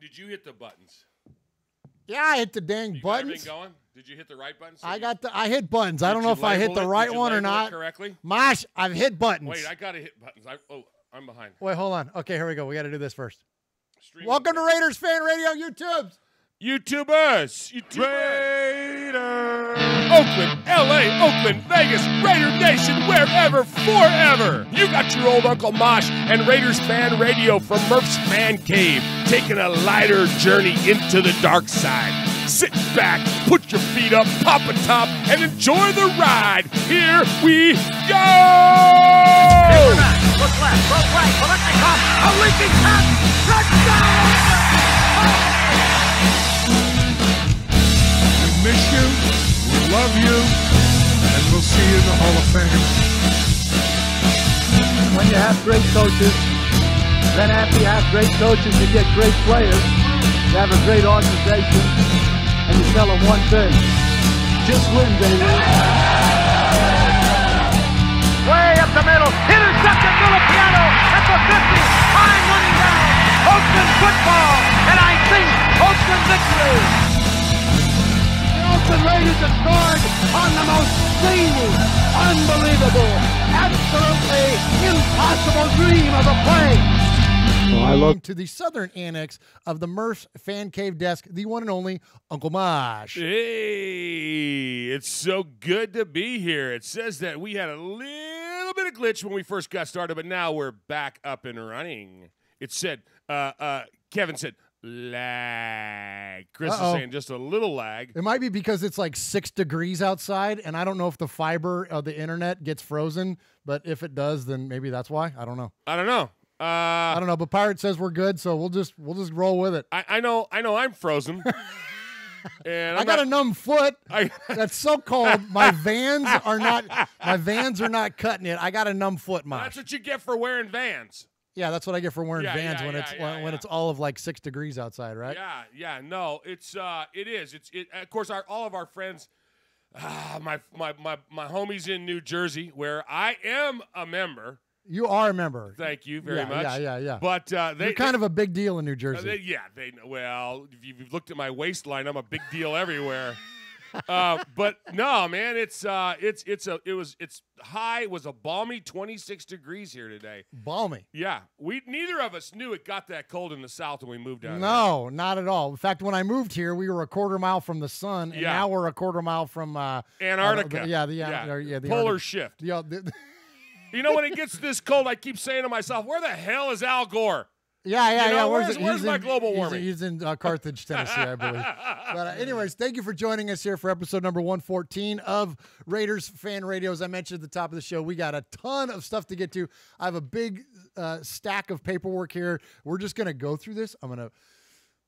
Did you hit the buttons? Yeah, I hit the dang You buttons. Got everything going? Did you hit the right buttons? I hit buttons. I don't know if I hit the right one or not. Correctly? Mosh, I've hit buttons. Wait, I gotta hit buttons. I'm behind. Wait, hold on. Okay, here we go. We got to do this first. Welcome to Raiders Fan Radio YouTubers. Raiders. Oakland, LA, Oakland, Vegas, Raider Nation, wherever, forever. You got your old Uncle Mosh and Raiders Fan Radio from Murf's Man Cave, taking a lighter journey into the dark side. Sit back, put your feet up, pop a top, and enjoy the ride. Here we go! Look left, look right, Paletnikov, a leaping pass, touchdown! We miss you, we love you, and we'll see you in the Hall of Fame. When you have great coaches, then after you have great coaches, you get great players, you have a great organization, and you tell them one thing, just win, baby. Way up the middle, intercepted Filipiano at the 50, time running down, Oakland football, and I think Oakland victory. The Oakland Raiders have scored on the most zany, unbelievable, absolutely impossible dream of a play. Welcome to the southern annex of the Murf's Fan Cave desk, the one and only Uncle Mosh. Hey, it's so good to be here. It says that we had a little bit of glitch when we first got started, but now we're back up and running. It said, Kevin said, lag. Chris is saying just a little lag. It might be because it's like 6 degrees outside, and I don't know if the fiber of the internet gets frozen, but if it does, then maybe that's why. I don't know. I don't know. I don't know, but Pirate says we're good, so we'll just roll with it. I know I'm frozen. And I got a numb foot. That's so cold. My Vans are not cutting it. I got a numb foot, Mosh. That's what you get for wearing Vans. Yeah, that's what I get for wearing Vans when it's all of like 6 degrees outside, right? Yeah. No, it is. Of course all of our friends, my homies in New Jersey, where I am a member. You are a member. Thank you very much. Yeah. But you're kind of a big deal in New Jersey. Well, if you've looked at my waistline, I'm a big deal everywhere. But no, man, it's high. It was a balmy 26 degrees here today. Balmy. Yeah, neither of us knew it got that cold in the south when we moved down. No, not at all. In fact, when I moved here, we were a quarter mile from the sun, and now we're a quarter mile from Antarctica. The polar shift. Yeah. You know, when it gets this cold, I keep saying to myself, where the hell is Al Gore? Yeah. Where's my global warming? He's in Carthage, Tennessee, I believe. But anyways, thank you for joining us here for episode number 114 of Raiders Fan Radio. As I mentioned at the top of the show, we got a ton of stuff to get to. I have a big stack of paperwork here. We're just going to go through this. I'm going to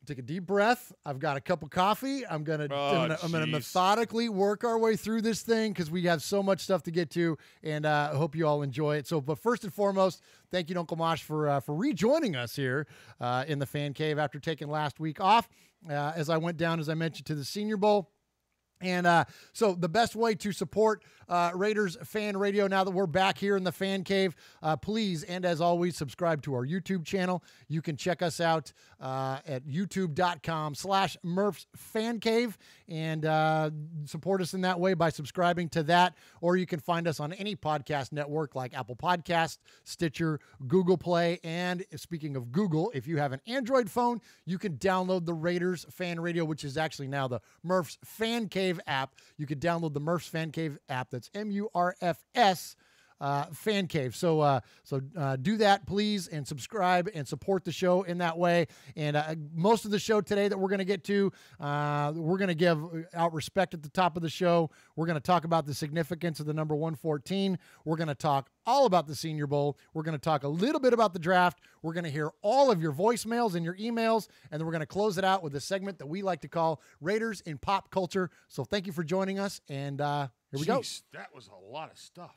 take a deep breath. I've got a cup of coffee. I'm gonna methodically work our way through this thing because we have so much stuff to get to, and I hope you all enjoy it. So, but first and foremost, thank you to Uncle Mosh for rejoining us here in the Fan Cave after taking last week off. As I went down, as I mentioned, to the Senior Bowl. And so the best way to support Raiders Fan Radio now that we're back here in the Fan Cave, please, and as always, subscribe to our YouTube channel. You can check us out at youtube.com/Murf's Fan Cave and support us in that way by subscribing to that. Or you can find us on any podcast network like Apple Podcasts, Stitcher, Google Play. And speaking of Google, if you have an Android phone, you can download the Raiders Fan Radio, which is actually now the Murf's Fan Cave app. You could download the Murf's Fan Cave app. That's MURFS Fan Cave. So do that, please, and subscribe and support the show in that way. And most of the show today that we're going to get to, we're going to give out respect at the top of the show. We're going to talk about the significance of the number 114. We're going to talk all about the Senior Bowl. We're going to talk a little bit about the draft. We're going to hear all of your voicemails and your emails, and then we're going to close it out with a segment that we like to call Raiders in Pop Culture. So thank you for joining us, and here we go. That was a lot of stuff.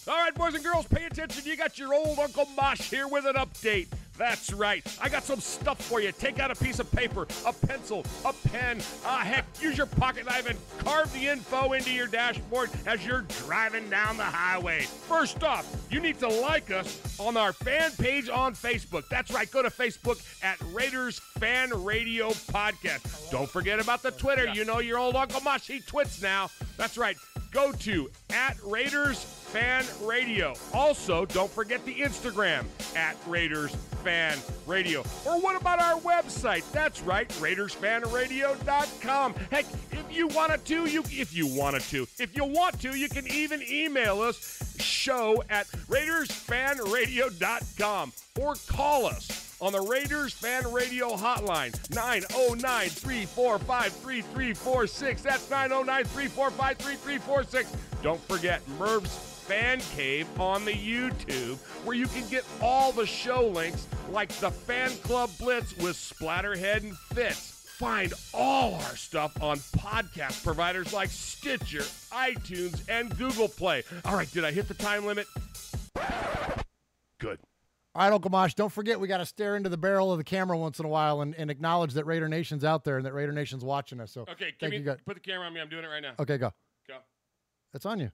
All right, boys and girls, pay attention. You got your old Uncle Mosh here with an update. That's right. I got some stuff for you. Take out a piece of paper, a pencil, a pen. Heck, use your pocket knife and carve the info into your dashboard as you're driving down the highway. First off, you need to like us on our fan page on Facebook. That's right. Go to Facebook at Raiders Fan Radio Podcast. Don't forget about the Twitter. You know your old Uncle Mosh, he twits now. That's right. Go to at Raiders Fan Radio. Also, don't forget the Instagram at Raiders Fan Radio. Or what about our website? That's right, RaidersFanRadio.com. Heck, if you want to, you can even email us, show@RaidersFanRadio.com, or call us on the Raiders Fan Radio hotline, 909-345-3346. That's 909-345-3346. Don't forget Murf's Fan Cave on the YouTube, where you can get all the show links like the Fan Club Blitz with Splatterhead and Fitz. Find all our stuff on podcast providers like Stitcher, iTunes, and Google Play. All right, did I hit the time limit? Good. All right, Uncle Mosh, don't forget we got to stare into the barrel of the camera once in a while and acknowledge that Raider Nation's out there and that Raider Nation's watching us. So okay, put the camera on me. I'm doing it right now. Okay, go. Go. It's on you.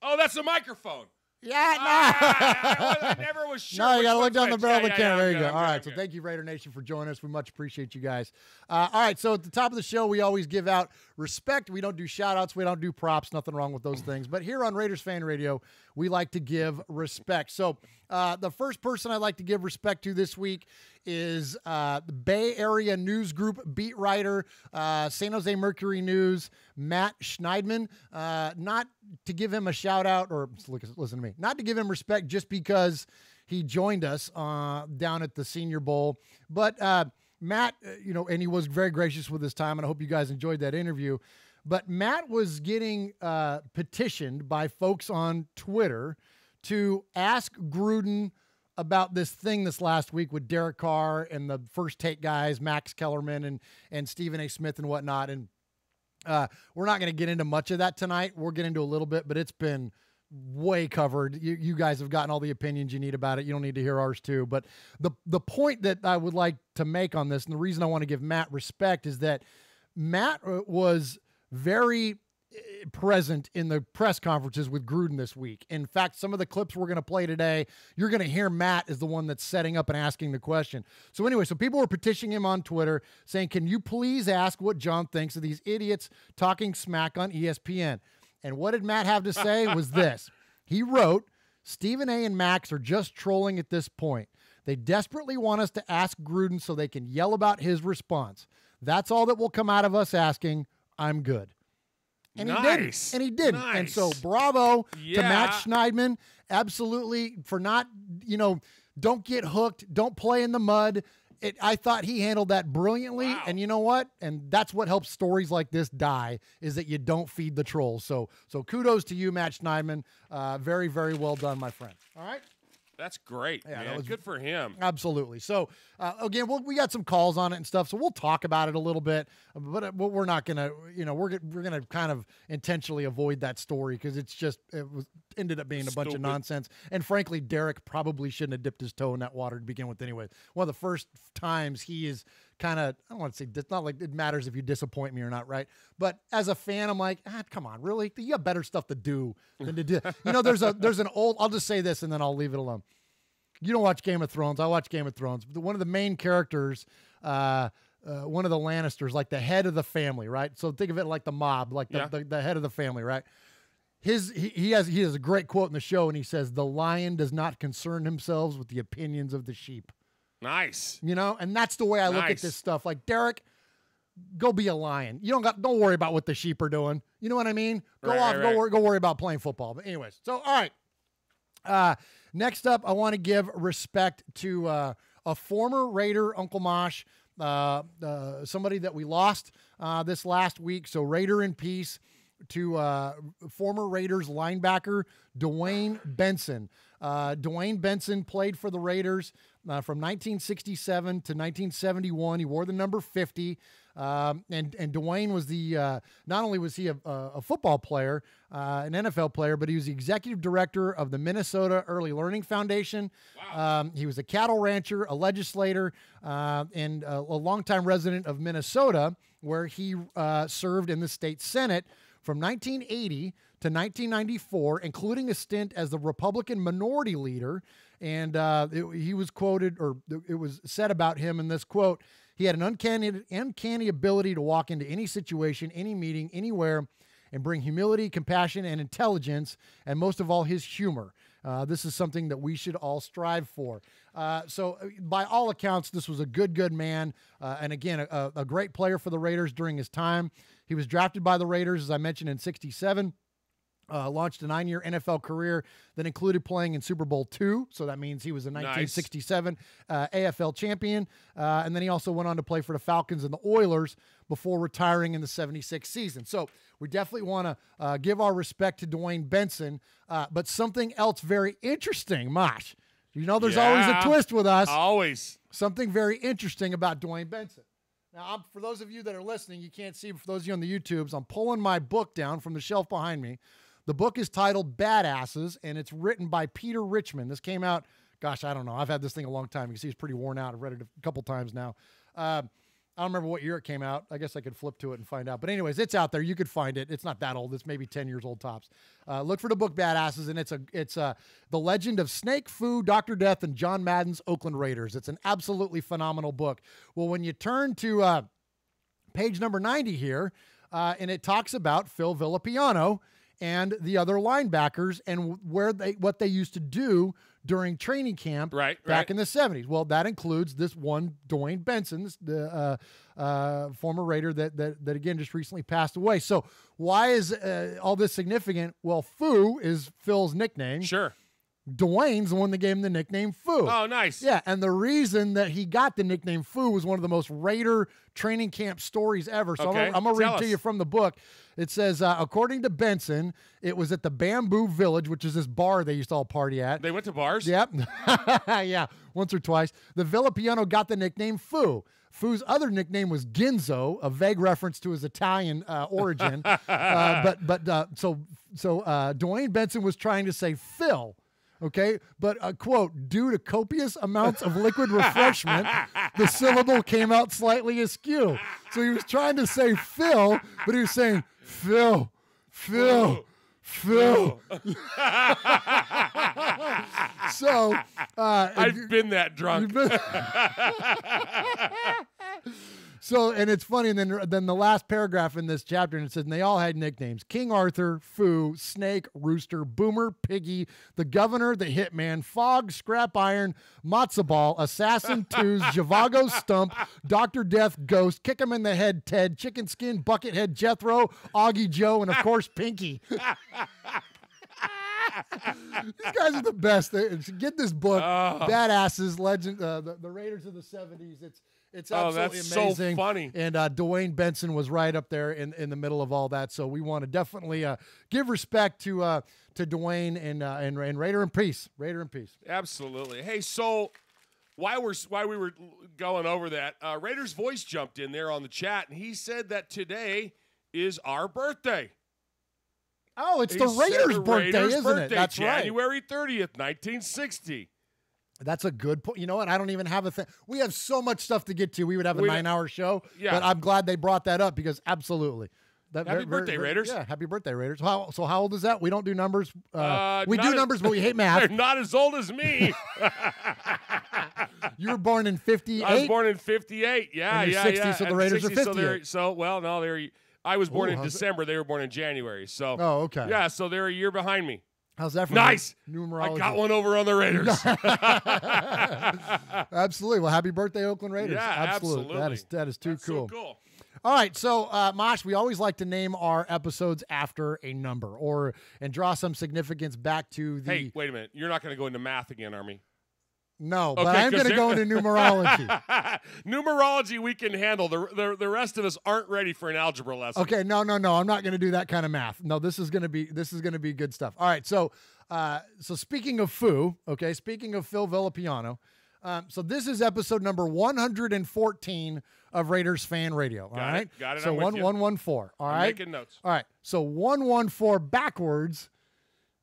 Oh, that's a microphone. Yeah, I never was sure. No, you got to look down the barrel of the camera. There you go. All right, so thank you, Raider Nation, for joining us. We much appreciate you guys. All right, so at the top of the show, we always give out respect. We don't do shout-outs. We don't do props. Nothing wrong with those things. But here on Raiders Fan Radio, we like to give respect. So the first person I'd like to give respect to this week is the Bay Area News Group beat writer, San Jose Mercury News, Matt Schneidman. Not to give him a shout-out, or listen to me, not to give him respect just because he joined us down at the Senior Bowl. But Matt, and he was very gracious with his time, and I hope you guys enjoyed that interview. But Matt was getting petitioned by folks on Twitter to ask Gruden about this thing this last week with Derek Carr and the First Take guys, Max Kellerman and Stephen A. Smith and whatnot. And we're not going to get into much of that tonight. We'll get into a little bit, but it's been way covered. You guys have gotten all the opinions you need about it. You don't need to hear ours too. But the point that I would like to make on this, and the reason I want to give Matt respect, is that Matt was very present in the press conferences with Gruden this week. In fact, some of the clips we're going to play today, you're going to hear Matt is the one that's setting up and asking the question. So anyway, so people were petitioning him on Twitter saying, can you please ask what John thinks of these idiots talking smack on ESPN? And what did Matt have to say was this. He wrote, Stephen A. and Max are just trolling at this point. They desperately want us to ask Gruden so they can yell about his response. That's all that will come out of us asking. I'm good. And he didn't. And he didn't. Nice. And so bravo to Matt Schneidman. Absolutely, for not, don't get hooked. Don't play in the mud. I thought he handled that brilliantly. Wow. And you know what? And that's what helps stories like this die, is that you don't feed the trolls. So kudos to you, Matt Schneidman. Very, very well done, my friend. All right? That's great, Yeah, man. that was good for him. Absolutely. So, again, we got some calls on it and stuff, so we'll talk about it a little bit. But we're not going to, we're going to kind of intentionally avoid that story because ended up being a bunch of nonsense. And frankly, Derek probably shouldn't have dipped his toe in that water to begin with anyway. One of the first times he is kind of, I don't want to say, it's not like it matters if you disappoint me or not, right? But as a fan, I'm like, come on, really? You have better stuff to do than to do. There's an old, I'll just say this and then I'll leave it alone. You don't watch Game of Thrones. I watch Game of Thrones. One of the main characters, one of the Lannisters, like the head of the family, right? So think of it like the mob, like the head of the family, right? He has a great quote in the show, and he says, "The lion does not concern himself with the opinions of the sheep." Nice. And that's the way I look at this stuff. Like, Derek, go be a lion. You don't worry about what the sheep are doing. You know what I mean? Go worry about playing football. But anyways, so all right. Next up, I want to give respect to a former Raider, Uncle Mosh, somebody that we lost this last week. So Raider in peace to former Raiders linebacker Dwayne Benson. Dwayne Benson played for the Raiders From 1967 to 1971, he wore the number 50. And Dwayne was not only was he a football player, an NFL player, but he was the executive director of the Minnesota Early Learning Foundation. Wow. He was a cattle rancher, a legislator, and a longtime resident of Minnesota, where he served in the state Senate from 1980 to 1994, including a stint as the Republican minority leader. And he was quoted, or it was said about him in this quote, he had an uncanny ability to walk into any situation, any meeting, anywhere, and bring humility, compassion, and intelligence, and most of all, his humor. This is something that we should all strive for. So by all accounts, this was a good man. And again, a great player for the Raiders during his time. He was drafted by the Raiders, as I mentioned, in 67. Launched a 9-year NFL career that included playing in Super Bowl II. So that means he was a 1967 AFL champion. And then he also went on to play for the Falcons and the Oilers before retiring in the 76 season. So we definitely want to give our respect to Dwayne Benson. But something else very interesting, Mosh. You know, there's always a twist with us. Always. Something very interesting about Dwayne Benson. Now, for those of you that are listening, you can't see, but for those of you on the YouTubes, I'm pulling my book down from the shelf behind me. The book is titled Badasses, and it's written by Peter Richmond. This came out, gosh, I don't know. I've had this thing a long time. You can see it's pretty worn out. I've read it a couple times now. I don't remember what year it came out. I guess I could flip to it and find out. But anyways, it's out there. You could find it. It's not that old. It's maybe 10 years old tops. Look for the book Badasses, and it's the legend of Snake, Fu, Dr. Death, and John Madden's Oakland Raiders. It's an absolutely phenomenal book. Well, when you turn to page number 90 here, and it talks about Phil Villapiano and the other linebackers and what they used to do during training camp back in the 70s. Well, that includes this one Dwayne Benson, the former Raider that again just recently passed away. So why is all this significant? Well, Fu is Phil's nickname. Sure. Dwayne's the one that gave him the nickname Fu. Oh, nice. Yeah, and the reason that he got the nickname Fu was one of the most Raider training camp stories ever. So I'm going to read to you from the book. It says, according to Benson, it was at the Bamboo Village, which is this bar they used to all party at. They went to bars? Yep. Yeah, once or twice. The Villapiano got the nickname Fu. Fu's other nickname was Ginzo, a vague reference to his Italian origin. So Dwayne Benson was trying to say Phil. Okay, but quote, due to copious amounts of liquid refreshment, the syllable came out slightly askew. So he was trying to say Phil, but he was saying Phil. So I've been that drunk. So, and it's funny, and then the last paragraph in this chapter, and it says, and they all had nicknames: King Arthur, Fu, Snake, Rooster, Boomer, Piggy, the Governor, the Hitman, Fog, Scrap Iron, Matzo Ball, Assassin, Twos, Javago, Stump, Dr. Death, Ghost, Kick 'em in the Head, Ted, Chicken Skin, Buckethead, Jethro, Augie Joe, and of course, Pinky. These guys are the best. Get this book, Badasses, Legend, the Raiders of the 70s. It's absolutely amazing. So funny. And Dwayne Benson was right up there in the middle of all that. So we want to definitely give respect to Dwayne and Raider in peace. Raider in peace. Absolutely. Hey, so while we were going over that, Raiders Voice jumped in there on the chat, and he said that today is our birthday. Oh, it's the Raiders' birthday, isn't it? That's right. January 30th, 1960. That's a good point. You know what? I don't even have a thing. We have so much stuff to get to. We would have a 9-hour show. Yeah. But I'm glad they brought that up because absolutely. Happy birthday, Raiders. Yeah, happy birthday, Raiders. So how old is that? We don't do numbers. We do numbers, but we hate math. They're not as old as me. You were born in 58? I was born in 58. Yeah, and you're 60, so the Raiders are 58. I was born in December. They were born in January. So. Oh, okay. Yeah, so they're a year behind me. How's that for nice? Numerology? I got one over on the Raiders. Absolutely. Well, happy birthday, Oakland Raiders. Yeah, absolutely. That is too cool. So cool. All right, so Mosh, we always like to name our episodes after a number and draw some significance back to the. Hey, wait a minute. You're not going to go into math again, are we? No, but I'm going to go into numerology. Numerology we can handle. The rest of us aren't ready for an algebra lesson. Okay, no. I'm not going to do that kind of math. No, this is going to be good stuff. All right, so speaking of Fu, okay, speaking of Phil Villapiano, So this is episode number 114 of Raiders Fan Radio. All right. Got it. So 114. All right. Making notes. All right. So 114 backwards.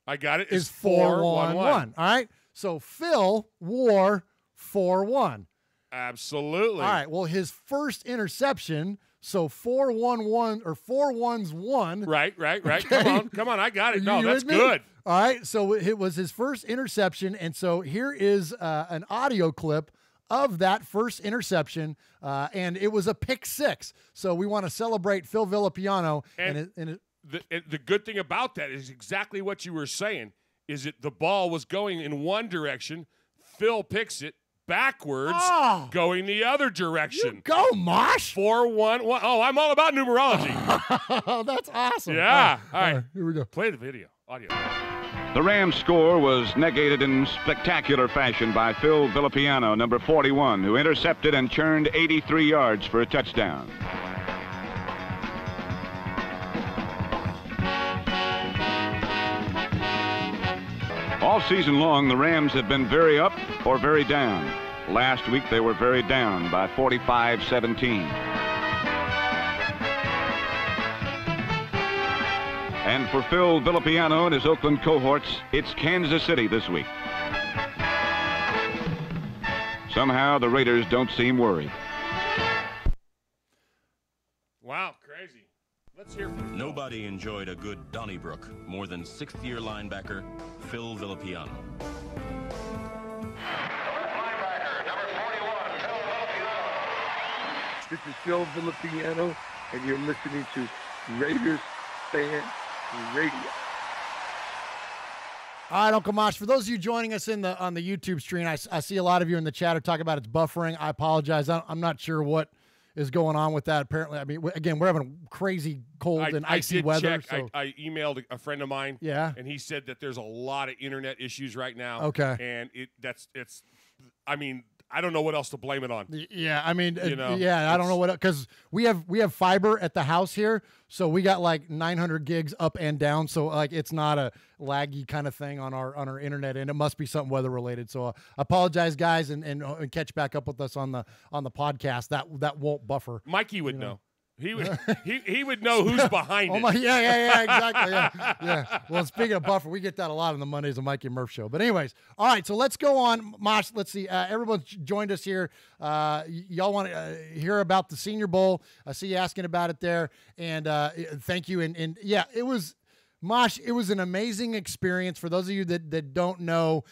I got it. Is 411. All right. So Phil wore 4-1. Absolutely. All right. Well, his first interception. So 4-1-1 or 4-1's 1. Right. Okay. Come on. I got it. No, You that's with me? good. All right. So it was his first interception. And so here is an audio clip of that first interception. And it was a pick 6. So we want to celebrate Phil Villapiano. And the good thing about that is exactly what you were saying, is that the ball was going in one direction. Phil picks it backwards, going the other direction. You go, Mosh. 4-1-1. Oh, I'm all about numerology. Oh, that's awesome. Yeah. All right. Here we go. Play the video. Audio. The Rams' score was negated in spectacular fashion by Phil Villapiano, number 41, who intercepted and churned 83 yards for a touchdown. All season long, the Rams have been very up or very down. Last week, they were very down by 45-17. And for Phil Villapiano and his Oakland cohorts, it's Kansas City this week. Somehow, the Raiders don't seem worried. Wow, crazy. Let's hear from Phil. Nobody enjoyed a good Donnybrook more than sixth-year linebacker Phil Villapiano. This is Phil Villapiano, and you're listening to Raiders Fan Radio. All right, Uncle Mosh, for those of you joining us on the YouTube stream, I see a lot of you in the chat are talking about it's buffering. I apologize. I'm not sure what is going on with that. Apparently, I mean, again, we're having crazy cold and icy weather. So. I emailed a friend of mine. Yeah. And he said that there's a lot of internet issues right now. Okay. And I mean, I don't know what else to blame it on. Yeah, I mean, You know, I don't know what, because we have fiber at the house here, so we got like 900 gigs up and down, so like it's not a laggy kind of thing on our internet, and it must be something weather related. So I apologize, guys, and catch back up with us on the podcast. That won't buffer. Mikey would know. He would know who's behind it. Yeah, exactly. Yeah. Well, speaking of buffer, we get that a lot on the Mondays of Mikey and Murf show. But anyways, all right, so let's go on. Mosh, let's see. Everyone's joined us here. Y'all want to hear about the Senior Bowl. I see you asking about it there. And thank you. And yeah, it was, Mosh, it was an amazing experience. For those of you that don't know,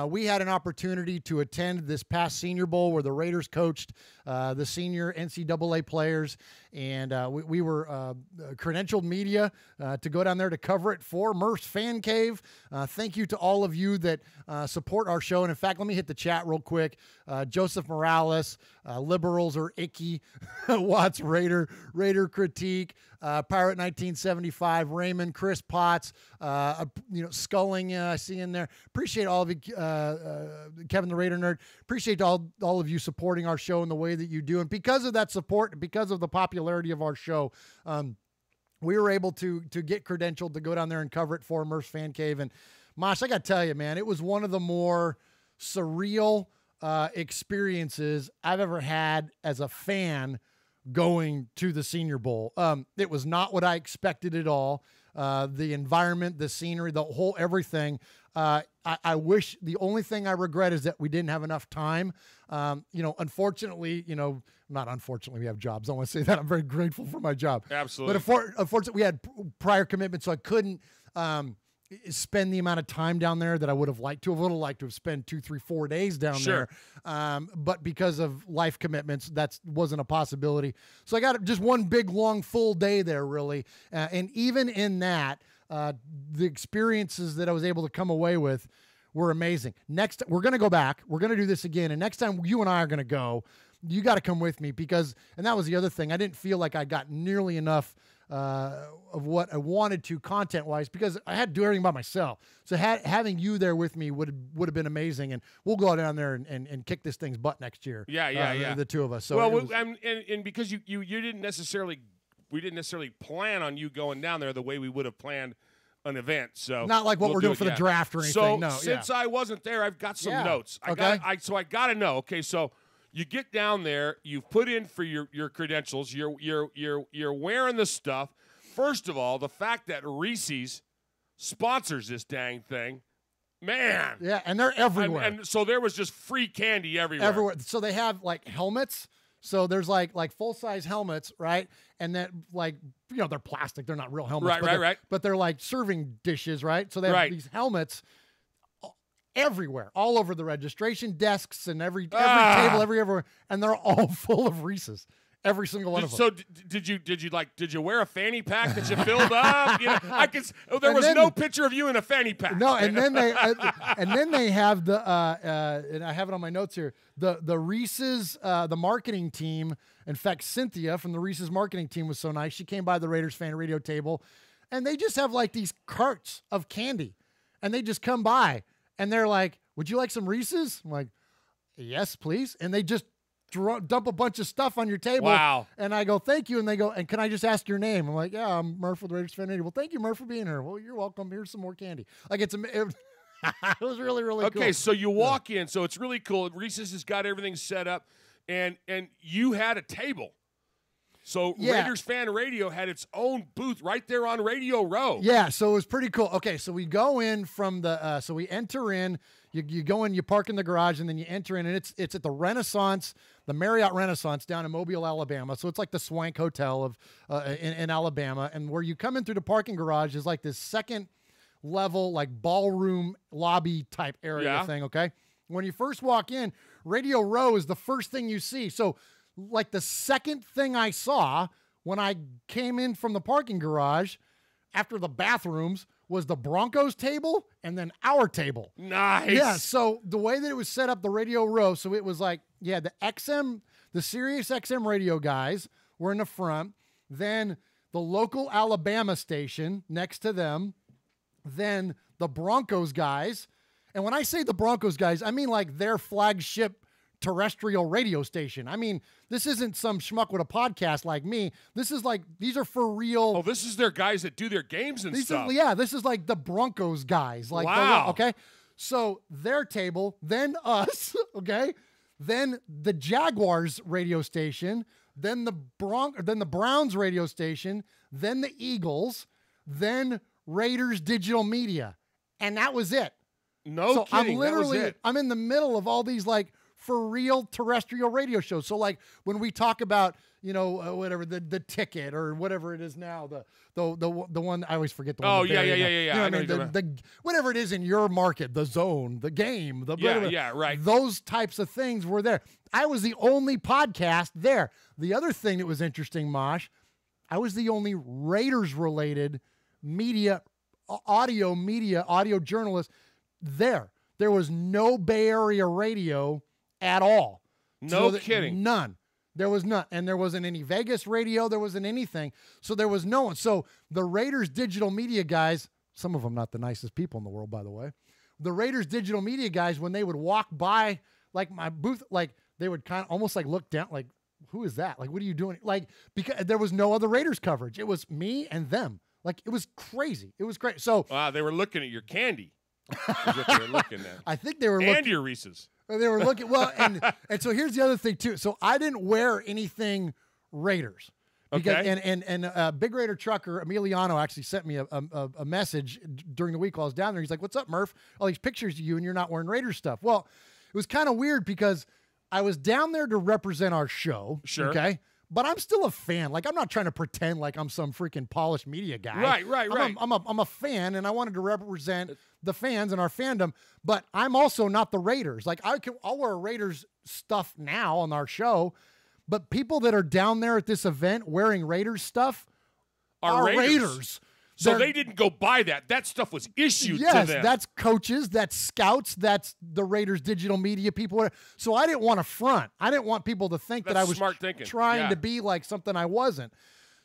we had an opportunity to attend this past Senior Bowl where the Raiders coached the senior NCAA players, and we were credentialed media to go down there to cover it for Murf's Fan Cave. Thank you to all of you that support our show. And in fact, let me hit the chat real quick. Joseph Morales, Liberals are icky, Watts Raider Critique, Pirate 1975, Raymond, Chris Potts, Sculling, I see in there. Appreciate all of you, Kevin the Raider Nerd. Appreciate all of you supporting our show in the way that you do. And because of that support, because of the popularity of our show, we were able to get credentialed to go down there and cover it for Murf's Fan Cave. And Mosh, I got to tell you, man, it was one of the more surreal experiences I've ever had as a fan going to the Senior Bowl. It was not what I expected at all. The environment, the scenery, the whole everything. I wish, the only thing I regret is that we didn't have enough time. Unfortunately, not unfortunately, we have jobs. I don't want to say that. I'm very grateful for my job. Absolutely. But unfortunately, we had prior commitments, so I couldn't spend the amount of time down there that I would have liked to. I would have liked to have spent 2, 3, 4 days down there. But because of life commitments, that wasn't a possibility. So I got just one big, long, full day there, really. And even in that, the experiences that I was able to come away with were amazing. Next, we're going to go back. We're going to do this again. And next time you and I are going to go, you got to come with me and that was the other thing. I didn't feel like I got nearly enough of what I wanted to content-wise, because I had to do everything by myself. So having you there with me would have been amazing, and we'll go down there and kick this thing's butt next year. Yeah. The two of us. So well, and because you didn't necessarily, we didn't necessarily plan on you going down there the way we would have planned an event. So not like what we're do doing it, for the draft or anything. So no, since I wasn't there, I've got some notes. I got to know. Okay, so you get down there, you've put in for your credentials, you're wearing the stuff. First of all, the fact that Reese's sponsors this dang thing, man. Yeah, and they're everywhere. And so there was just free candy everywhere. Everywhere. So they have like helmets. So there's like full-size helmets, right? And that they're plastic. They're not real helmets. Right. But they're like serving dishes, right? So they have these helmets everywhere, all over the registration desks and every table, everywhere, and they're all full of Reese's. Every single one of them. So did you wear a fanny pack that you filled up? There was no picture of you in a fanny pack. No, and then they have the and I have it on my notes here. The Reese's the marketing team. In fact, Cynthia from the Reese's marketing team was so nice. She came by the Raiders fan radio table, and they just have like these carts of candy, and they just come by and they're like, "Would you like some Reese's?" I'm like, "Yes, please." And they just dump a bunch of stuff on your table. Wow. And I go, "Thank you." And they go, "And can I just ask your name?" I'm like, "Yeah, I'm Murf with the Raiders fan radio." "Well, thank you, Murf, for being here." "Well, you're welcome. Here's some more candy." Like it was really, really cool. Okay, so you walk in, so it's really cool. Reese's has got everything set up, and you had a table. So Raiders fan radio had its own booth right there on Radio Row. Yeah, so it was pretty cool. Okay, so we go in from the so we enter in. You go in, you park in the garage, and then you enter in, and it's at the Renaissance, the Marriott Renaissance down in Mobile, Alabama. So it's like the Swank Hotel of in Alabama, and where you come in through the parking garage is like this second level, like ballroom lobby type area thing. Okay, when you first walk in, Radio Row is the first thing you see. So like the second thing I saw when I came in from the parking garage after the bathrooms was the Broncos table and then our table. Nice. Yeah, so the way that it was set up, the Radio Row, so it was like, the Sirius XM radio guys were in the front, then the local Alabama station next to them, then the Broncos guys. And when I say the Broncos guys, I mean like their flagship terrestrial radio station. I mean, this isn't some schmuck with a podcast like me. This is like, these are for real. Oh, this is their guys that do their games and stuff. This is like the Broncos guys. Like, wow. Okay. So their table, then us, okay, then the Jaguars radio station, then the Browns radio station, then the Eagles, then Raiders digital media. And that was it. No kidding. I'm in the middle of all these like for real terrestrial radio shows. So like when we talk about, whatever the ticket or whatever it is now, the one I always forget the one. Oh yeah. I mean, the whatever it is in your market, the zone, the game, right. Those types of things were there. I was the only podcast there. The other thing that was interesting, Mosh, I was the only Raiders related audio journalist there. There was no Bay Area radio at all. No kidding. None. There was none. And there wasn't any Vegas radio. There wasn't anything. So there was no one. So the Raiders digital media guys, some of them not the nicest people in the world, by the way. The Raiders digital media guys, when they would walk by like my booth, like they would kind of almost like look down, like, who is that? Like, what are you doing? Like, because there was no other Raiders coverage. It was me and them. Like, it was crazy. It was great. So wow, they were looking at your candy. Is what they were looking at. I think they were looking. And your Reese's. They were looking, well, and so here's the other thing, too. So I didn't wear anything Raiders. Because, okay. And Big Raider Trucker, Emiliano, actually sent me a message during the week while I was down there. He's like, "What's up, Murf? All these pictures of you, and you're not wearing Raiders stuff." Well, it was kind of weird because I was down there to represent our show. Sure. Okay? But I'm still a fan. Like, I'm not trying to pretend like I'm some freaking polished media guy. Right. I'm a fan, and I wanted to represent the fans and our fandom, but I'm also not the Raiders. Like, I'll wear Raiders stuff now on our show, but people that are down there at this event wearing Raiders stuff are Raiders. So they didn't go buy that. That stuff was issued to them. Yes, that's coaches, that's scouts, that's the Raiders digital media people. So I didn't want to front. I didn't want people to think that I was trying to be like something I wasn't.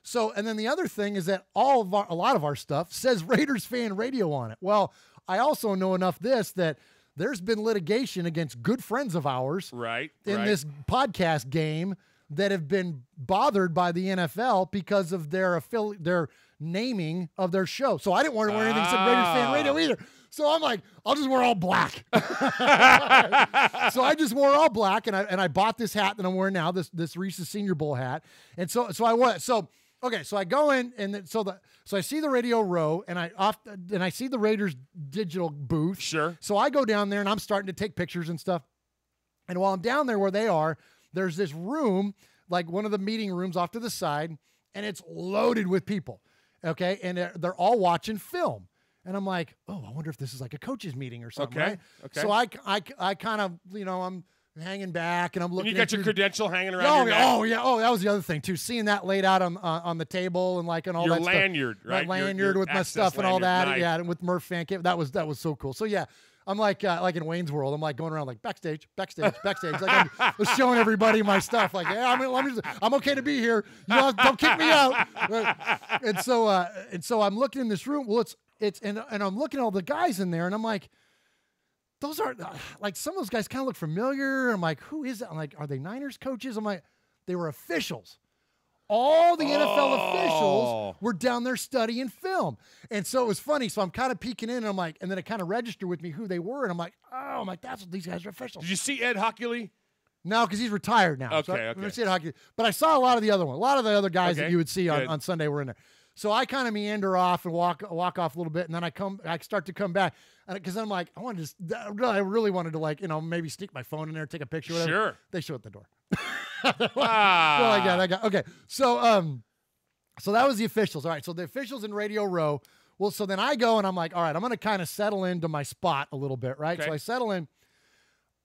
So, and then the other thing is that a lot of our stuff says Raiders fan radio on it. Well, I also know enough that there's been litigation against good friends of ours in this podcast game that have been bothered by the NFL because of their naming of their show. So I didn't want to wear anything that said Raiders Fan Radio either. So I'm like, I'll just wear all black. So I just wore all black, and I bought this hat that I'm wearing now, this Reese's Senior Bowl hat. And so I went. So okay, so I go in, and then, so I see the radio row, and I see the Raiders digital booth. Sure. So I go down there, and I'm starting to take pictures and stuff. And while I'm down there where they are, there's this room, like one of the meeting rooms off to the side, and it's loaded with people. Okay, and they're all watching film. And I'm like, oh, I wonder if this is like a coach's meeting or something, Okay. right? Okay. So I kind of, I'm hanging back, and I'm looking. You got at your credential hanging around Oh, your neck. oh yeah. Oh, that was the other thing too. Seeing that laid out on the table and like and all Your that lanyard, stuff. right? My Your lanyard with my access stuff and all that. lanyard. Nice. Yeah, and with Murf Fan Cave. That was so cool. So yeah. I'm like in Wayne's World. I'm like going around like backstage. Like I'm showing everybody my stuff. Like, yeah, I'm okay to be here. You know, don't kick me out. And so I'm looking in this room. Well, and I'm looking at all the guys in there, and I'm like, those are like some of those guys kind of look familiar. I'm like, who is that? I'm like, are they Niners coaches? I'm like, they were officials. All the NFL officials were down there studying film. And so it was funny. So I'm kind of peeking in, and I'm like, and then it kind of registered with me who they were. And I'm like, that's what these guys are officials. Did you see Ed Hockley? No, because he's retired now. Okay, so I okay. didn't see it hockey. But I saw a lot of the other one. A lot of the other guys Okay, that you would see good. on Sunday were in there. So I kind of meander off and walk off a little bit, and then I start to come back, because I'm like, I really wanted to maybe sneak my phone in there, take a picture. Whatever. Sure. They show at the door. Ah. I got okay. So that was the officials. All right. So the officials in Radio Row. Well, so then I go, and I'm like, all right, I'm going to kind of settle into my spot a little bit, right? Okay. So I settle in.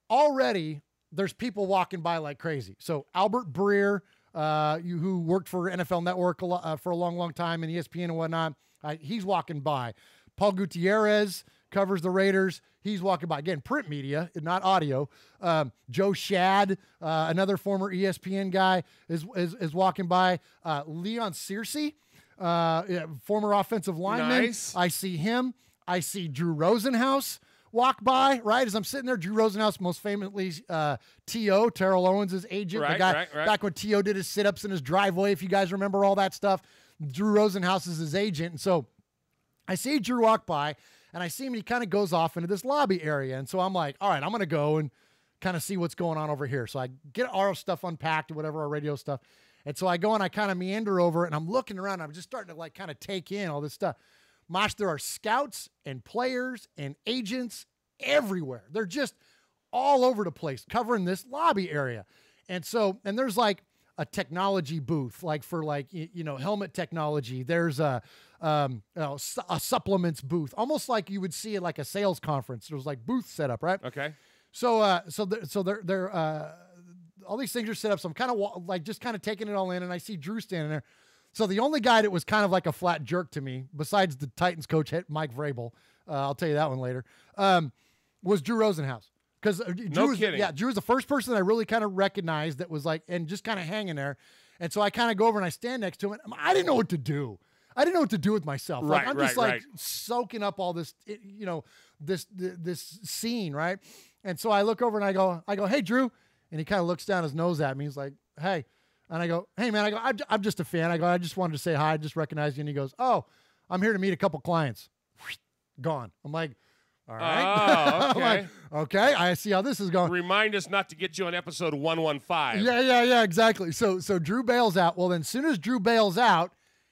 Already, there's people walking by like crazy. So Albert Breer, who worked for NFL Network for a long, long time and ESPN and whatnot, he's walking by. Paul Gutierrez covers the Raiders. He's walking by. Again, print media, not audio. Joe Shad, another former ESPN guy, is walking by. Leon Searcy, former offensive lineman. Nice. I see him. I see Drew Rosenhaus walk by, right? As I'm sitting there, Drew Rosenhaus, most famously T.O., Terrell Owens' agent, the guy right. back when T.O. did his sit-ups in his driveway, if you guys remember all that stuff. Drew Rosenhaus is his agent. And so I see Drew walk by, and I see him, he kind of goes off into this lobby area. And so I'm like, all right, I'm going to go and kind of see what's going on over here. So I get our stuff unpacked, or whatever, our radio stuff. And so I go and I kind of meander over, and I'm looking around. I'm just starting to kind of take in all this stuff. Mosh, there are scouts and players and agents everywhere. They're just all over the place covering this lobby area. And there's like a technology booth, like for helmet technology. There's a supplements booth, almost like you would see at like a sales conference. There's like booths set up, right? Okay. So they're all these things are set up. So I'm kind of just kind of taking it all in, and I see Drew standing there. So the only guy that was kind of like a flat jerk to me, besides the Titans coach, Mike Vrabel, I'll tell you that one later, was Drew Rosenhaus. Because Drew was the first person that I really kind of recognized that was like, and just kind of hanging there. And so I kind of go over and I stand next to him. And I didn't know what to do. I didn't know what to do with myself. Right, I'm just right. soaking up all this, this scene, right? And so I look over and I go, hey, Drew. And he kind of looks down his nose at me. He's like, hey. And I go, hey, man, I'm just a fan. I just wanted to say hi. I just recognized you. And he goes, oh, I'm here to meet a couple clients. Gone. I'm like, all right. Oh, okay. I'm like, okay, I see how this is going. Remind us not to get you on episode 115. Yeah, exactly. So Drew bails out. Well, then as soon as Drew bails out,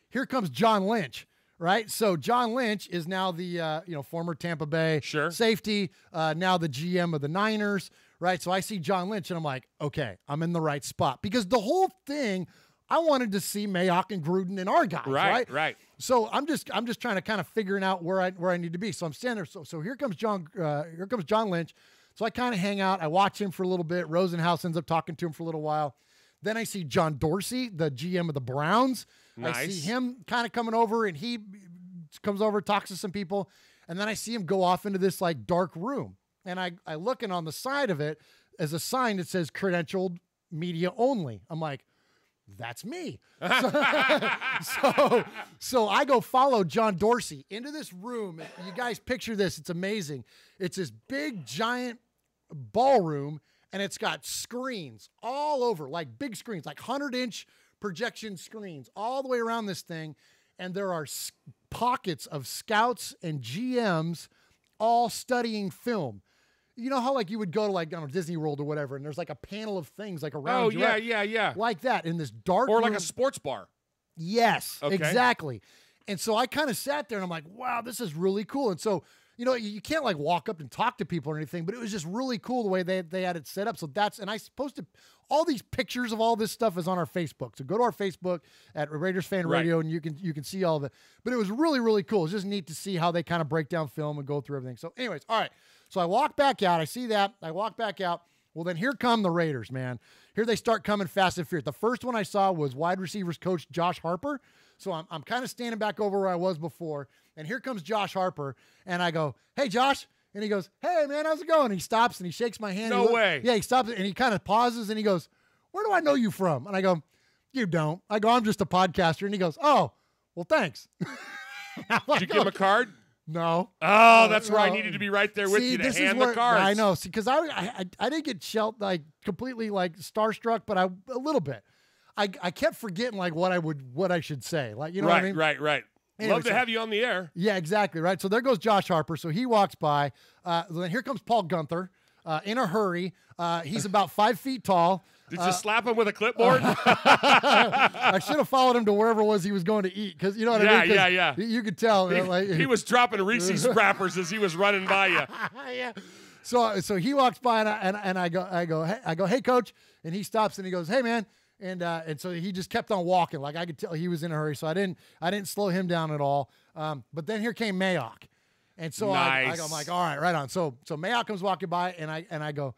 here comes John Lynch, right? So John Lynch is now the former Tampa Bay safety, now the GM of the Niners, right? So I see John Lynch, and I'm like, okay, I'm in the right spot. Because the whole thing, I wanted to see Mayock and Gruden and our guys, right? So I'm just trying to kind of figuring out where I need to be. So I'm standing there. So here comes John Lynch. So I kind of hang out. I watch him for a little bit. Rosenhaus ends up talking to him for a little while. Then I see John Dorsey, the GM of the Browns. Nice. I see him kind of coming over, and he comes over, talks to some people, and then I see him go off into this like dark room. And I look, and on the side of it is a sign that says credentialed media only. I'm like, that's me. So I go follow John Dorsey into this room. You guys picture this. It's amazing. It's this big, giant ballroom, and it's got screens all over, like big screens, like 100-inch projection screens all the way around this thing. and there are pockets of scouts and GMs all studying film. You know how like you would go to like, I don't know, Disney World or whatever, and there's like a panel of things like around you. Yeah. Like that in this dark Or like room. a sports bar. Yes, Okay. exactly. And so I kind of sat there and I'm like, wow, this is really cool. And so, you know, you can't like walk up and talk to people or anything, but it was just really cool the way they had it set up. So and I posted all these pictures of all this stuff is on our Facebook. So go to our Facebook at Raiders Fan Radio and you can see all of it. But it was really, really cool. It's just neat to see how they kind of break down film and go through everything. So anyways, all right. So I walk back out. I see that. I walk back out. Well, then here come the Raiders, man. Here they start coming fast and furious. The first one I saw was wide receivers coach Josh Harper. So I'm kind of standing back over where I was before. And here comes Josh Harper. And I go, hey, Josh. And he goes, hey, man, how's it going? And he stops and he shakes my hand. No way. Yeah, he stops and he kind of pauses and he goes, where do I know you from? And I go, you don't. I go, I'm just a podcaster. And he goes, oh, well, thanks. Did you give him a card? No. Oh, that's where I needed to be right there with you to hand the cards. I know. See, because I didn't get like completely like starstruck, but a little bit. I kept forgetting like what I should say. Like, you know what I mean? Right. Anyway, Love to have you on the air. Yeah, exactly. Right. So there goes Josh Harper. So he walks by. Then here comes Paul Gunther in a hurry. He's about 5 feet tall. Did you slap him with a clipboard? I should have followed him to wherever it was he was going to eat, because you know what I mean? Yeah. You could tell. He was dropping Reese's wrappers as he was running by you. Yeah. So he walks by and I go, hey, coach, and he stops and he goes, hey, man, and so he just kept on walking. Like I could tell he was in a hurry, so I didn't slow him down at all. But then here came Mayock, and so nice. I'm like, all right, right on. So Mayock comes walking by, and I go,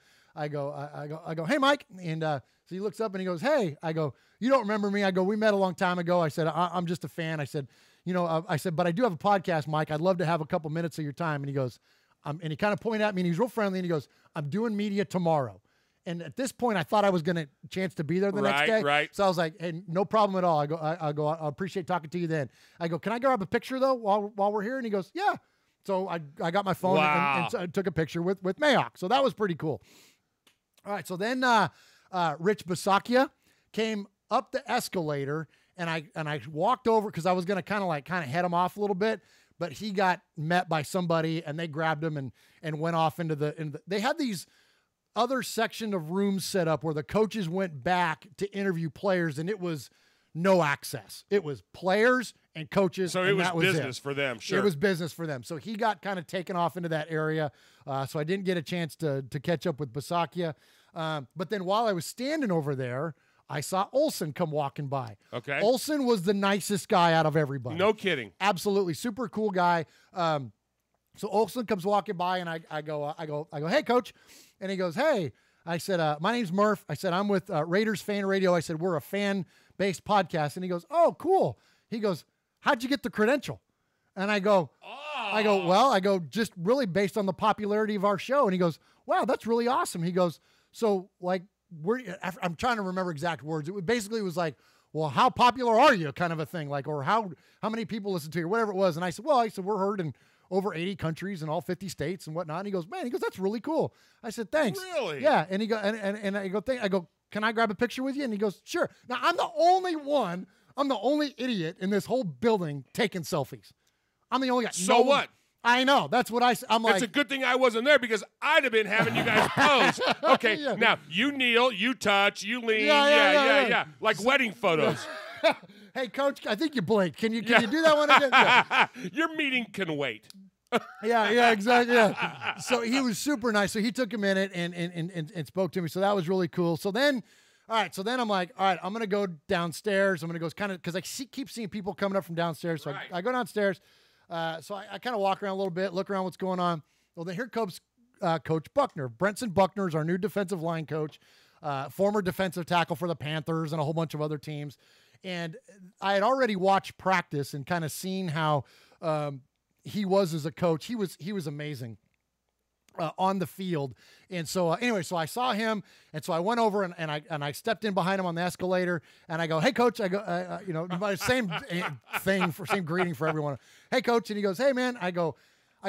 hey, Mike. And so he looks up and he goes, hey. I go, you don't remember me? I go, we met a long time ago. I said, I'm just a fan. I said, but I do have a podcast, Mike. I'd love to have a couple minutes of your time. And he goes, and he kind of pointed at me and he's real friendly. And he goes, I'm doing media tomorrow. And at this point, I thought I was going to chance to be there the next day. Right. So I was like, hey, no problem at all. I go, I appreciate talking to you then. I go, can I grab a picture though while we're here? And he goes, yeah. So I got my phone and so I took a picture with Mayock. So that was pretty cool. All right, so then Rich Bisaccia came up the escalator, and I walked over because I was going to kind of head him off a little bit, but he got met by somebody, and they grabbed him and went off into the. They had these other section of rooms set up where the coaches went back to interview players, and it was no access. It was players and coaches. So it was business for them. Sure, it was business for them. So he got kind of taken off into that area. So I didn't get a chance to catch up with Bisaccia. But then while I was standing over there, I saw Olsen come walking by. Okay. Olsen was the nicest guy out of everybody. No kidding. Absolutely. Super cool guy. So Olsen comes walking by and I go, hey, coach. And he goes, hey. I said, my name's Murf. I said, I'm with Raiders Fan Radio. I said, we're a fan-based podcast. And he goes, oh, cool. He goes, how'd you get the credential? And I go, just really based on the popularity of our show. And he goes, wow, that's really awesome. He goes, so like, I'm trying to remember exact words. It basically was like, well, how popular are you, kind of a thing, like, or how many people listen to you, or whatever it was. And I said, we're heard in over 80 countries in all 50 states and whatnot. And he goes, that's really cool. I said, thanks. Really? Yeah. And he go, and I go, can I grab a picture with you? And he goes, sure. Now I'm the only idiot in this whole building taking selfies. I'm the only guy. So what? I know. That's what I'm like. It's a good thing I wasn't there because I'd have been having you guys pose. Okay, Yeah. Now you kneel, you touch, you lean. Yeah. Like wedding photos. Hey, coach, I think you blinked. Can you do that one again? Yeah. Your meeting can wait. Yeah, exactly. Yeah. So he was super nice. So he took a minute and spoke to me. So that was really cool. So then, all right. So then I'm like, all right, I'm going to go downstairs. I'm going to go kind of, because I keep seeing people coming up from downstairs. So I go downstairs. So I kind of walk around a little bit, look around what's going on. Well, then here comes Coach Buckner. Brenton Buckner is our new defensive line coach, former defensive tackle for the Panthers and a whole bunch of other teams. And I had already watched practice and kind of seen how he was as a coach. He was amazing on the field. And so anyway, so I saw him, and so I went over and I stepped in behind him on the escalator, and I go, hey, coach. I go, same thing, same greeting for everyone. Hey, coach. And he goes, hey, man. I go,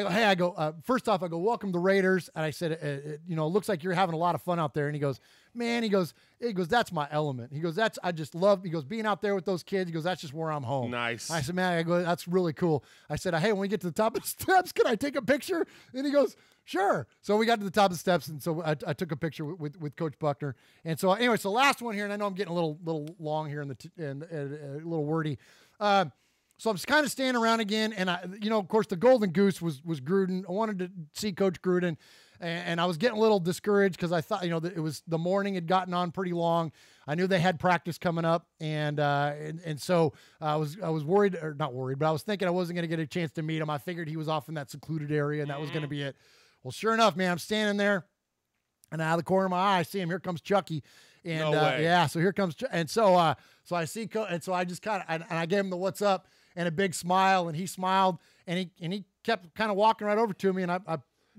I go, first off, I go, welcome to Raiders. And I said, it looks like you're having a lot of fun out there. And he goes, man, he goes, that's my element. He goes, I just love, he goes, being out there with those kids. He goes, that's just where I'm home. Nice. I said, man, I go, that's really cool. I said, hey, when we get to the top of the steps, can I take a picture? And he goes, sure. So we got to the top of the steps. And so I took a picture with Coach Buckner. And so anyway, so last one here, and I know I'm getting a little long here and a little wordy. So I'm just kind of standing around again, and of course, the golden goose was Gruden. I wanted to see Coach Gruden, and I was getting a little discouraged because I thought, that it was the morning had gotten on pretty long. I knew they had practice coming up, and so I was worried, or not worried, but I was thinking I wasn't going to get a chance to meet him. I figured he was off in that secluded area, and that was going to be it. Well, sure enough, man, I'm standing there, and out of the corner of my eye, I see him. Here comes Chucky. And no way. Yeah, so here comes, and so I see, and so I just kind of, and I gave him the what's up and a big smile, and he smiled, and he kept kind of walking right over to me, and I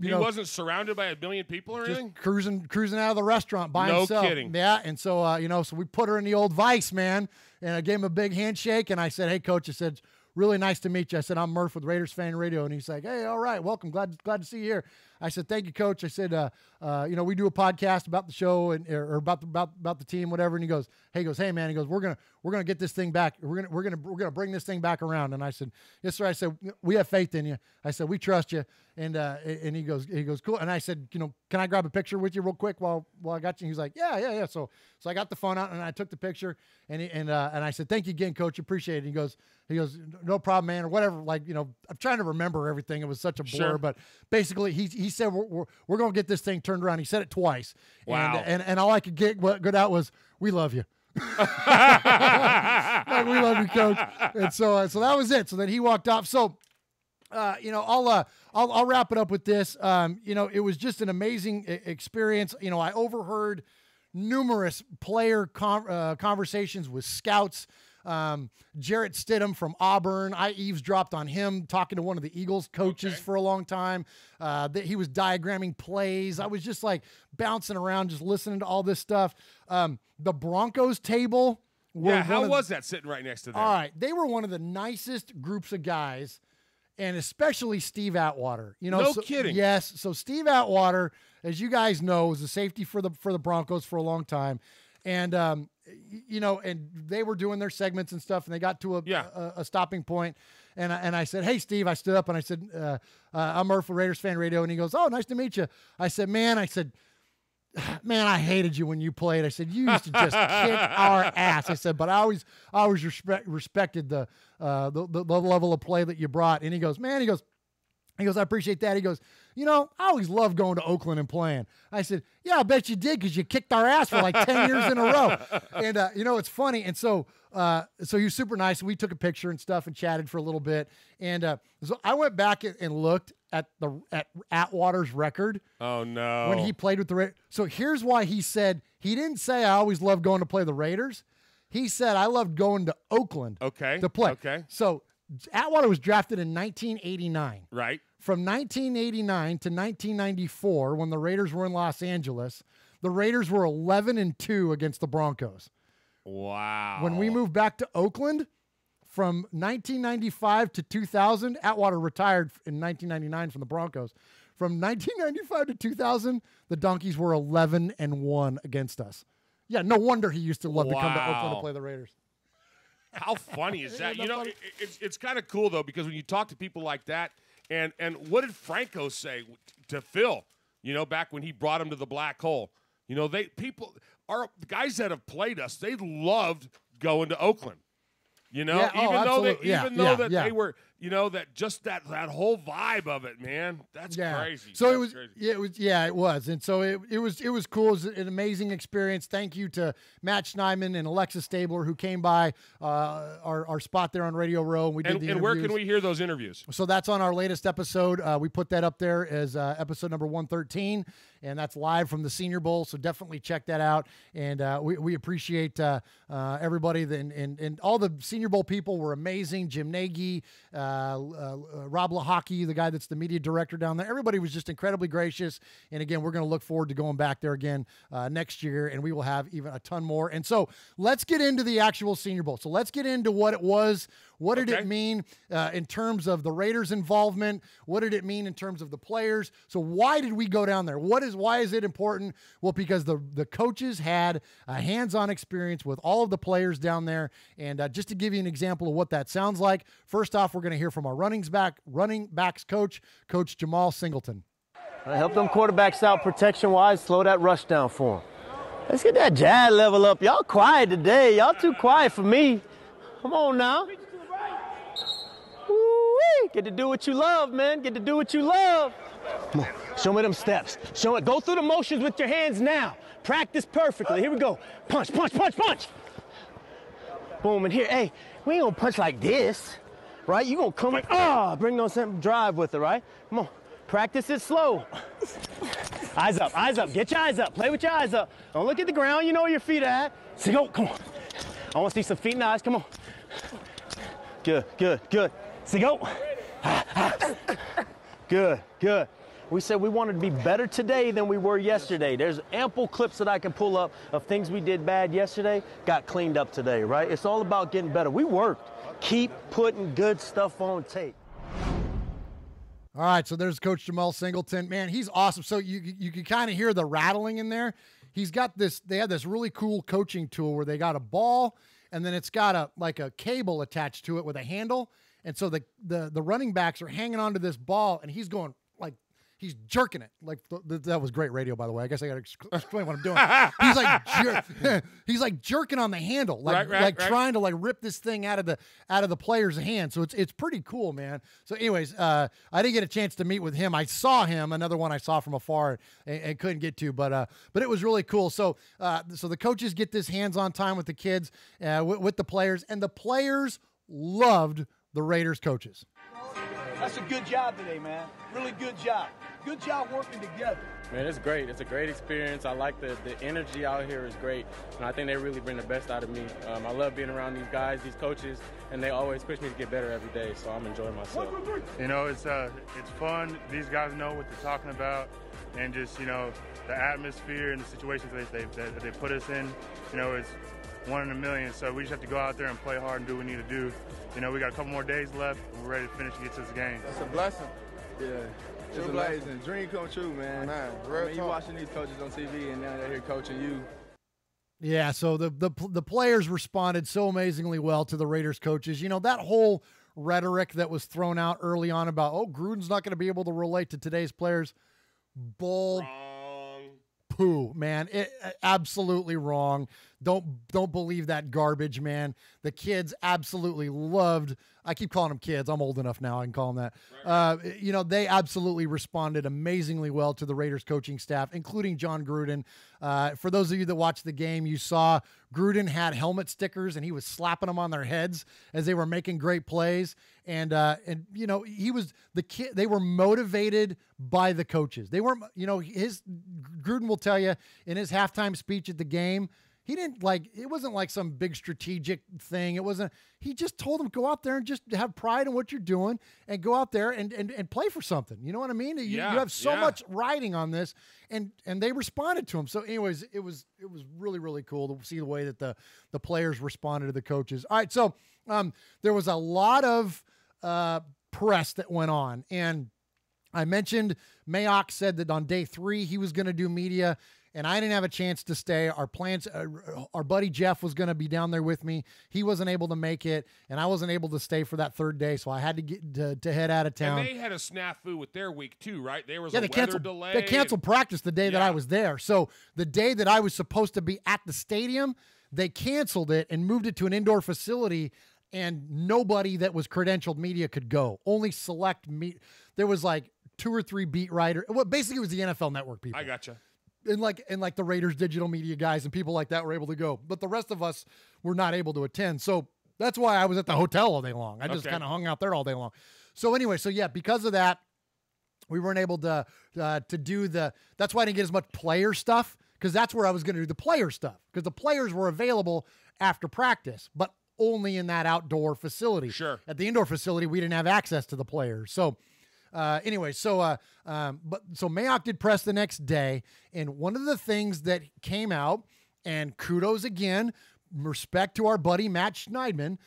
he wasn't surrounded by a million people or just anything? cruising out of the restaurant by himself. No kidding. Yeah, and so so we put her in the old vice, man, and I gave him a big handshake, and I said, hey, Coach, I said, really nice to meet you. I said, I'm Murf with Raiders Fan Radio, and he's like, hey, all right, welcome, glad to see you here. I said, thank you, Coach. I said, we do a podcast about the show or about the team, whatever. And he goes, hey, man. He goes, we're gonna get this thing back. We're gonna bring this thing back around. And I said, yes, sir. I said, we have faith in you. I said, we trust you. And he goes, cool. And I said, can I grab a picture with you real quick while I got you? And he's like, yeah. So I got the phone out and I took the picture. And I said, thank you again, Coach. Appreciate it. He goes, no problem, man, or whatever. Like, I'm trying to remember everything. It was such a blur, Sure. but basically he said we're going to get this thing turned around. He said it twice. Wow. And all I could get out was, we love you. Like, we love you, Coach. And so that was it. So then he walked off. So I'll wrap it up with this. It was just an amazing experience. I overheard numerous player conversations with scouts. Jarrett Stidham from Auburn, I eavesdropped on him talking to one of the Eagles coaches for a long time. That he was diagramming plays. I was just like bouncing around, just listening to all this stuff. The Broncos table. How was that sitting right next to them? All right. They were one of the nicest groups of guys, and especially Steve Atwater. No kidding. Yes. So Steve Atwater, as you guys know, was a safety for the Broncos for a long time. And, and they were doing their segments and stuff, and they got to a stopping point. And I said, hey, Steve, I stood up and I said, I'm Murf with Raiders Fan Radio. And he goes, oh, nice to meet you. I said, man, I hated you when you played. I said, you used to just kick our ass. I said, but I always respected the level of play that you brought. And he goes, I appreciate that. He goes, I always loved going to Oakland and playing. I said, yeah, I bet you did, because you kicked our ass for like 10 years in a row. And, it's funny. And so he was super nice. We took a picture and stuff and chatted for a little bit. And so I went back and looked at Atwater's record. Oh, no. When he played with the Raiders. So here's why he didn't say I always loved going to play the Raiders. He said I loved going to Oakland to play. Okay. So Atwater was drafted in 1989. Right. From 1989 to 1994, when the Raiders were in Los Angeles, the Raiders were 11-2 against the Broncos. Wow. When we moved back to Oakland, from 1995 to 2000, Atwater retired in 1999 from the Broncos. From 1995 to 2000, the Donkeys were 11-1 against us. Yeah, no wonder he used to love to come to Oakland to play the Raiders. How funny is that? It's kind of cool, though, because when you talk to people like that, and what did Franco say to Phil, back when he brought him to the black hole? The guys that have played us, they loved going to Oakland. Even though they were, that just that whole vibe of it, man, that's crazy. So crazy. It was. And so it was cool. It was an amazing experience. Thank you to Matt Schneidman and Alexis Stabler, who came by our spot there on Radio Row. And we did the interviews. And where can we hear those interviews? So that's on our latest episode. We put that up there as episode number 113, and that's live from the Senior Bowl. So definitely check that out. And we appreciate everybody. And all the Senior Bowl people were amazing. Jim Nagy, Rob Lahaki, the guy that's the media director down there. Everybody was just incredibly gracious. And again, we're going to look forward to going back there again next year, and we will have even a ton more. And so let's get into the actual Senior Bowl. So let's get into what it was, What did it mean in terms of the Raiders' involvement? What did it mean in terms of the players? So why did we go down there? Why is it important? Well, because the coaches had a hands-on experience with all of the players down there. And just to give you an example of what that sounds like, first off, we're going to hear from our running backs coach, Coach Jamal Singleton. Help them quarterbacks out protection-wise, slow that rush down for them. Let's get that jab level up. Y'all quiet today. Y'all too quiet for me. Come on now. Woo-wee. Get to do what you love, man. Get to do what you love. Come on. Show me them steps. Show it. Go through the motions with your hands now. Practice perfectly. Here we go. Punch, punch, punch, punch. Boom, and here, hey, we ain't gonna punch like this, right? You gonna come like, bring those drive with it, right? Come on. Practice it slow. Eyes up, eyes up. Get your eyes up. Play with your eyes up. Don't look at the ground. You know where your feet are at. So go, come on. I want to see some feet and eyes. Come on. Good, good, good. So go. Good, good. We said we wanted to be better today than we were yesterday. There's ample clips that I can pull up of things we did bad yesterday, got cleaned up today, right? It's all about getting better. We worked. Keep putting good stuff on tape. All right, so there's Coach Jamal Singleton. Man, he's awesome. So you can kind of hear the rattling in there. He's got this, they had this really cool coaching tool where they got a ball and then it's got a cable attached to it with a handle. And so the running backs are hanging onto this ball and he's going like, he's jerking it. Like that was great radio, by the way. I guess I got to explain what I'm doing. He's like jerking on the handle, like trying to like rip this thing out of the player's hand. So it's pretty cool, man. So anyways, I didn't get a chance to meet with him. I saw him, another one I saw from afar and couldn't get to, but it was really cool. So the coaches get this hands-on time with the kids, with the players, and the players loved the Raiders coaches. That's a good job today, man. Really good job. Good job working together. Man, it's great. It's a great experience. I like the energy out here is great, and I think they really bring the best out of me. I love being around these guys, these coaches, and they always push me to get better every day, so I'm enjoying myself. You know, it's fun. These guys know what they're talking about, and just, you know, the atmosphere and the situations that they put us in, you know, it's one in a million, so we just have to go out there and play hard and do what we need to do. You know, we got a couple more days left, and we're ready to finish and get to this game. That's a blessing. Yeah. It's amazing. Dream come true, man. You watching these coaches on TV, and now they're here coaching you. Yeah, so the players responded so amazingly well to the Raiders coaches. You know, that whole rhetoric that was thrown out early on about, Gruden's not going to be able to relate to today's players. Bull. Poo, man. Absolutely wrong. Don't believe that garbage, man. The kids absolutely loved. I keep calling them kids. I'm old enough now. I can call them that. You know, they absolutely responded amazingly well to the Raiders coaching staff, including John Gruden. For those of you that watched the game, you saw Gruden had helmet stickers and he was slapping them on their heads as they were making great plays. And you know, they were motivated by the coaches. They weren't, you know, Gruden will tell you in his halftime speech at the game, he didn't it wasn't like some big strategic thing. He just told them, go out there and just have pride in what you're doing and go out there and play for something. You know what I mean? You have so much riding on this, and they responded to him. So anyways, it was really, really cool to see the way that the players responded to the coaches. All right. So there was a lot of press that went on, and I mentioned Mayock said that on day 3, he was going to do media. And I didn't have a chance to stay. Our plans, our buddy Jeff was going to be down there with me. He wasn't able to make it, and I wasn't able to stay for that 3rd day, so I had to get to head out of town. And they had a snafu with their week too, right? There was a weather delay. They canceled practice the day that I was there. So the day that I was supposed to be at the stadium, they canceled it and moved it to an indoor facility, and nobody that was credentialed media could go. Only select there was like 2 or 3 beat writers. Well, basically it was the NFL Network people. I gotcha. And like the Raiders digital media guys and people like that were able to go, but the rest of us were not able to attend. So that's why I was at the hotel all day long. I just kind of hung out there all day long. So anyway, because of that, we weren't able to do that's why I didn't get as much player stuff, because that's where I was going to do the player stuff, because the players were available after practice, but only in that outdoor facility. Sure. At the indoor facility, we didn't have access to the players. So anyway, so Mayock did press the next day, and one of the things that came out, and kudos again, respect to our buddy Matt Schneidman,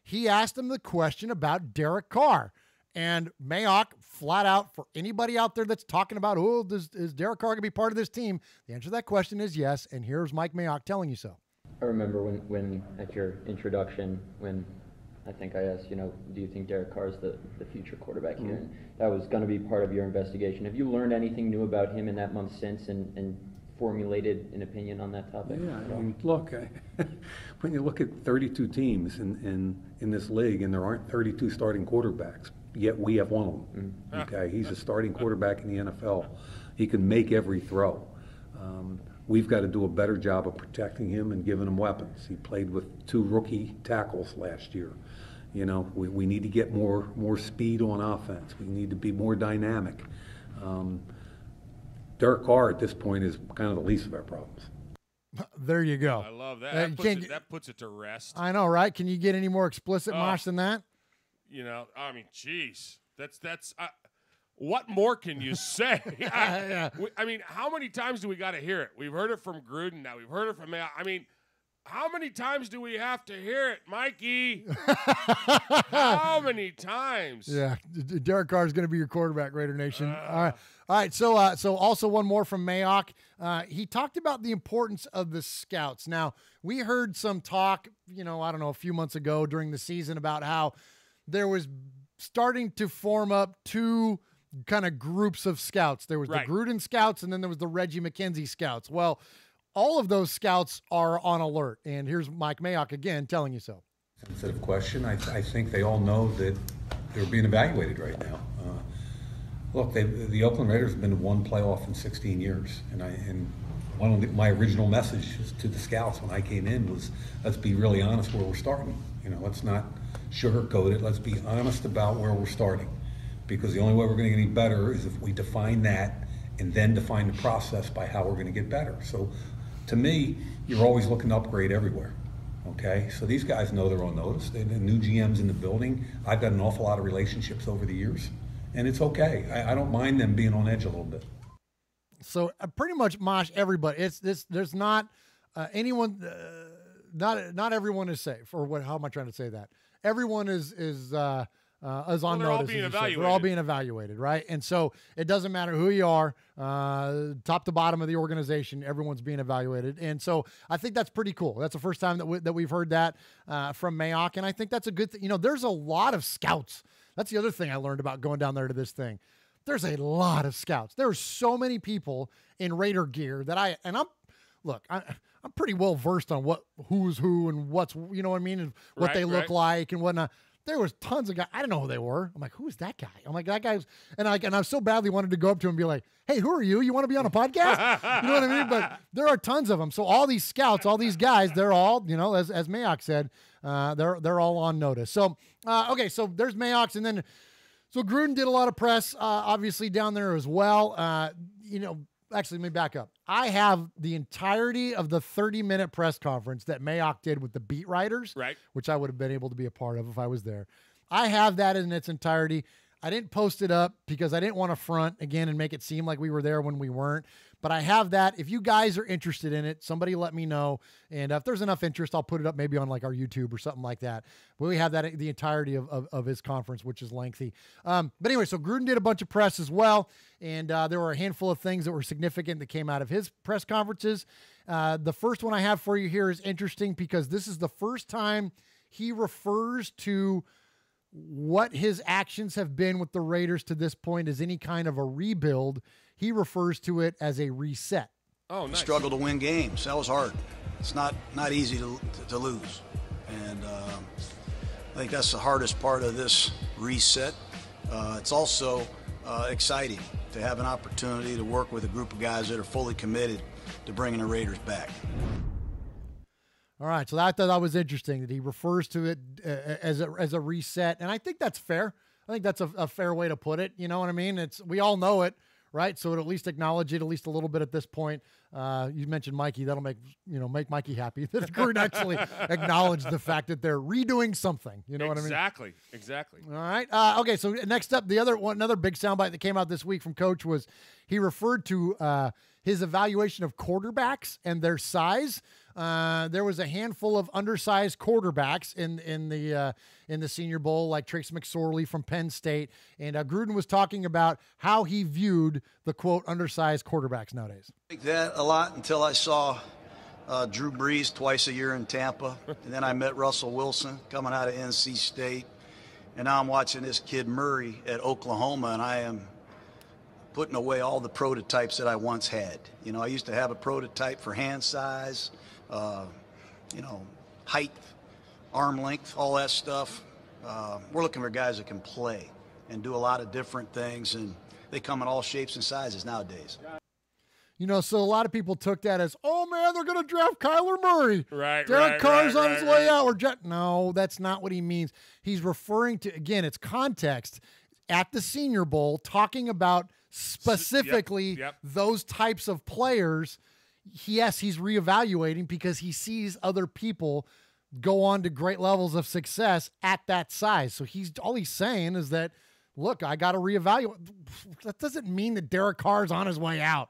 he asked him the question about Derek Carr. And Mayock, flat out, for anybody out there that's talking about, is Derek Carr going to be part of this team? The answer to that question is yes, and here's Mike Mayock telling you so. I remember when at your introduction, when I think I asked, do you think Derek Carr is the future quarterback here? And that was going to be part of your investigation. Have you learned anything new about him in that month since and formulated an opinion on that topic? Yeah, I mean, look, when you look at 32 teams in this league, and there aren't 32 starting quarterbacks, yet we have one of them. Okay, he's a starting quarterback in the NFL. He can make every throw. We've got to do a better job of protecting him and giving him weapons. He played with 2 rookie tackles last year. We need to get more speed on offense. We need to be more dynamic. Derek Carr at this point is kind of the least of our problems. There you go. I love that. That puts it to rest. I know, right? Can you get any more explicit, Mosh, than that? I mean, geez. That's what more can you say? I mean, how many times do we got to hear it? We've heard it from Gruden. Now we've heard it from Mayock. I mean, how many times do we have to hear it, Mikey? How many times? Yeah, Derek Carr is going to be your quarterback, Raider Nation. All right. So also one more from Mayock. He talked about the importance of the scouts. Now, we heard some talk, I don't know, a few months ago during the season about how there was starting to form up 2 kind of groups of scouts. There was the Gruden scouts, and then there was the Reggie McKenzie scouts. Well, all of those scouts are on alert, and here's Mike Mayock again telling you so. Sensitive question. I think they all know that they're being evaluated right now. Look, the Oakland Raiders have been to 1 playoff in 16 years, and one of my original messages to the scouts when I came in was, let's be really honest where we're starting. Let's not sugarcoat it. Let's be honest about where we're starting, because the only way we're going to get any better is if we define that and then define the process by how we're going to get better. So to me, you're always looking to upgrade everywhere. Okay, so these guys know they're on notice. They're the new GMs in the building. I've got an awful lot of relationships over the years, and it's okay. I don't mind them being on edge a little bit. So pretty much, Mosh, everybody. It's this. There's not anyone. Not everyone is safe. Or how am I trying to say that? Everyone is on notice. All being evaluated. They're all being evaluated, right? And so it doesn't matter who you are, top to bottom of the organization, everyone's being evaluated. And so I think that's pretty cool. That's the first time that we've heard that from Mayock, and I think that's a good thing. There's a lot of scouts. That's the other thing I learned about going down there to this thing. There's a lot of scouts. There are so many people in Raider gear that I'm pretty well versed on who's who and what's, what I mean, and what they look like and whatnot. There was tons of guys. I didn't know who they were. I'm like, who is that guy? I'm like, that guy's, and I so badly wanted to go up to him and be like, hey, who are you? You want to be on a podcast? You know what I mean? But there are tons of them. So all these scouts, all these guys, they're all, as Mayock said, they're all on notice. So, okay. So there's Mayock's, and then, so Gruden did a lot of press, obviously down there as well. Actually, let me back up. I have the entirety of the 30-minute press conference that Mayock did with the beat writers, which I would have been able to be a part of if I was there. I have that in its entirety. I didn't post it up because I didn't want to front again and make it seem like we were there when we weren't. But I have that. If you guys are interested in it, somebody let me know. And if there's enough interest, I'll put it up maybe on like our YouTube or something like that. But we have that, the entirety of his conference, which is lengthy. But anyway, so Gruden did a bunch of press as well. And there were a handful of things that were significant that came out of his press conferences. The first one I have for you here is interesting because this is the first time he refers to what his actions have been with the Raiders to this point as any kind of a rebuild. He refers to it as a reset. Oh, nice. Struggle to win games. That was hard. It's not easy to lose. And I think that's the hardest part of this reset. It's also exciting to have an opportunity to work with a group of guys that are fully committed to bringing the Raiders back. All right, so I thought that was interesting that he refers to it as a reset, and I think that's fair. I think that's a fair way to put it. You know what I mean? We all know it, right? So at least acknowledge it at least a little bit at this point. You mentioned Mikey. That'll make Mikey happy that Gruden actually acknowledged the fact that they're redoing something. You know what I mean? Exactly. All right. Okay. So next up, another big soundbite that came out this week from Coach was he referred to his evaluation of quarterbacks and their size. There was a handful of undersized quarterbacks in the Senior Bowl, like Trace McSorley from Penn State, and Gruden was talking about how he viewed the quote undersized quarterbacks nowadays. I like that a lot until I saw Drew Brees twice a year in Tampa, and then I met Russell Wilson coming out of NC State, and now I'm watching this kid Murray at Oklahoma, and I am putting away all the prototypes that I once had. I used to have a prototype for hand size, height, arm length, all that stuff. We're looking for guys that can play and do a lot of different things, and they come in all shapes and sizes nowadays. So a lot of people took that as, oh, man, they're going to draft Kyler Murray. Right, Derek Carr's on his way out. No, that's not what he means. He's referring to, again, it's context at the Senior Bowl, talking about specifically those types of players. Yes, he's reevaluating because he sees other people go on to great levels of success at that size. So all he's saying is that, look, I got to reevaluate. That doesn't mean that Derek Carr's on his way out.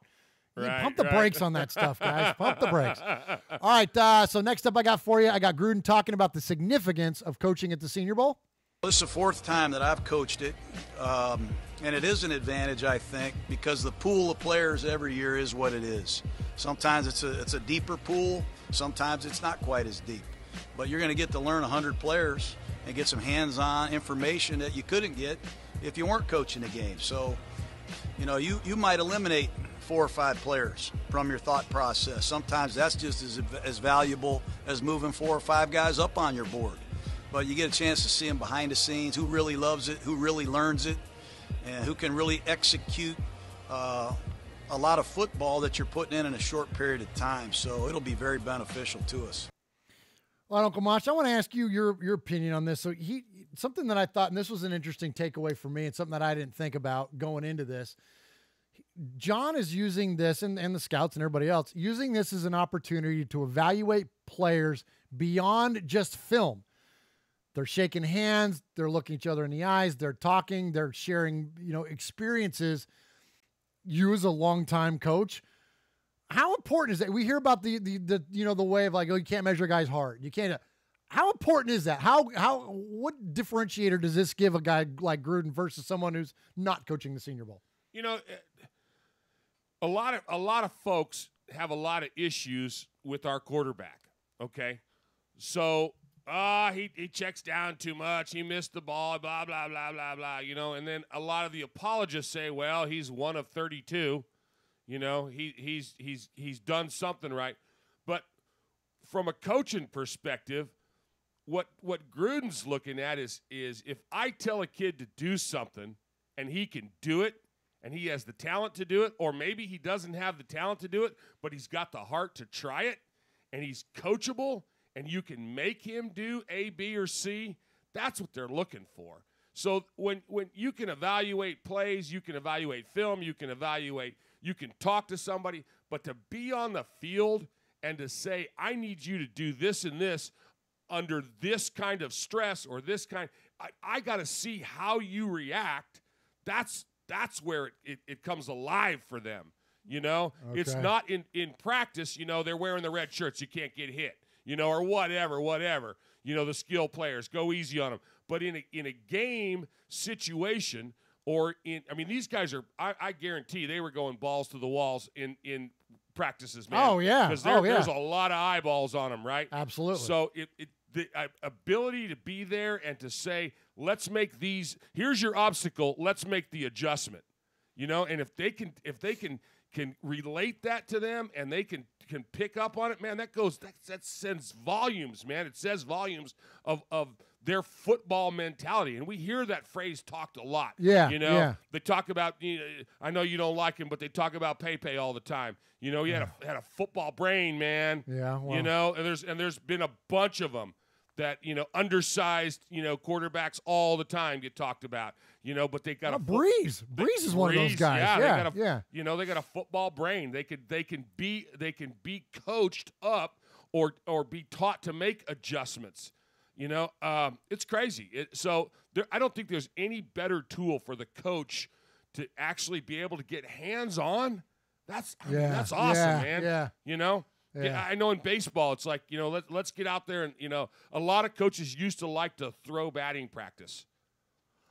Pump the brakes on that stuff, guys. Pump the brakes. All right, so next up I got for you, I got Gruden talking about the significance of coaching at the Senior Bowl. This is the fourth time that I've coached it, and it is an advantage, I think, because the pool of players every year is what it is. Sometimes it's a deeper pool. Sometimes it's not quite as deep. But you're going to get to learn 100 players and get some hands-on information that you couldn't get if you weren't coaching the game. So, you might eliminate 4 or 5 players from your thought process. Sometimes that's just as valuable as moving 4 or 5 guys up on your board. But you get a chance to see them behind the scenes, who really loves it, who really learns it, and who can really execute a lot of football that you're putting in a short period of time. So it'll be very beneficial to us. Well, Uncle Mosh, I want to ask you your opinion on this. So something that I thought, and this was an interesting takeaway for me and something that I didn't think about going into this, John is using this, and the scouts and everybody else, using this as an opportunity to evaluate players beyond just film. They're shaking hands, they're looking each other in the eyes, they're talking, they're sharing, experiences. You as a longtime coach, how important is that? We hear about the way of like, oh, you can't measure a guy's heart. You can't. How important is that? What differentiator does this give a guy like Gruden versus someone who's not coaching the Senior Bowl? A lot of folks have a lot of issues with our quarterback. Okay, so he checks down too much. He missed the ball. Blah blah blah blah blah. And then a lot of the apologists say, well, he's 1 of 32. He's done something right. But from a coaching perspective, what Gruden's looking at is if I tell a kid to do something and he can do it, and he has the talent to do it, or maybe he doesn't have the talent to do it, but he's got the heart to try it, and he's coachable, and you can make him do A, B, or C, that's what they're looking for. So when you can evaluate plays, you can evaluate film, you can talk to somebody, but to be on the field and to say, I need you to do this and this under this kind of stress or this kind, I got to see how you react. That's where it comes alive for them, Okay. It's not in practice, they're wearing the red shirts, you can't get hit, or whatever. The skill players, go easy on them. But in a game situation these guys are, I guarantee they were going balls to the walls in practices, man. Oh, yeah. Because there's a lot of eyeballs on them, right? Absolutely. So the ability to be there and to say, let's make these, here's your obstacle, let's make the adjustment, and if they can relate that to them and they can pick up on it, man, that sends volumes, man. It says volumes of their football mentality. And we hear that phrase talked a lot. Yeah. They talk about, I know you don't like him, but they talk about Pepe all the time. He had a football brain, man. Yeah. Well. And there's been a bunch of them that, undersized, quarterbacks all the time get talked about, but they got Breeze. Breeze is one of those guys. Yeah. They got a football brain. They can be coached up or be taught to make adjustments. It's crazy. I don't think there's any better tool for the coach to actually be able to get hands on. That's awesome, man. Yeah. Yeah, I know in baseball it's like, let's get out there and, a lot of coaches used to like to throw batting practice.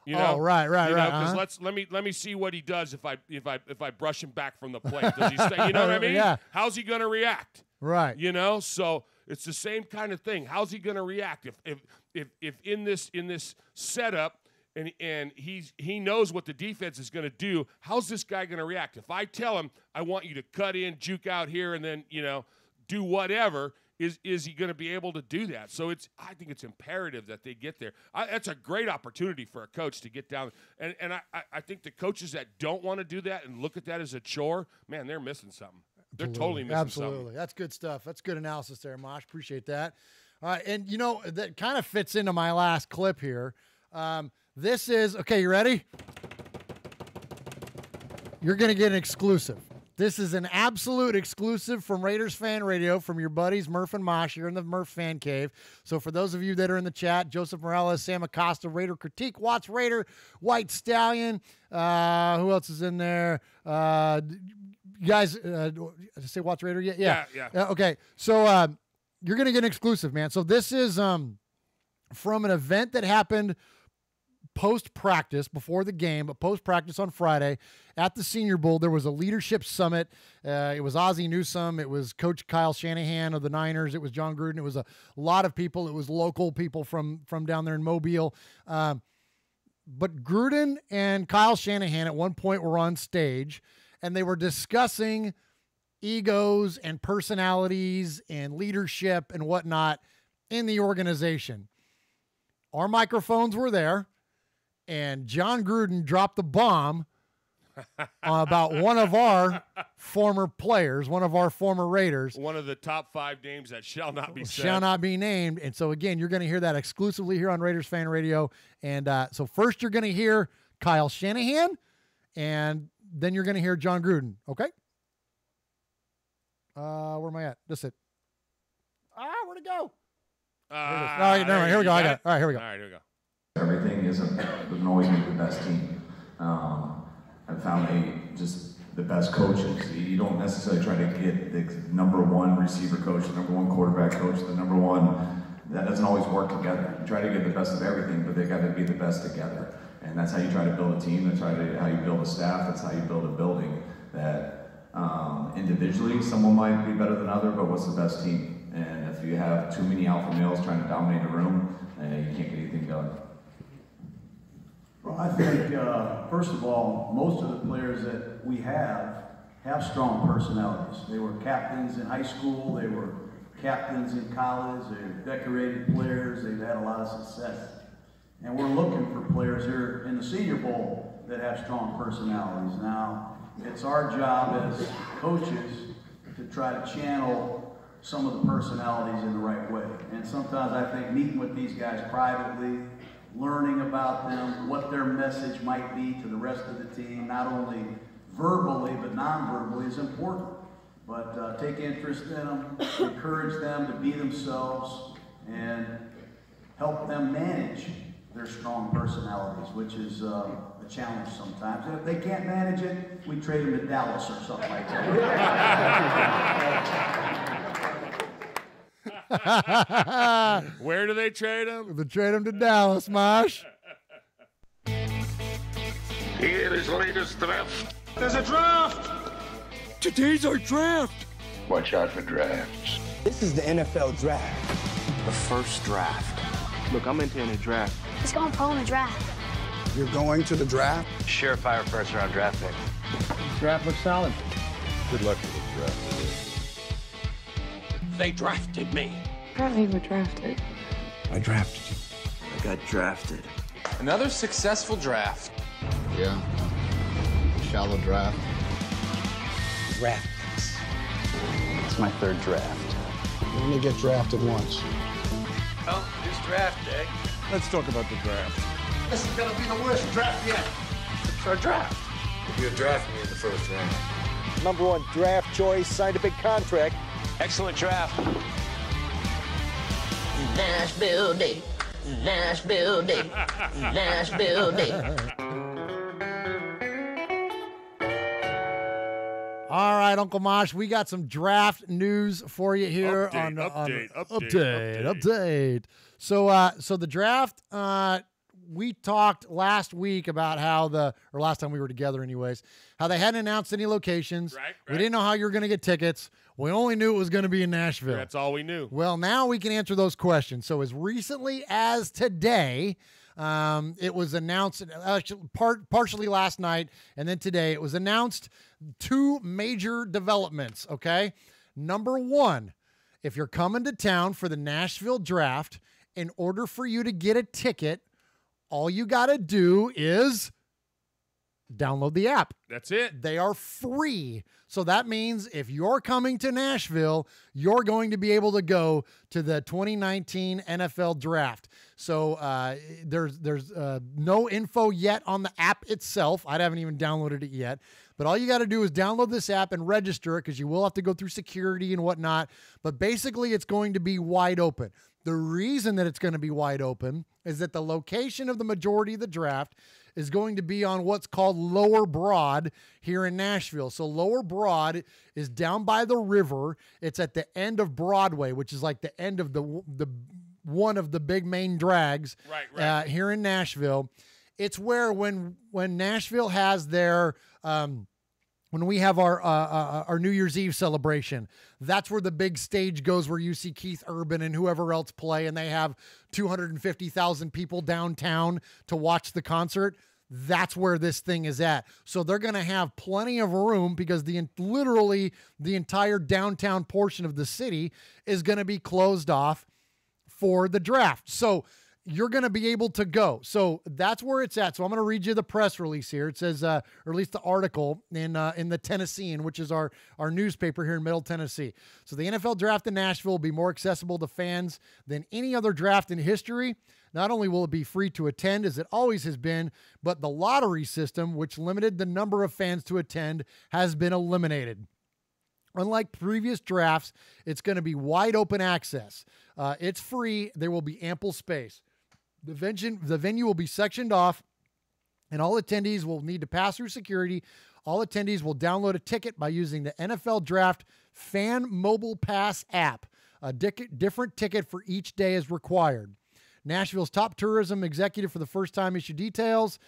Right. Because let me see what he does if I brush him back from the plate. Does he stay? You know what I mean? Yeah. How's he going to react? Right. So it's the same kind of thing. How's he going to react if in this setup and he knows what the defense is going to do? How's this guy going to react? If I tell him I want you to cut in, juke out here, and then do whatever. Is he going to be able to do that? So I think it's imperative that they get there. That's a great opportunity for a coach to get down. And I think the coaches that don't want to do that and look at that as a chore, man, they're missing something. They're totally missing something. Absolutely. That's good stuff. That's good analysis there, Mosh. Appreciate that. All right, and that kind of fits into my last clip here. This is, okay, you ready? You're going to get an exclusive. This is an absolute exclusive from Raiders Fan Radio from your buddies Murf and Mosh. You're in the Murf Fan Cave. So for those of you that are in the chat, Joseph Morales, Sam Acosta, Raider Critique, Watts Raider, White Stallion. Who else is in there? You guys, did I say Watts Raider yet? Yeah. Okay, so you're going to get an exclusive, man. So this is from an event that happened post-practice, before the game, but post-practice on Friday at the Senior Bowl. There was a leadership summit. It was Ozzie Newsome. It was Coach Kyle Shanahan of the Niners. It was John Gruden. It was a lot of people. It was local people from down there in Mobile. But Gruden and Kyle Shanahan at one point were on stage, and they were discussing egos and personalities and leadership and whatnot in the organization. Our microphones were there. And John Gruden dropped the bomb about one of our former players, one of our former Raiders. One of the top 5 names that shall not be said. Shall not be named. And so, again, you're going to hear that exclusively here on Raiders Fan Radio. And so first you're going to hear Kyle Shanahan, and then you're going to hear John Gruden. Okay? Where am I at? That's it. Where'd it go? All right, never mind. Here we go. I got it. All right, here we go. All right, here we go. Everything doesn't always make the best team. I've found just the best coaches. You don't necessarily try to get the number 1 receiver coach, the number 1 quarterback coach, the number 1. That doesn't always work together. You try to get the best of everything, but they got to be the best together. And that's how you try to build a team. That's how you build a staff. That's how you build a building. That individually, someone might be better than other, but what's the best team? And if you have too many alpha males trying to dominate a room, you can't get anything done. Well, I think, first of all, most of the players that we have strong personalities. They were captains in high school, they were captains in college, they're decorated players, they've had a lot of success. And we're looking for players here in the Senior Bowl that have strong personalities. Now, it's our job as coaches to try to channel some of the personalities in the right way. And sometimes I think meeting with these guys privately, learning about them, what their message might be to the rest of the team, not only verbally but non-verbally, is important. But take interest in them, encourage them to be themselves, and help them manage their strong personalities, which is a challenge sometimes. And if they can't manage it, we trade them to Dallas or something like that. Where do they trade him? They trade him to Dallas, Mosh. Here is latest draft. There's a draft! Today's our draft. Watch out for drafts. This is the NFL draft. The first draft. Look, I'm into a draft. He's going pro in the draft. You're going to the draft? Surefire first round draft pick. Draft looks solid. Good luck with the draft. They drafted me. Apparently you were drafted. I drafted you. I got drafted. Another successful draft. Yeah. Shallow draft. Draft picks. It's my third draft. You only get drafted once. Well, it's draft day. Let's talk about the draft. This is gonna be the worst draft yet. It's our draft. You drafted me in the first round. Number 1 draft choice, signed a big contract. Excellent draft. Nashville Day. Nashville Day. Nashville Day. All right, Uncle Mosh, we got some draft news for you here. Update. So the draft, we talked last week about or last time we were together anyways, how they hadn't announced any locations. Right. We didn't know how you were going to get tickets. We only knew it was going to be in Nashville. That's all we knew. Well, now we can answer those questions. So as recently as today, it was announced, partially last night, and then today, it was announced 2 major developments, okay? Number 1, if you're coming to town for the Nashville draft, in order for you to get a ticket, all you got to do is download the app. That's it. They are free. So that means if you're coming to Nashville, you're going to be able to go to the 2019 NFL draft. So there's no info yet on the app itself. I haven't even downloaded it yet. But all you got to do is download this app and register it, because you will have to go through security and whatnot. But basically, it's going to be wide open. The reason that it's going to be wide open is that the location of the majority of the draft is going to be on what's called Lower Broad here in Nashville. So Lower Broad is down by the river. It's at the end of Broadway, which is like the end of the one of the big main drags here in Nashville. It's where when Nashville has their when we have our New Year's Eve celebration, that's where the big stage goes, where you see Keith Urban and whoever else play, and they have 250,000 people downtown to watch the concert. That's where this thing is at. So they're going to have plenty of room, because literally the entire downtown portion of the city is going to be closed off for the draft. So you're going to be able to go. So that's where it's at. So I'm going to read you the press release here. It says, or at least the article in the Tennessean, which is our newspaper here in Middle Tennessee. So the NFL draft in Nashville will be more accessible to fans than any other draft in history. Not only will it be free to attend, as it always has been, but the lottery system, which limited the number of fans to attend, has been eliminated. Unlike previous drafts, it's going to be wide open access. It's free. There will be ample space. The venue will be sectioned off, and all attendees will need to pass through security. All attendees will download a ticket by using the NFL Draft Fan Mobile Pass app. A different ticket for each day is required. Nashville's top tourism executive for the first time issued details.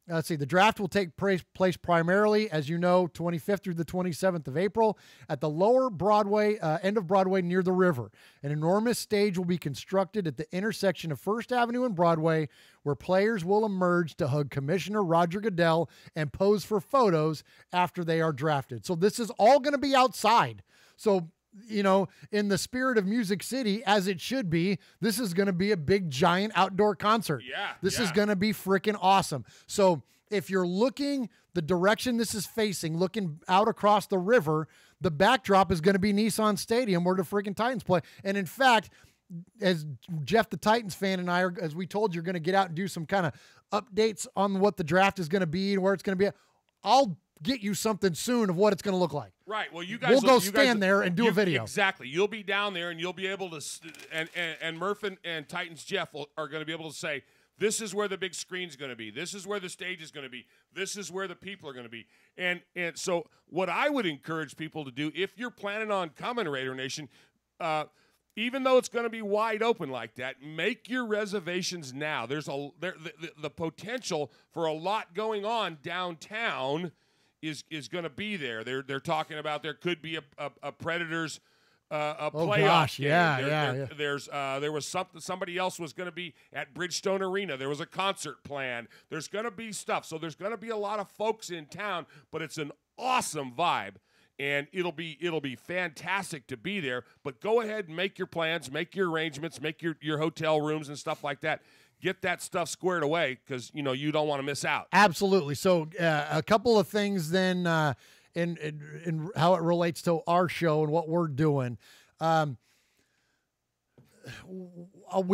Let's see. The draft will take place primarily, as you know, 25th through the 27th of April at the Lower Broadway, end of Broadway near the river. An enormous stage will be constructed at the intersection of First Avenue and Broadway, where players will emerge to hug Commissioner Roger Goodell and pose for photos after they are drafted. So this is all going to be outside. So, you know, in the spirit of Music City, as it should be, this is going to be a big, giant outdoor concert. This is going to be freaking awesome. So if you're looking the direction this is facing, looking out across the river, the backdrop is going to be Nissan Stadium, where the freaking Titans play. And in fact, as Jeff, the Titans fan, and I are, as we told you, are going to get out and do some kind of updates on what the draft is going to be and where it's going to be. I'll get you something soon of what it's going to look like. Right. Well, you guys we'll stand there and do a video. Exactly. You'll be down there, and you'll be able to, and Murf and Titans Jeff are going to be able to say, this is where the big screen's going to be. This is where the stage is going to be. This is where the people are going to be. And so what I would encourage people to do, if you're planning on coming, Raider Nation, even though it's going to be wide open like that, make your reservations now. There's the potential for a lot going on downtown is going to be there. They're talking about there could be a Predators a playoff gosh, game. Yeah. There was somebody else was going to be at Bridgestone Arena. There was a concert planned. There's going to be stuff. So there's going to be a lot of folks in town, but it's an awesome vibe. And it'll be fantastic to be there. But go ahead and make your plans, make your arrangements, make your hotel rooms and stuff like that. Get that stuff squared away, because you don't want to miss out. Absolutely. So a couple of things then in how it relates to our show and what we're doing. We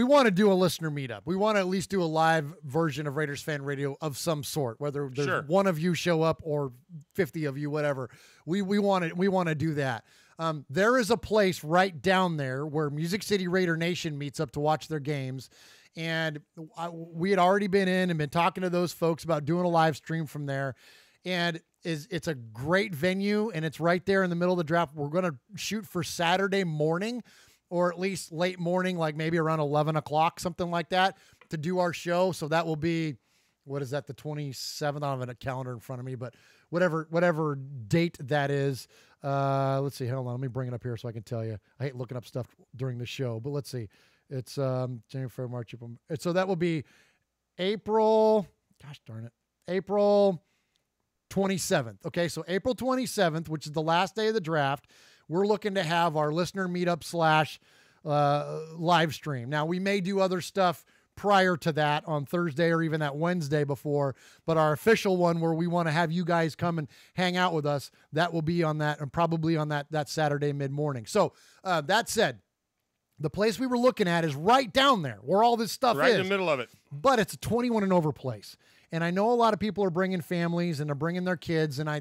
want to do a listener meetup. We want to at least do a live version of Raiders Fan Radio of some sort, whether there's one of you show up or 50 of you, whatever. We want to do that. There is a place right down there where Music City Raider Nation meets up to watch their games. And we had already been in and been talking to those folks about doing a live stream from there. and it's a great venue, and it's right there in the middle of the draft. We're going to shoot for Saturday morning, or at least late morning, like maybe around 11 o'clock, something like that, to do our show. So that will be, what is that, the 27th? I don't have a calendar in front of me, but whatever date that is. Let's see. Hold on. Let me bring it up here so I can tell you. I hate looking up stuff during the show, but let's see. It's January, February, March, April. So that will be April, gosh darn it, April 27th. Okay, so April 27th, which is the last day of the draft, we're looking to have our listener meetup / live stream. Now, we may do other stuff prior to that on Thursday or even that Wednesday before, but our official one where we want to have you guys come and hang out with us, that will be on that, and probably on that Saturday mid-morning. So that said, the place we were looking at is right down there where all this stuff is. Right in the middle of it. But it's a 21 and over place. And I know a lot of people are bringing families and they're bringing their kids, and I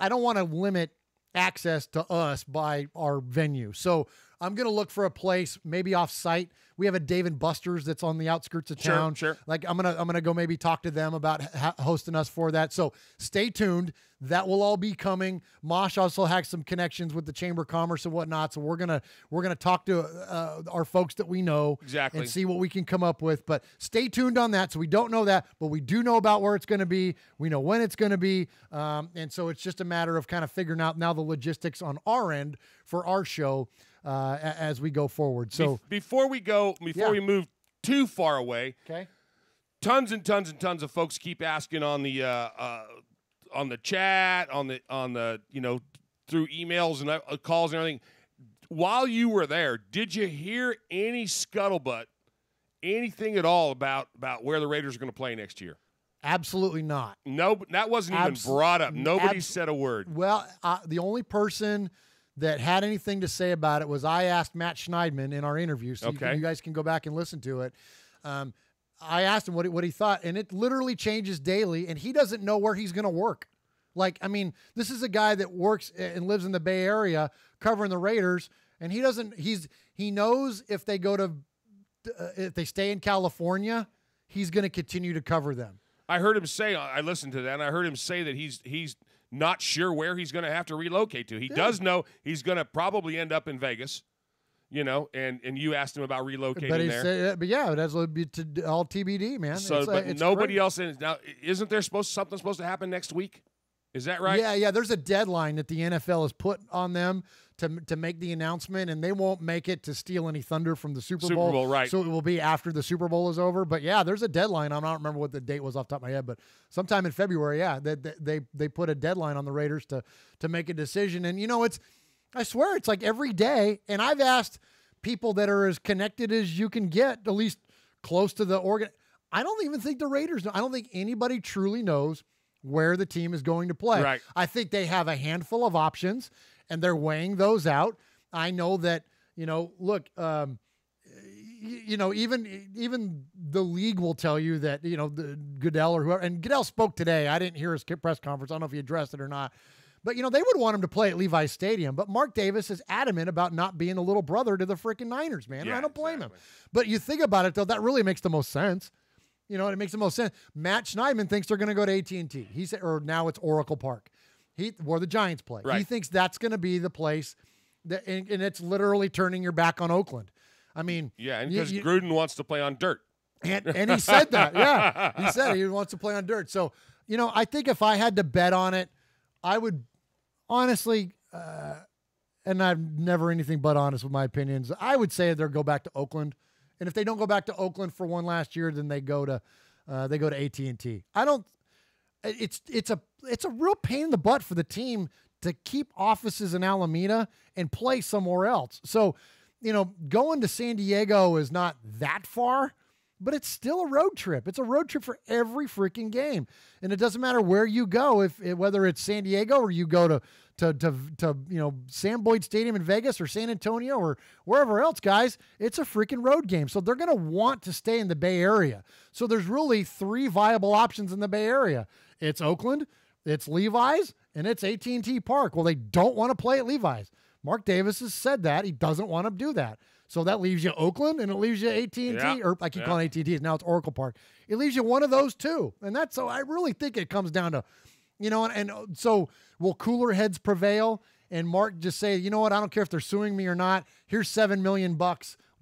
don't want to limit access to us by our venue. So I'm going to look for a place maybe off site. We have a Dave & Buster's that's on the outskirts of town. Sure. Like I'm going to go maybe talk to them about hosting us for that. So stay tuned. That will all be coming. Mosh also has some connections with the Chamber of Commerce and whatnot. So we're going to talk to our folks that we know exactly and see what we can come up with. But stay tuned on that. So we don't know that, but we do know about where it's going to be. We know when it's going to be. And so it's just a matter of kind of figuring out now the logistics on our end for our show as we go forward. So before we move too far away, okay, tons and tons and tons of folks keep asking on the chat, on the through emails and calls and everything. While you were there, did you hear any scuttlebutt, anything at all about where the Raiders are going to play next year? Absolutely not. No, that wasn't even brought up. Nobody said a word. Well, the only person that had anything to say about it was I asked Matt Schneidman in our interview, so you guys can go back and listen to it. I asked him what he thought, and it literally changes daily, and he doesn't know where he's going to work. Like, I mean, this is a guy that works and lives in the Bay Area covering the Raiders, and he knows if they if they stay in California, he's going to continue to cover them. I heard him say, I listened to that, and I heard him say that he's not sure where he's going to have to relocate to. He does know he's going to probably end up in Vegas, and you asked him about relocating there. But yeah, that's all TBD, man. So, but nobody else in. Now, isn't there something supposed to happen next week? Is that right? Yeah. There's a deadline that the NFL has put on them to make the announcement, and they won't make it to steal any thunder from the Super Bowl. Super Bowl, right. So it will be after the Super Bowl is over. But yeah, there's a deadline. I don't remember what the date was off the top of my head, but sometime in February, yeah, they put a deadline on the Raiders to make a decision. And, I swear it's like every day, and I've asked people that are as connected as you can get, at least close to the organ. I don't even think the Raiders know. I don't think anybody truly knows where the team is going to play. Right. I think they have a handful of options, and they're weighing those out. I know that, look, even the league will tell you that, the Goodell or whoever, and Goodell spoke today. I didn't hear his press conference. I don't know if he addressed it or not. But, they would want him to play at Levi's Stadium. But Mark Davis is adamant about not being a little brother to the freaking Niners, man. Yeah, I don't blame him. But you think about it, though, that really makes the most sense. It makes the most sense. Matt Schneidman thinks they're going to go to AT&T. He said, or now it's Oracle Park, where the Giants play. Right. He thinks that's going to be the place, and it's literally turning your back on Oakland. I mean, yeah, and because Gruden wants to play on dirt, and he said that. Yeah, he said he wants to play on dirt. So, I think if I had to bet on it, I would honestly, and I'm never anything but honest with my opinions. I would say they'll go back to Oakland. And if they don't go back to Oakland for one last year, then they go to AT&T. It's a real pain in the butt for the team to keep offices in Alameda and play somewhere else. So, going to San Diego is not that far, but it's still a road trip. It's a road trip for every freaking game. And it doesn't matter where you go, whether it's San Diego or you go to Sam Boyd Stadium in Vegas or San Antonio or wherever else, guys, it's a freaking road game. So they're going to want to stay in the Bay Area. So there's really 3 viable options in the Bay Area. It's Oakland, it's Levi's, and it's AT&T Park. Well, they don't want to play at Levi's. Mark Davis has said that. He doesn't want to do that. So that leaves you Oakland and it leaves you AT&T, or I keep calling it AT&T. Now it's Oracle Park. It leaves you one of those two. And so I really think it comes down to You know, and so will cooler heads prevail? And Mark just say, you know what? I don't care if they're suing me or not. Here's $7 million.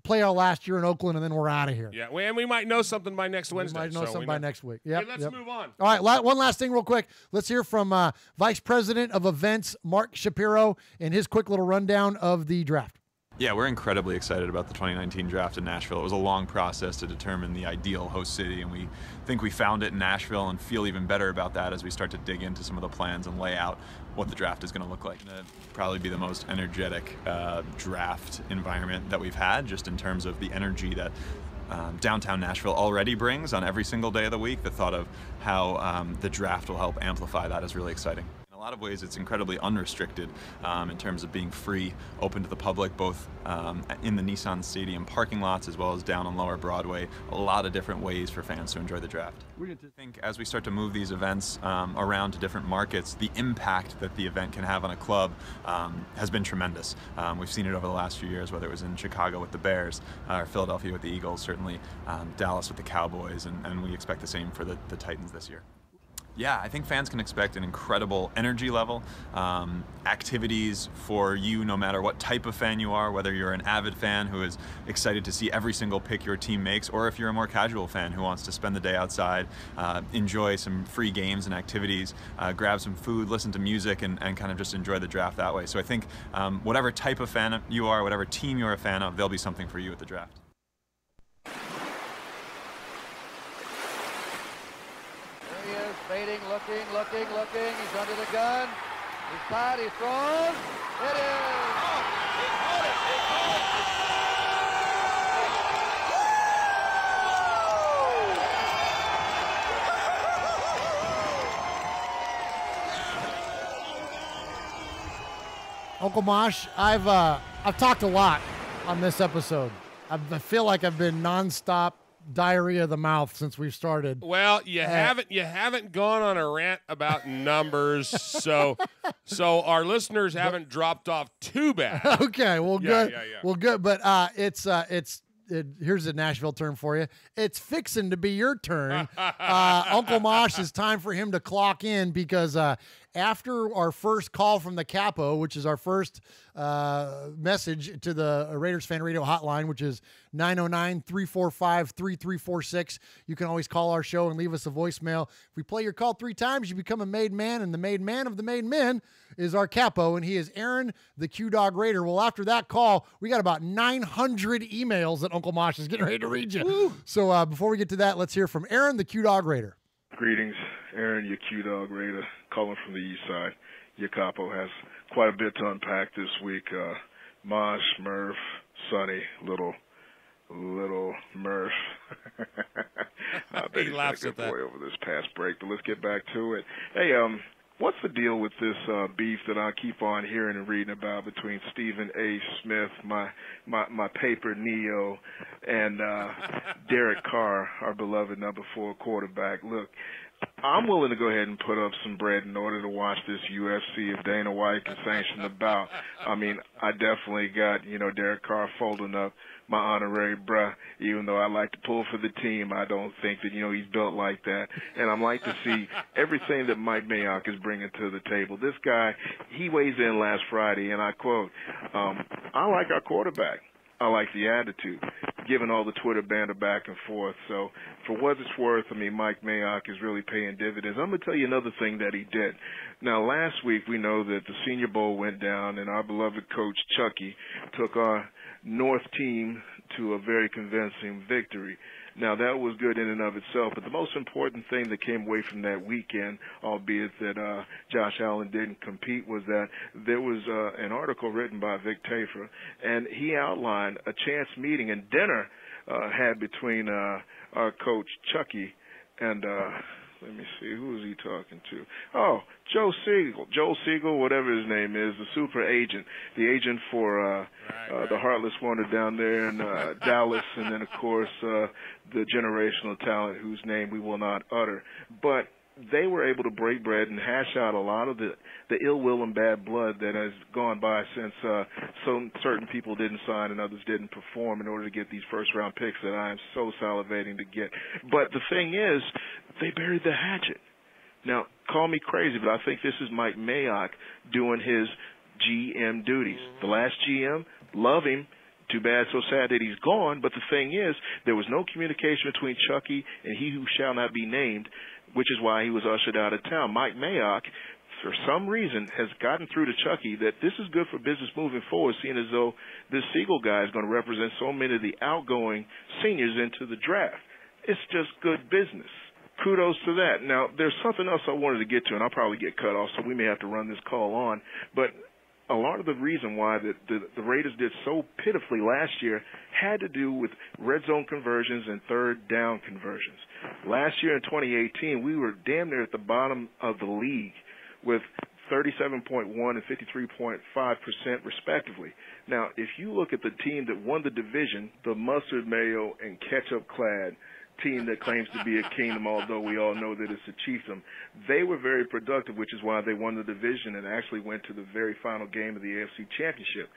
Play our last year in Oakland, and then we're out of here. Yeah, and we might know something by next Wednesday. We might know something by next week. Yeah. Hey, let's move on. All right, one last thing real quick. Let's hear from Vice President of Events, Mark Shapiro, and his quick little rundown of the draft. Yeah, we're incredibly excited about the 2019 draft in Nashville. It was a long process to determine the ideal host city, and we think we found it in Nashville and feel even better about that as we start to dig into some of the plans and lay out what the draft is going to look like. It'll probably be the most energetic draft environment that we've had, just in terms of the energy that downtown Nashville already brings on every single day of the week. The thought of how the draft will help amplify that is really exciting. In a lot of ways, it's incredibly unrestricted in terms of being free, open to the public, both in the Nissan Stadium parking lots as well as down on Lower Broadway. A lot of different ways for fans to enjoy the draft. I think as we start to move these events around to different markets, the impact that the event can have on a club has been tremendous. We've seen it over the last few years, whether it was in Chicago with the Bears, or Philadelphia with the Eagles, certainly Dallas with the Cowboys, and we expect the same for the Titans this year. Yeah, I think fans can expect an incredible energy level, activities for you no matter what type of fan you are, whether you're an avid fan who is excited to see every single pick your team makes, or if you're a more casual fan who wants to spend the day outside, enjoy some free games and activities, grab some food, listen to music, and kind of just enjoy the draft that way. So I think whatever type of fan you are, whatever team you're a fan of, there'll be something for you at the draft. Fading, looking. He's under the gun. He's fired. He's thrown. It is. He caught it. Uncle Mosh, I've talked a lot on this episode. I feel like I've been nonstop diarrhea of the mouth since we've started. Well, you haven't gone on a rant about numbers, so our listeners haven't dropped off too bad. Okay, well, good. Yeah. Well, good. But here's a Nashville term for you. It's fixing to be your turn. Uncle Mosh, it's time for him to clock in because after our first call from the Capo, which is our first message to the Raiders Fan Radio hotline, which is 909-345-3346. You can always call our show and leave us a voicemail. If we play your call 3 times, you become a made man, and the made man of the made men is our Capo, and he is Aaron, the Q-Dog Raider. Well, after that call, we got about 900 emails that Uncle Mosh is getting ready to read you. Woo. So before we get to that, let's hear from Aaron, the Q-Dog Raider. Greetings, Aaron, your Q-Dog Raider, calling from the east side. Your Capo has quite a bit to unpack this week. Mosh, Murf, Sonny, little Murf. I bet he laughs at that boy over this past break, but let's get back to it. Hey, what's the deal with this beef that I keep on hearing and reading about between Stephen A. Smith, my paper Neo, and Derek Carr, our beloved number 4 quarterback? Look, I'm willing to go ahead and put up some bread in order to watch this UFC if Dana White can sanction the bout. I mean, I definitely got, Derek Carr folding up my honorary bruh. Even though I like to pull for the team, I don't think that, he's built like that. And I'd like to see everything that Mike Mayock is bringing to the table. This guy, he weighs in last Friday, and I quote, I like our quarterback. I like the attitude, given all the Twitter banter back and forth. So for what it's worth, Mike Mayock is really paying dividends. I'm going to tell you another thing that he did. Now, last week we know that the Senior Bowl went down, and our beloved coach Chucky took our North team to a very convincing victory. Now, that was good in and of itself, but the most important thing that came away from that weekend, albeit that Josh Allen didn't compete, was that there was an article written by Vic Tafur, and he outlined a chance meeting and dinner had between our coach Chucky and let me see, who was he talking to? Oh, Joe Siegel, whatever his name is, the super agent, the agent for the Heartless Wonder down there in Dallas, and then, of course, the generational talent whose name we will not utter. But they were able to break bread and hash out a lot of the ill will and bad blood that has gone by since certain people didn't sign and others didn't perform in order to get these first-round picks that I am so salivating to get. But the thing is, they buried the hatchet. Now, call me crazy, but I think this is Mike Mayock doing his GM duties. The last GM, love him. Too bad, so sad that he's gone. But the thing is, there was no communication between Chucky and he who shall not be named, which is why he was ushered out of town. Mike Mayock, for some reason, has gotten through to Chucky that this is good for business moving forward, seeing as though this Siegel guy is going to represent so many of the outgoing seniors into the draft. It's just good business. Kudos to that. Now, there's something else I wanted to get to, and I'll probably get cut off, so we may have to run this call on. But a lot of the reason why the Raiders did so pitifully last year had to do with red zone conversions and third down conversions. Last year in 2018, we were damn near at the bottom of the league with 37.1 and 53.5% respectively. Now, if you look at the team that won the division, the mustard, mayo, and ketchup-clad team that claims to be a kingdom, although we all know that it's a chiefdom, they were very productive, which is why they won the division and actually went to the very final game of the AFC Championship.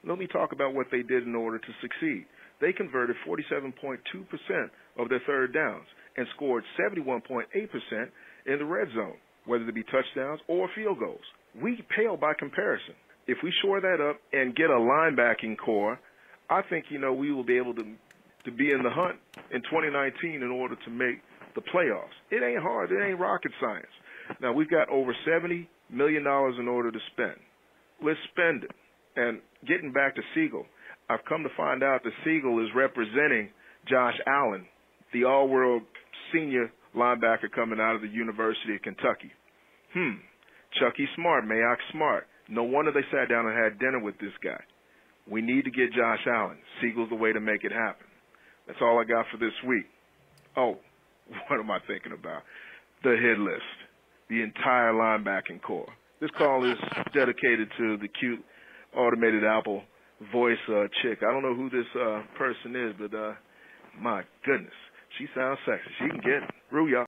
Let me talk about what they did in order to succeed. They converted 47.2% of their third downs and scored 71.8% in the red zone, whether it be touchdowns or field goals. We pale by comparison. If we shore that up and get a linebacking core, I think, we will be able to be in the hunt in 2019 in order to make the playoffs. It ain't hard. It ain't rocket science. Now, we've got over $70 million in order to spend. Let's spend it. And getting back to Siegel, I've come to find out that Siegel is representing Josh Allen, the all-world senior linebacker coming out of the University of Kentucky. Chucky smart, Mayock smart. No wonder they sat down and had dinner with this guy. We need to get Josh Allen. Siegel's the way to make it happen. That's all I got for this week. Oh, what am I thinking about? The hit list, the entire linebacking core. This call is dedicated to the cute automated Apple voice chick. I don't know who this person is, but my goodness, she sounds sexy. She can get it. Rue y'all.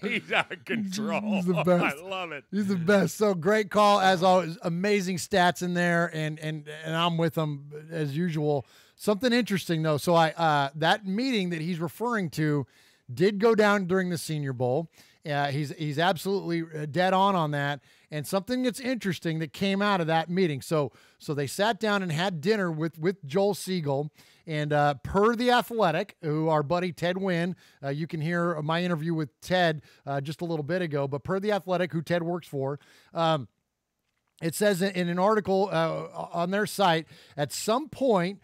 He's out of control. He's the best. I love it. He's the best. So great call as always. Amazing stats in there, and I'm with him as usual. Something interesting though. So that meeting that he's referring to did go down during the Senior Bowl. He's absolutely dead on that. And something that's interesting that came out of that meeting. So they sat down and had dinner with Joel Siegel. And per The Athletic, who our buddy Ted Wynn, you can hear my interview with Ted just a little bit ago, but per The Athletic, who Ted works for, it says in an article on their site, at some point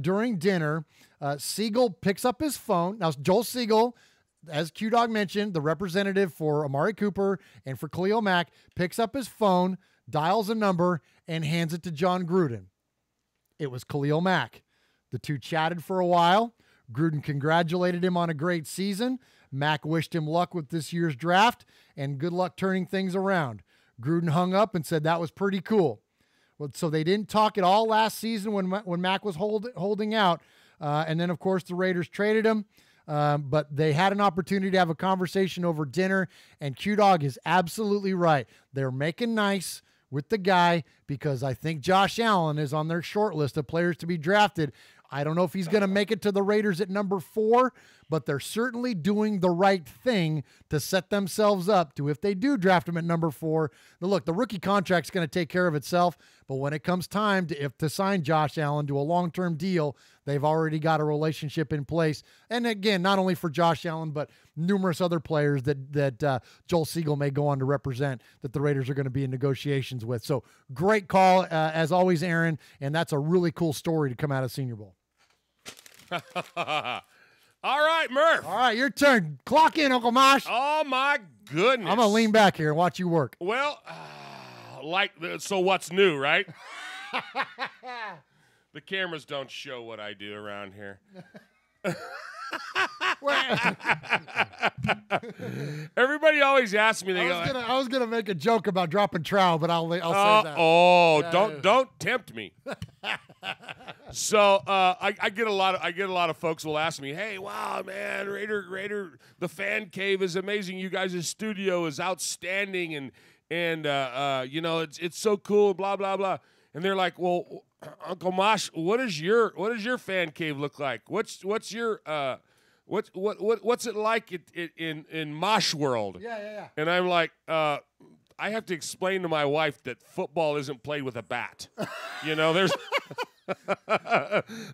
during dinner, Siegel picks up his phone. Now, Joel Siegel, as Q-Dog mentioned, the representative for Amari Cooper and for Khalil Mack, picks up his phone, dials a number, and hands it to John Gruden. It was Khalil Mack. The two chatted for a while. Gruden congratulated him on a great season. Mack wished him luck with this year's draft and good luck turning things around. Gruden hung up and said that was pretty cool. Well, so they didn't talk at all last season when Mack was holding out. And then, of course, the Raiders traded him. But they had an opportunity to have a conversation over dinner, and Q-Dog is absolutely right. They're making nice with the guy because I think Josh Allen is on their short list of players to be drafted. I don't know if he's going to make it to the Raiders at number 4, but they're certainly doing the right thing to set themselves up to, if they do draft him at number 4. Now, look, the rookie contract's going to take care of itself, but when it comes time to sign Josh Allen to a long-term deal, they've already got a relationship in place. And again, not only for Josh Allen, but numerous other players that Joel Siegel may go on to represent that the Raiders are going to be in negotiations with. So great call, as always, Aaron, and that's a really cool story to come out of Senior Bowl. All right, Murf. All right, your turn. Clock in, Uncle Mosh. Oh, my goodness. I'm going to lean back here and watch you work. Well, so what's new, right? The cameras don't show what I do around here. Everybody always asks me. I was gonna make a joke about dropping trowel, but I'll say that. Oh, don't tempt me. So I get a lot of folks will ask me, "Hey, wow, man, Raider, the fan cave is amazing. You guys' studio is outstanding, and it's so cool. Blah blah blah." And they're like, "Well, Uncle Mosh, what does your fan cave look like? What's your what's it like in Mosh world? Yeah. And I'm like, I have to explain to my wife that football isn't played with a bat.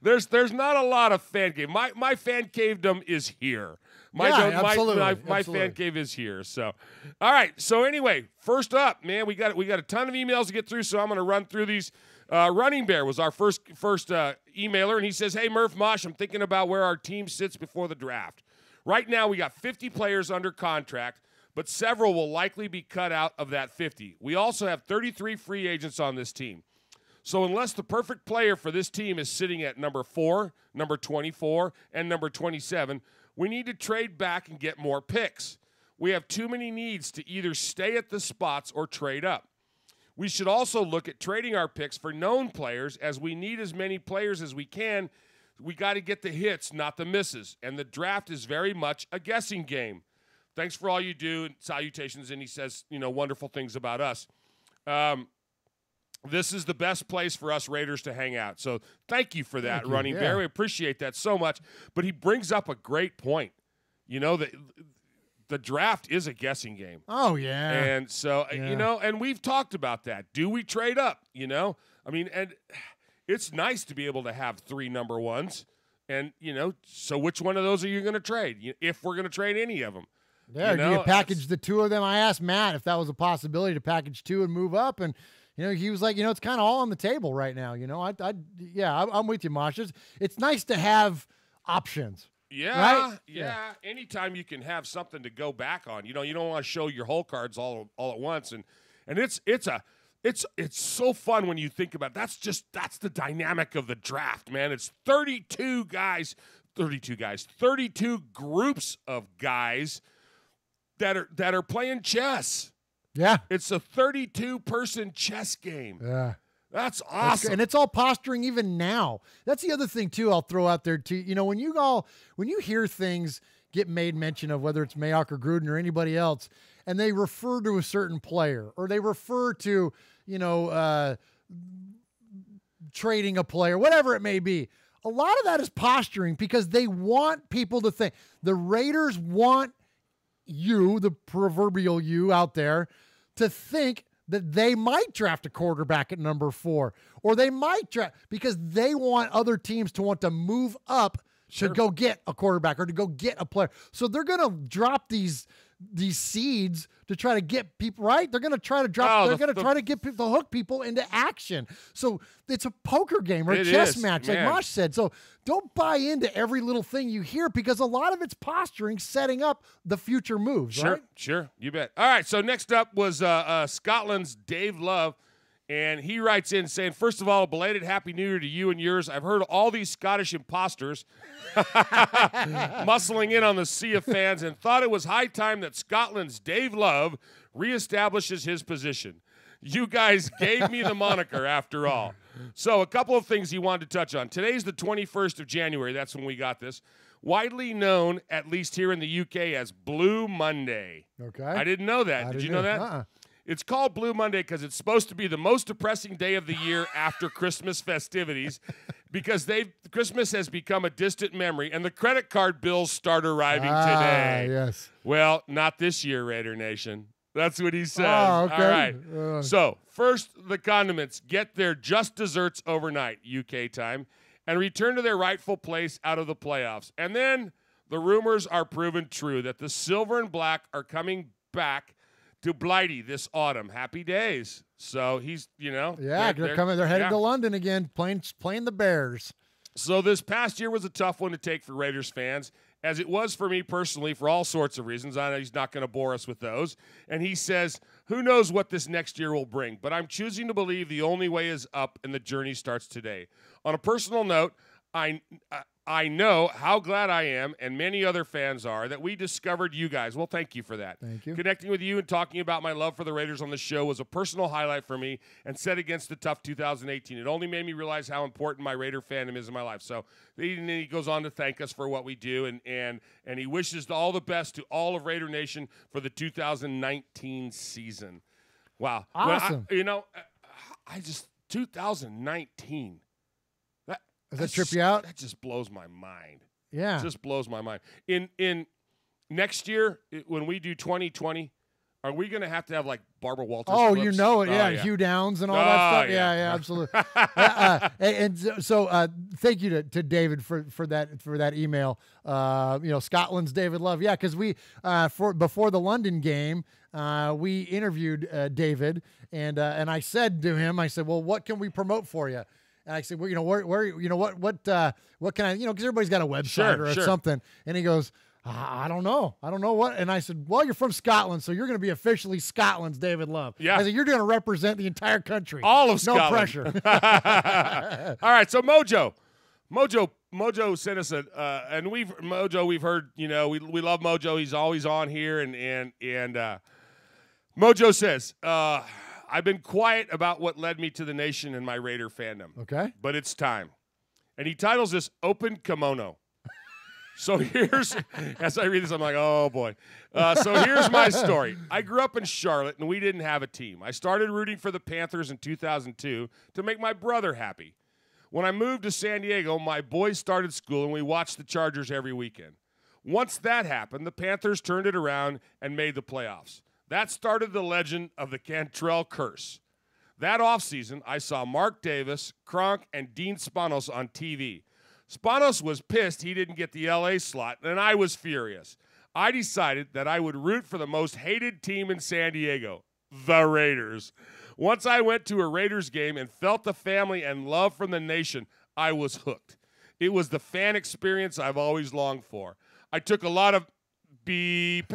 There's not a lot of fan cave. My fan cavedom is here. My fan cave is here. So, all right. So anyway, first up, man, we got a ton of emails to get through. So I'm going to run through these. Running Bear was our first emailer, and he says, "Hey Murf Mosh, I'm thinking about where our team sits before the draft. Right now, we got 50 players under contract, but several will likely be cut out of that 50. We also have 33 free agents on this team. So unless the perfect player for this team is sitting at number 4, number 24, and number 27, we need to trade back and get more picks. We have too many needs to either stay at the spots or trade up. We should also look at trading our picks for known players, as we need as many players as we can. We got to get the hits, not the misses. And the draft is very much a guessing game. Thanks for all you do, and salutations." And he says, wonderful things about us. This is the best place for us Raiders to hang out. So thank you for that, Running Bear. We appreciate that so much. But he brings up a great point. The draft is a guessing game. Oh, yeah. And so, and we've talked about that. Do we trade up, and it's nice to be able to have 3 number ones. And, so which one of those are you going to trade, if we're going to trade any of them? Yeah, do you package the 2 of them? I asked Matt if that was a possibility to package 2 and move up, and he was like, it's kind of all on the table right now. I'm with you, Mosh. It's nice to have options. Yeah, right? Yeah. Anytime you can have something to go back on, you don't want to show your whole cards all at once, and it's so fun when you think about it. That's the dynamic of the draft, man. It's 32 groups of guys that are playing chess. Yeah, it's a 32-person chess game. Yeah. That's awesome. And it's all posturing even now. That's the other thing, too, I'll throw out there, too. When you hear things get made mention of, whether it's Mayock or Gruden or anybody else, and they refer to a certain player, or they refer to, trading a player, whatever it may be, a lot of that is posturing because they want people to think. The Raiders want you, the proverbial you out there, to think that they might draft a quarterback at number 4, or they might draft because they want other teams to want to move up to go get a quarterback or to go get a player. So they're going to drop these seeds to try to get people right. They're going to try to drop. They're going to try to get people, to hook people into action. So it's a poker game or a chess match, like Mosh said. So don't buy into every little thing you hear because a lot of it's posturing, setting up the future moves. Sure, right? Sure, you bet. All right. So next up was Scotland's Dave Love. And he writes in saying, first of all, a belated Happy New Year to you and yours. I've heard all these Scottish imposters muscling in on the sea of fans and thought it was high time that Scotland's Dave Love reestablishes his position. You guys gave me the moniker after all. So a couple of things he wanted to touch on. Today's the 21st of January. That's when we got this. Widely known, at least here in the UK, as Blue Monday. Okay. I didn't know that. Did you know that? It's called Blue Monday because it's supposed to be the most depressing day of the year after Christmas festivities because Christmas has become a distant memory, and the credit card bills start arriving today. Yes. Well, not this year, Raider Nation. That's what he says. Oh, okay. All right. So, first, the condiments get their just desserts overnight, UK time, and return to their rightful place out of the playoffs. And then the rumors are proven true that the silver and black are coming back to Blighty this autumn. Happy days. So he's, Yeah, they're coming. They're headed to London again, playing the Bears. So this past year was a tough one to take for Raiders fans, as it was for me personally for all sorts of reasons. I know he's not going to bore us with those. And he says, who knows what this next year will bring, but I'm choosing to believe the only way is up and the journey starts today. On a personal note, I know how glad I am, and many other fans are, that we discovered you guys. Well, thank you for that. Thank you. Connecting with you and talking about my love for the Raiders on the show was a personal highlight for me and set against the tough 2018. It only made me realize how important my Raider fandom is in my life. So he goes on to thank us for what we do, and he wishes all the best to all of Raider Nation for the 2019 season. Wow. Awesome. 2019. Does that trip you out? That just blows my mind. Yeah. It just blows my mind. In next year, when we do 2020, are we going to have like Barbara Walters? Oh, clips? you know it, yeah. Hugh Downs and all that stuff. Yeah, absolutely. And so thank you to David for that email. Scotland's David Love. Yeah, because we before the London game, we interviewed David, and I said to him, I said, well, what can we promote for you? And I said, well, what can I, because everybody's got a website or something. And he goes, I don't know what. And I said, well, you're from Scotland, so you're going to be officially Scotland's David Love. Yeah. I said, you're going to represent the entire country. All of no Scotland. pressure. All right, so Mojo sent us and we've heard, we love Mojo. He's always on here, and Mojo says, I've been quiet about what led me to the nation and my Raider fandom. Okay. But it's time. And he titles this Open Kimono. So here's, as I read this, I'm like, oh, boy. So here's my story. I grew up in Charlotte, and we didn't have a team. I started rooting for the Panthers in 2002 to make my brother happy. When I moved to San Diego, my boys started school, and we watched the Chargers every weekend. Once that happened, the Panthers turned it around and made the playoffs. That started the legend of the Cantrell curse. That offseason, I saw Mark Davis, Kronk, and Dean Spanos on TV. Spanos was pissed he didn't get the LA slot, and I was furious. I decided that I would root for the most hated team in San Diego, the Raiders. Once I went to a Raiders game and felt the family and love from the nation, I was hooked. It was the fan experience I've always longed for. I took a lot of beep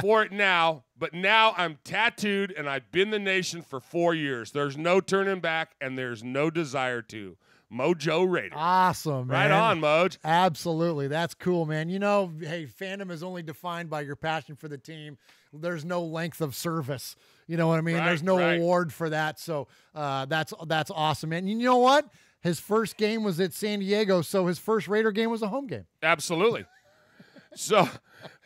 for it now, but now I'm tattooed and I've been the nation for 4 years. There's no turning back, and there's no desire to. Mojo Raider. Awesome, man. Right on, Moj. Absolutely. That's cool, man. Hey, fandom is only defined by your passion for the team. There's no length of service. You know what I mean? Right, There's no award for that. So that's awesome, man. You know what? His first game was at San Diego, so his first Raider game was a home game. Absolutely. So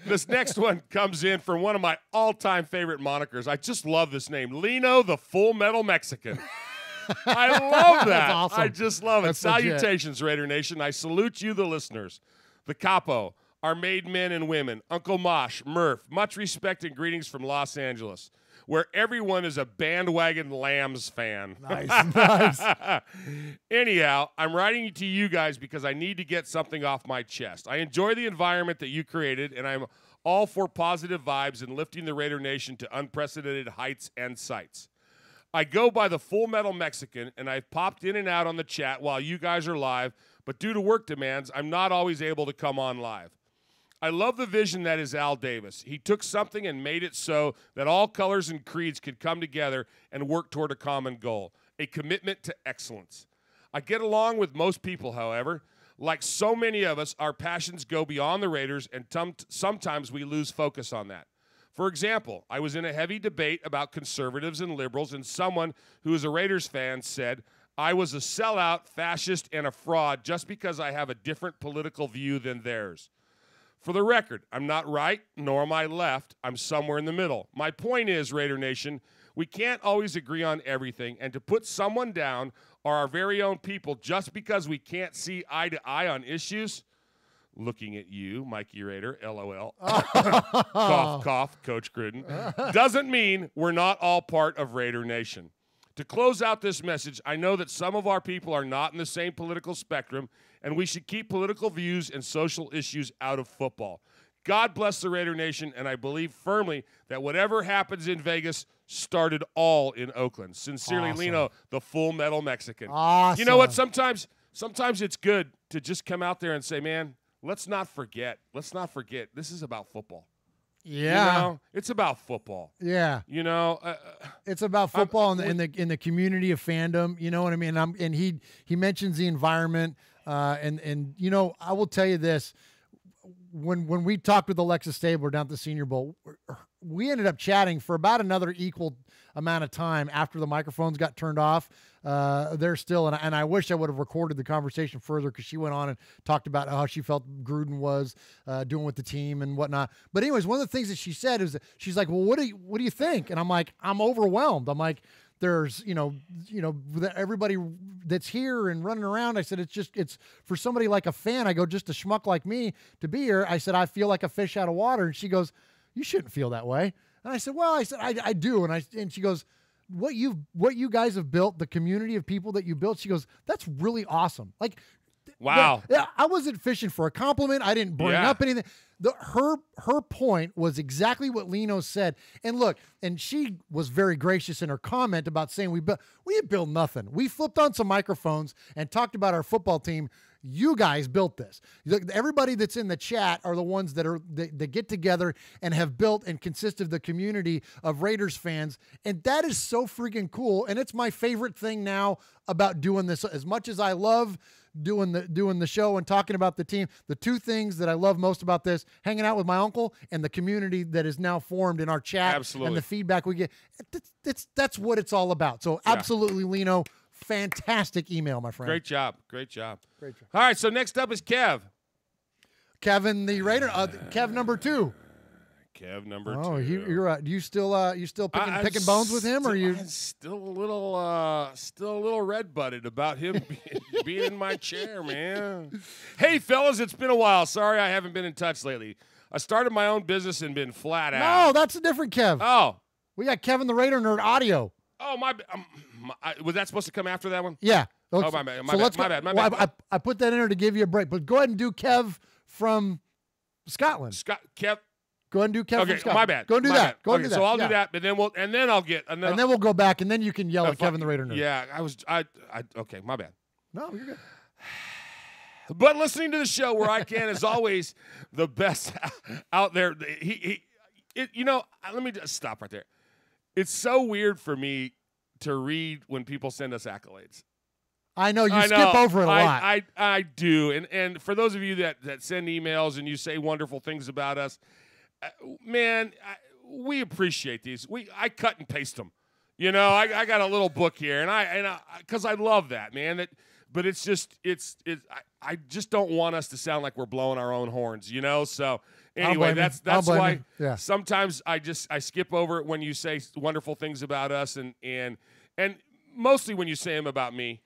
this next one comes in from one of my all-time favorite monikers. I just love this name, Lino the Full Metal Mexican. I love that. That's awesome. I just love it. That's Salutations, Raider Nation. I salute you, the listeners. The Capo, our made men and women, Uncle Mosh, Murf, much respect and greetings from Los Angeles, where everyone is a bandwagon Lambs fan. Nice. Anyhow, I'm writing to you guys because I need to get something off my chest. I enjoy the environment that you created, and I'm all for positive vibes and lifting the Raider Nation to unprecedented heights and sights. I go by the Full Metal Mexican, and I've popped in and out on the chat while you guys are live, but due to work demands, I'm not always able to come on live. I love the vision that is Al Davis. He took something and made it so that all colors and creeds could come together and work toward a common goal, a commitment to excellence. I get along with most people, however. Like so many of us, our passions go beyond the Raiders, and sometimes we lose focus on that. For example, I was in a heavy debate about conservatives and liberals, and someone who is a Raiders fan said, I was a sellout, fascist, and a fraud just because I have a different political view than theirs. For the record, I'm not right, nor am I left. I'm somewhere in the middle. My point is, Raider Nation, we can't always agree on everything, and to put someone down or our very own people just because we can't see eye to eye on issues, looking at you, Mikey Raider, LOL, cough, cough, Coach Gruden, doesn't mean we're not all part of Raider Nation. To close out this message, I know that some of our people are not in the same political spectrum, and we should keep political views and social issues out of football. God bless the Raider Nation, and I believe firmly that whatever happens in Vegas started all in Oakland. Sincerely, Awesome. Lino, the Full Metal Mexican. Awesome. You know what? Sometimes it's good to just come out there and say, man, let's not forget. This is about football. Yeah. It's about football. Yeah. It's about football in the community of fandom. You know what I mean? And he mentions the environment. And I will tell you this. When we talked with Alexis Stabler down at the Senior Bowl, we ended up chatting for about another equal amount of time after the microphones got turned off. They're still, and I wish I would have recorded the conversation further because she went on and talked about how she felt Gruden was doing with the team and whatnot. But anyways, one of the things that she said is that she's like, well, what do you think? And I'm like, I'm overwhelmed. I'm like, There's, everybody that's here and running around. I said, it's for somebody like a fan. I go, just a schmuck like me to be here. I said, I feel like a fish out of water. And she goes, you shouldn't feel that way. And I said, well, I do. And she goes, what you guys have built, the community of people that you built. She goes, that's really awesome. Like, wow. I wasn't fishing for a compliment. I didn't bring up anything. Her point was exactly what Lino said. And look, and she was very gracious in her comment about saying we had built nothing. We flipped on some microphones and talked about our football team. You guys built this. Everybody that's in the chat are the ones that get together and have built and consist of the community of Raiders fans. And that is so freaking cool. And it's my favorite thing now about doing this. As much as I love doing the show and talking about the team, the two things that I love most about this, hanging out with my uncle and the community that is now formed in our chat. Absolutely. And the feedback we get, that's what it's all about. So absolutely, Lino, fantastic email, my friend. Great job. All right, so next up is Kevin the Raider, Kev number 2. Kev number 2. Oh, you're you still picking bones with him, or you still a little red butted about him being in my chair, man. Hey, fellas, it's been a while. Sorry I haven't been in touch lately. I started my own business and been flat out. No, that's a different Kev. Oh, we got Kevin the Raider Nerd audio. Oh, was that supposed to come after that one? Yeah. Oh, my bad. My bad. I put that in there to give you a break, but go ahead and do Kev from Scotland. Kev. Go ahead and do Kev from Scotland. My bad. Go and do that. Go and do that. So I'll do that, but then we'll go back, and then you can yell at Kevin the Raider Nerd. Yeah, okay, my bad. No, you're good. But listening to the show where I can is always the best out there. Let me just stop right there. It's so weird for me to read when people send us accolades. I know you skip over it a lot. I do, and for those of you that send emails and you say wonderful things about us, man, we appreciate these. I cut and paste them. I got a little book here, and because I love that, man. But it's just I just don't want us to sound like we're blowing our own horns, So anyway, that's why sometimes I skip over it when you say wonderful things about us, and mostly when you say them about me.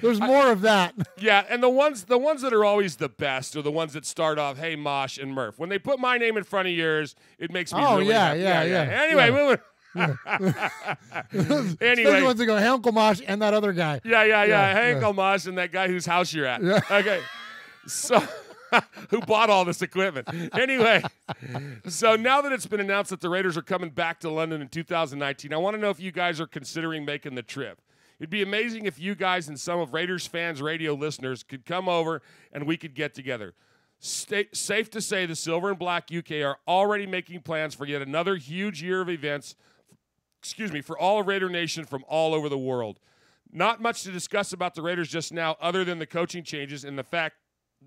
There's more of that. Yeah, and the ones that are always the best are the ones that start off, "Hey, Mosh and Murf." When they put my name in front of yours, it makes me really happy. Yeah. Anyway, moving. Anyway, ones that go, "Hey, Uncle Mosh," and that other guy. Yeah. Hey, Uncle Mosh, and that guy whose house you're at. Yeah. Okay, so who bought all this equipment? Anyway, so now that it's been announced that the Raiders are coming back to London in 2019, I want to know if you guys are considering making the trip. It'd be amazing if you guys and some of Raiders fans radio listeners could come over and we could get together. Safe to say the Silver and Black UK are already making plans for yet another huge year of events, for all of Raider Nation from all over the world. Not much to discuss about the Raiders just now other than the coaching changes and the fact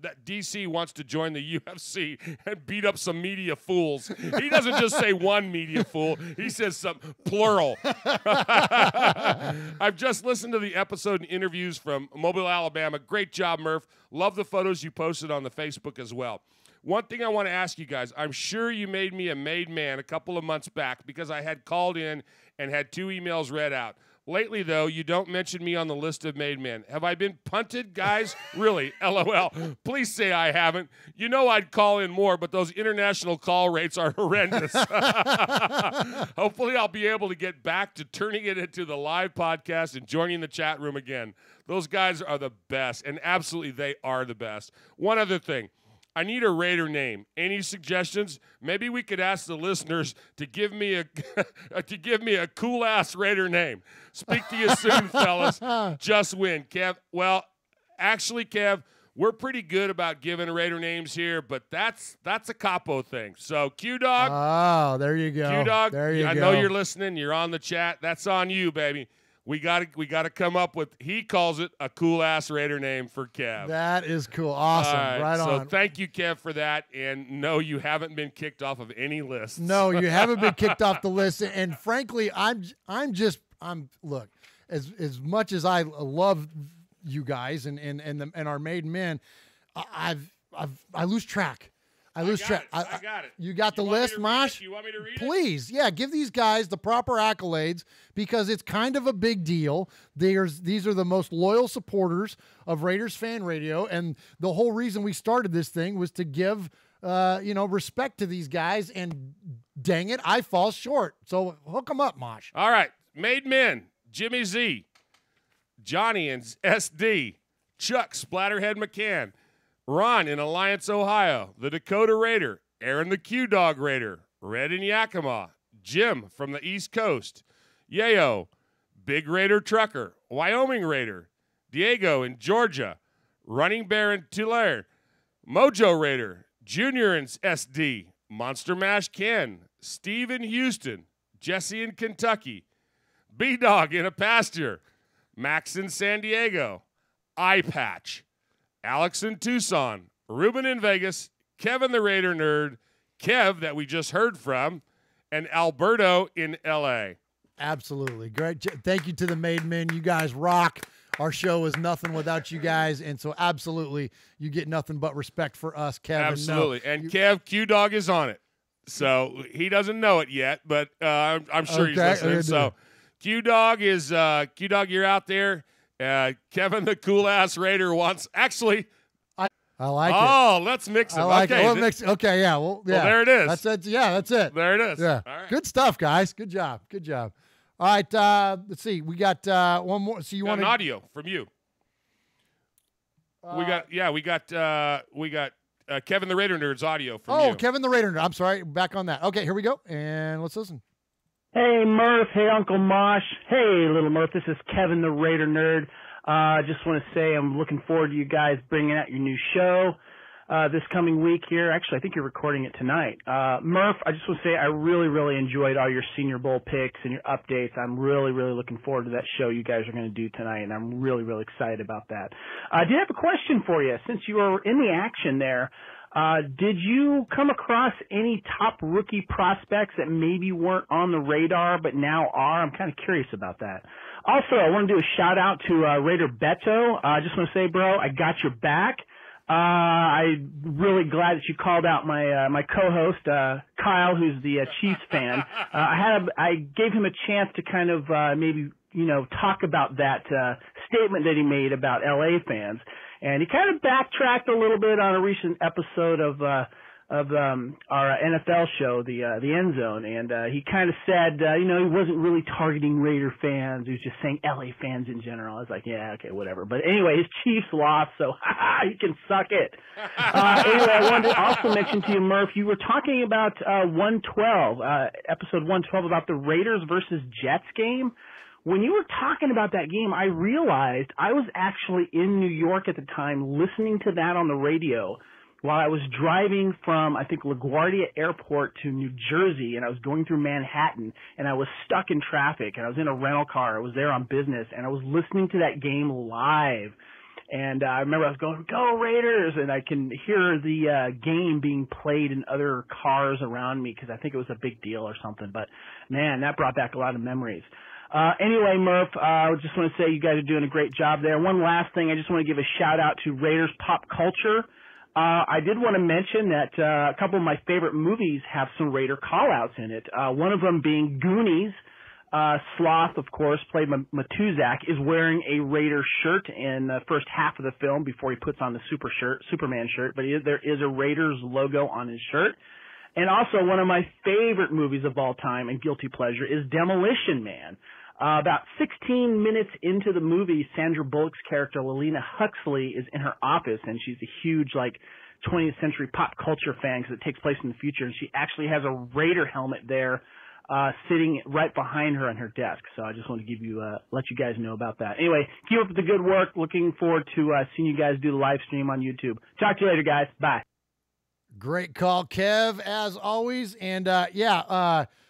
that DC wants to join the UFC and beat up some media fools. He doesn't just say one media fool. He says some plural. I've just listened to the episode and interviews from Mobile, Alabama. Great job, Murf. Love the photos you posted on the Facebook as well. One thing I want to ask you guys, I'm sure you made me a made man a couple of months back because I had called in and had 2 emails read out. Lately, though, you don't mention me on the list of made men. Have I been punted, guys? Really? LOL. Please say I haven't. You know I'd call in more, but those international call rates are horrendous. Hopefully, I'll be able to get back to turning it into the live podcast and joining the chat room again. Those guys are the best, and absolutely they are the best. One other thing. I need a Raider name. Any suggestions? Maybe we could ask the listeners to give me a cool ass Raider name. Speak to you soon, fellas. Just win, Kev. Well, actually, Kev, we're pretty good about giving Raider names here, but that's a capo thing. So, Q-Dog. Oh, there you go. Q-Dog. There you go. I know you're listening. You're on the chat. That's on you, baby. We gotta come up with, he calls it a cool-ass Raider name for Kev. That is cool. Awesome. Right on. So thank you, Kev, for that. And no, you haven't been kicked off of any lists. No, you haven't been kicked off the list. And frankly, I'm look, as much as I love you guys and our made men, I lose track. I lose track. I got it. You got the list, Mosh? You want me to read it? Please, yeah, give these guys the proper accolades because it's kind of a big deal. These are the most loyal supporters of Raiders Fan Radio, and the whole reason we started this thing was to give respect to these guys, and dang it, I fall short. So hook them up, Mosh. All right. Made men, Jimmy Z, Johnny and SD, Chuck Splatterhead McCann, Ron in Alliance, Ohio, the Dakota Raider, Aaron the Q-Dog Raider, Red in Yakima, Jim from the East Coast, Yayo, Big Raider Trucker, Wyoming Raider, Diego in Georgia, Running Bear in Tulare, Mojo Raider, Junior in SD, Monster Mash Ken, Steve in Houston, Jesse in Kentucky, B-Dog in a pasture, Max in San Diego, Eye Patch, Alex in Tucson, Ruben in Vegas, Kevin the Raider Nerd, Kev that we just heard from, and Alberto in L.A. Absolutely. Great. Thank you to the Made Men. You guys rock. Our show is nothing without you guys, and so absolutely you get nothing but respect for us, Kevin. Absolutely. Kev, Q-Dog is on it. So he doesn't know it yet, but I'm sure he's listening. So Q-Dog, you're out there. Kevin the cool-ass Raider wants – actually – I like it. Oh, let's mix it. I like it. Okay, yeah. Well, there it is. That's it. Yeah, that's it. There it is. Yeah. All right. Good stuff, guys. Good job. Good job. All right, let's see. We got one more. So you want an audio from you? We got Kevin the Raider Nerd's audio from you. Oh, Kevin the Raider Nerd. I'm sorry. Back on that. Okay, here we go, and let's listen. Hey, Murf. Hey, Uncle Mosh. Hey, little Murf. This is Kevin the Raider Nerd. Just want to say I'm looking forward to you guys bringing out your new show this coming week here. Actually, I think you're recording it tonight. Murf, I just want to say I really, really enjoyed all your Senior Bowl picks and your updates. I'm really, really looking forward to that show you guys are going to do tonight, and I'm really, really excited about that. I did have a question for you. Since you were in the action there, did you come across any top rookie prospects that maybe weren't on the radar but now are? I'm kind of curious about that. Also, I want to do a shout-out to Raider Beto. I just want to say, bro, I got your back. I'm really glad that you called out my co-host, Kyle, who's the Chiefs fan. I gave him a chance to kind of maybe, talk about that statement that he made about L.A. fans. And he kind of backtracked a little bit on a recent episode of our NFL show, the End Zone, and he kind of said, he wasn't really targeting Raider fans. He was just saying LA fans in general. I was like, yeah, okay, whatever. But anyway, his Chiefs lost, so he can suck it. Anyway, I wanted to also mention to you, Murph, you were talking about 112, episode 112, about the Raiders versus Jets game. When you were talking about that game, I realized I was actually in New York at the time listening to that on the radio while I was driving from, I think, LaGuardia Airport to New Jersey, and I was going through Manhattan, and I was stuck in traffic, and I was in a rental car. I was there on business, and I was listening to that game live. And I remember I was going, go Raiders, and I can hear the game being played in other cars around me because I think it was a big deal or something. But, man, that brought back a lot of memories. Anyway, Murph, I just want to say you guys are doing a great job there. One last thing, I just want to give a shout-out to Raiders Pop Culture. I did want to mention that a couple of my favorite movies have some Raider call-outs in it. One of them being Goonies. Sloth, of course, played Matuzak, is wearing a Raider shirt in the first half of the film before he puts on the Superman shirt, but there is a Raiders logo on his shirt. And also one of my favorite movies of all time and guilty pleasure is Demolition Man. About 16 minutes into the movie, Sandra Bullock's character, Lelina Huxley, is in her office, and she's a huge, 20th century pop culture fan because it takes place in the future, and she actually has a Raider helmet there sitting right behind her on her desk. So I just want to let you guys know about that. Anyway, keep up the good work. Looking forward to seeing you guys do the live stream on YouTube. Talk to you later, guys. Bye. Great call, Kev, as always. And,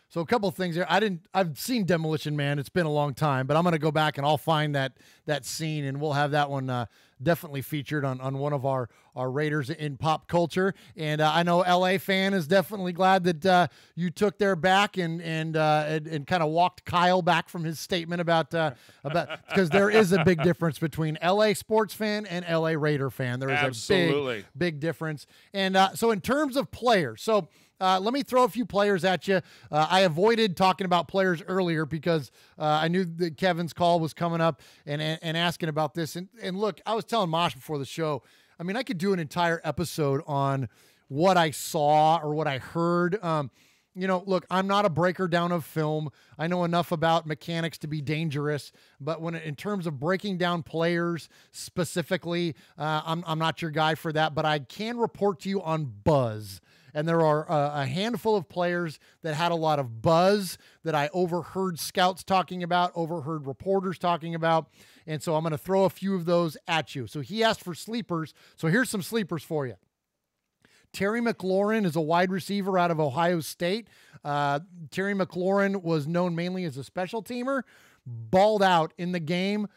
so So a couple of things there. I've seen Demolition Man. It's been a long time, but I'm going to go back and I'll find that scene, and we'll have that one definitely featured on one of our Raiders in pop culture. And I know LA fan is definitely glad that you took their back and kind of walked Kyle back from his statement about because there is a big difference between LA sports fan and LA Raider fan. There is Absolutely. a big difference. And so in terms of players, so let me throw a few players at you. I avoided talking about players earlier because I knew that Kevin's call was coming up and asking about this. And look, I was telling Mosh before the show, I mean, I could do an entire episode on what I saw or what I heard. Look, I'm not a breaker down of film. I know enough about mechanics to be dangerous, but in terms of breaking down players specifically, I'm not your guy for that, but I can report to you on buzz. And there are a handful of players that had a lot of buzz that I overheard scouts talking about, overheard reporters talking about. And so I'm going to throw a few of those at you. So he asked for sleepers. So here's some sleepers for you. Terry McLaurin is a wide receiver out of Ohio State. Terry McLaurin was known mainly as a special teamer, balled out in the game.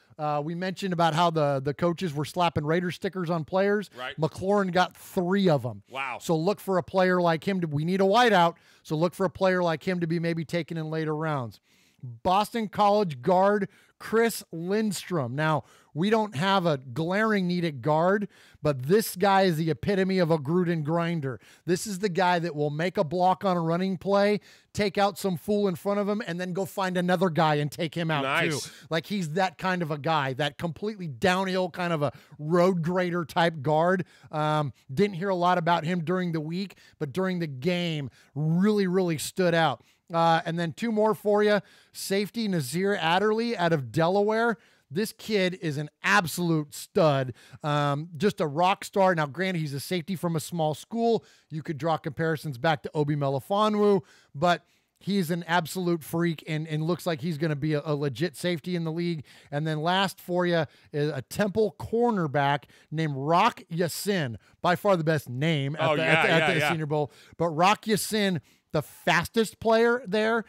We mentioned about how the coaches were slapping Raider stickers on players. Right. McLaurin got 3 of them. Wow. So look for a player like him. We need a wideout, so look for a player like him to be maybe taken in later rounds. Boston College guard Chris Lindstrom. Now, we don't have a glaring need at guard, but this guy is the epitome of a Gruden grinder. This is the guy that will make a block on a running play, take out some fool in front of him, and then go find another guy and take him out too. Like, he's that kind of a guy, that completely downhill kind of a road grader type guard. Didn't hear a lot about him during the week, but during the game, really, really stood out. And then 2 more for you. Safety Nazir Adderley out of Delaware. This kid is an absolute stud, just a rock star. Now, granted, he's a safety from a small school. You could draw comparisons back to Obi Melifonwu, but he's an absolute freak and looks like he's going to be a legit safety in the league. And then last for you is a Temple cornerback named Rock Ya-Sin, by far the best name at the Senior Bowl. But Rock Ya-Sin, the fastest player there.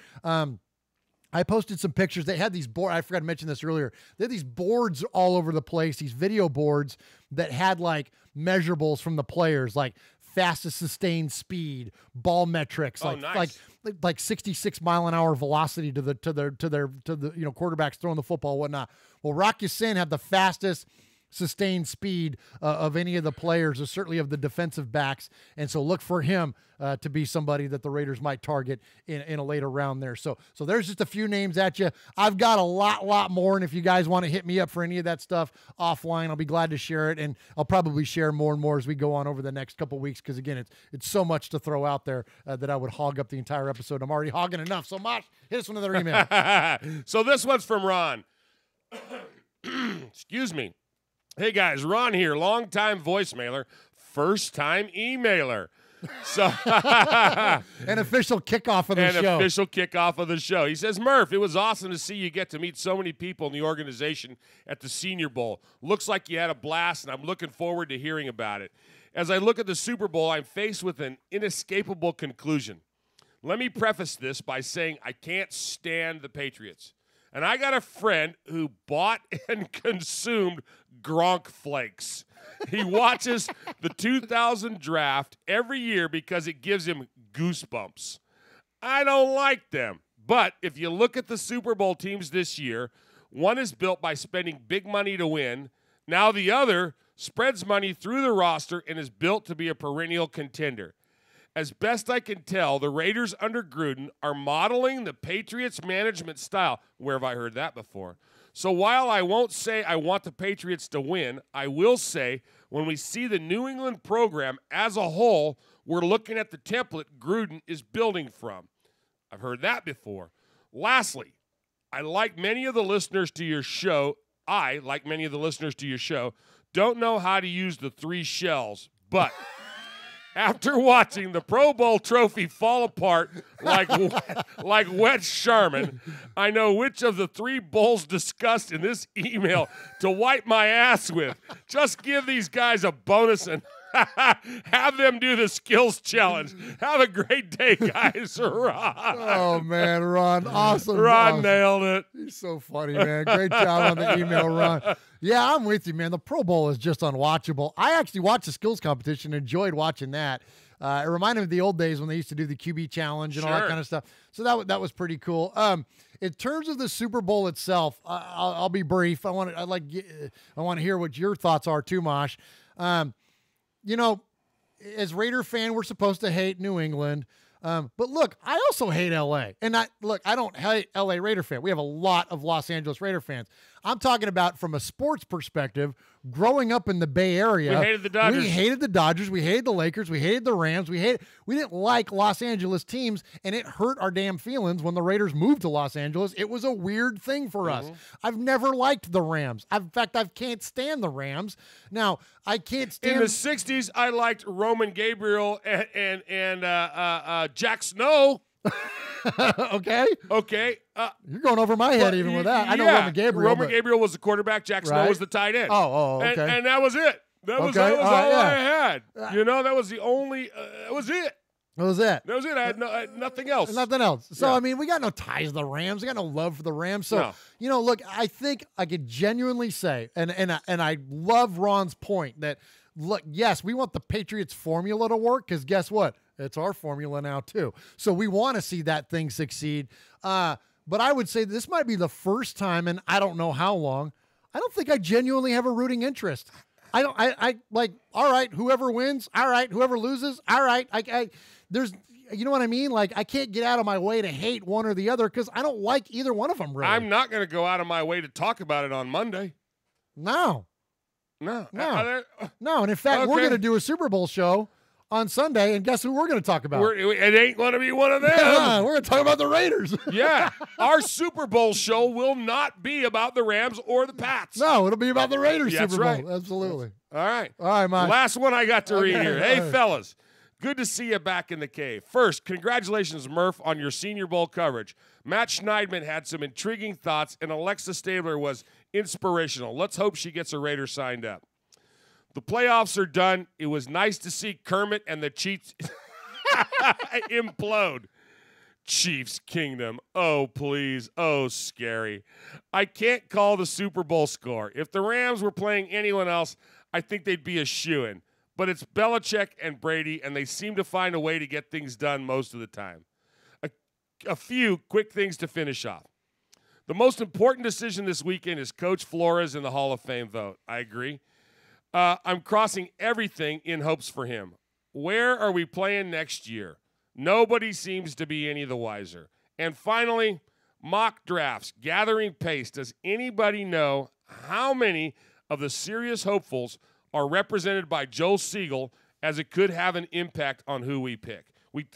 I posted some pictures. They had these boards. I forgot to mention this earlier. They had these boards all over the place, these video boards that had like measurables from the players, like fastest sustained speed, ball metrics, like 66 mile an hour velocity to the quarterbacks throwing the football, whatnot. Well, Rock Ya-Sin had the fastest sustained speed of any of the players, or certainly of the defensive backs. And so look for him to be somebody that the Raiders might target in a later round there. So there's just a few names at you. I've got a lot more. And if you guys want to hit me up for any of that stuff offline, I'll be glad to share it. And I'll probably share more and more as we go on over the next couple of weeks. Cause again, it's so much to throw out there that I would hog up the entire episode. I'm already hogging enough. So Mosh, hit us with another email. So this one's from Ron. Excuse me. Hey guys, Ron here, long-time voicemailer, first-time emailer. So an official kickoff of the show. An official kickoff of the show. He says, Murf, it was awesome to see you get to meet so many people in the organization at the Senior Bowl. Looks like you had a blast, and I'm looking forward to hearing about it. As I look at the Super Bowl, I'm faced with an inescapable conclusion. Let me preface this by saying I can't stand the Patriots. And I got a friend who bought and consumed Gronk flakes. He watches the 2000 draft every year because it gives him goosebumps. I don't like them. But if you look at the Super Bowl teams this year, one is built by spending big money to win. Now the other spreads money through the roster and is built to be a perennial contender. As best I can tell, the Raiders under Gruden are modeling the Patriots management style. Where have I heard that before? So while I won't say I want the Patriots to win, I will say when we see the New England program as a whole, we're looking at the template Gruden is building from. I've heard that before. Lastly, I like many of the listeners to your show, don't know how to use the 3 shells, but after watching the Pro Bowl trophy fall apart like wet Charmin, I know which of the 3 bowls discussed in this email to wipe my ass with. Just give these guys a bonus and Have them do the skills challenge. Have a great day, guys. Ron. Oh, man, Ron. Awesome. Ron awesome. nailed it. He's so funny, man. Great job on the email, Ron. Yeah, I'm with you, man. The Pro Bowl is just unwatchable. I actually watched the skills competition, enjoyed watching that. It reminded me of the old days when they used to do the QB challenge and all that kind of stuff. So that was pretty cool. In terms of the Super Bowl itself, I'll be brief. I want to hear what your thoughts are too, Mosh. You know, as Raider fan, we're supposed to hate New England. But look, I also hate LA. And I don't hate LA Raider fan. We have a lot of Los Angeles Raider fans. I'm talking about from a sports perspective, growing up in the Bay Area. We hated the Dodgers. We hated the Dodgers. We hated the Lakers. We hated the Rams. We didn't like Los Angeles teams, and it hurt our damn feelings when the Raiders moved to Los Angeles. It was a weird thing for us. I've never liked the Rams. In fact, I can't stand the Rams. Now, I can't stand... In the 60s, I liked Roman Gabriel and Jack Snow. Okay. You're going over my head even with that. I know Roman Gabriel. Roman Gabriel was the quarterback. Jack Snow was the tight end. Oh, okay. And that was it. That was all I had. That was the only. That was it. That was it. That was it. I had nothing else. Nothing else. So, I mean, we got no ties to the Rams. We got no love for the Rams. So, look, I think I could genuinely say, and I love Ron's point that, look, yes, we want the Patriots formula to work because guess what? It's our formula now, too. So we want to see that thing succeed. But I would say this might be the first time, and I don't know how long, I don't think I genuinely have a rooting interest. I like, all right, whoever wins, all right, whoever loses, all right. There's, you know what I mean? Like, I can't get out of my way to hate one or the other because I don't like either one of them, really. I'm not going to go out of my way to talk about it on Monday. No. And in fact, we're going to do a Super Bowl show on Sunday, and guess who we're going to talk about? It ain't going to be one of them. Yeah, we're going to talk about the Raiders. Yeah. Our Super Bowl show will not be about the Rams or the Pats. No, it'll be about the Raiders That's Super Bowl. right. Absolutely. All right, Mike. Last one I got to read here. Hey, fellas. Good to see you back in the cave. First, congratulations, Murf, on your Senior Bowl coverage. Matt Schneidman had some intriguing thoughts, and Alexa Stabler was inspirational. Let's hope she gets a Raider signed up. The playoffs are done. It was nice to see Kermit and the Chiefs implode. Chiefs Kingdom. Oh, please. Oh, scary. I can't call the Super Bowl score. If the Rams were playing anyone else, I think they'd be a shoo-in. But it's Belichick and Brady, and they seem to find a way to get things done most of the time. A few quick things to finish off. The most important decision this weekend is Coach Flores in the Hall of Fame vote. I agree. I'm crossing everything in hopes for him. Where are we playing next year? Nobody seems to be any the wiser. And finally, mock drafts, gathering pace. Does anybody know how many of the serious hopefuls are represented by Joel Siegel, as it could have an impact on who we pick?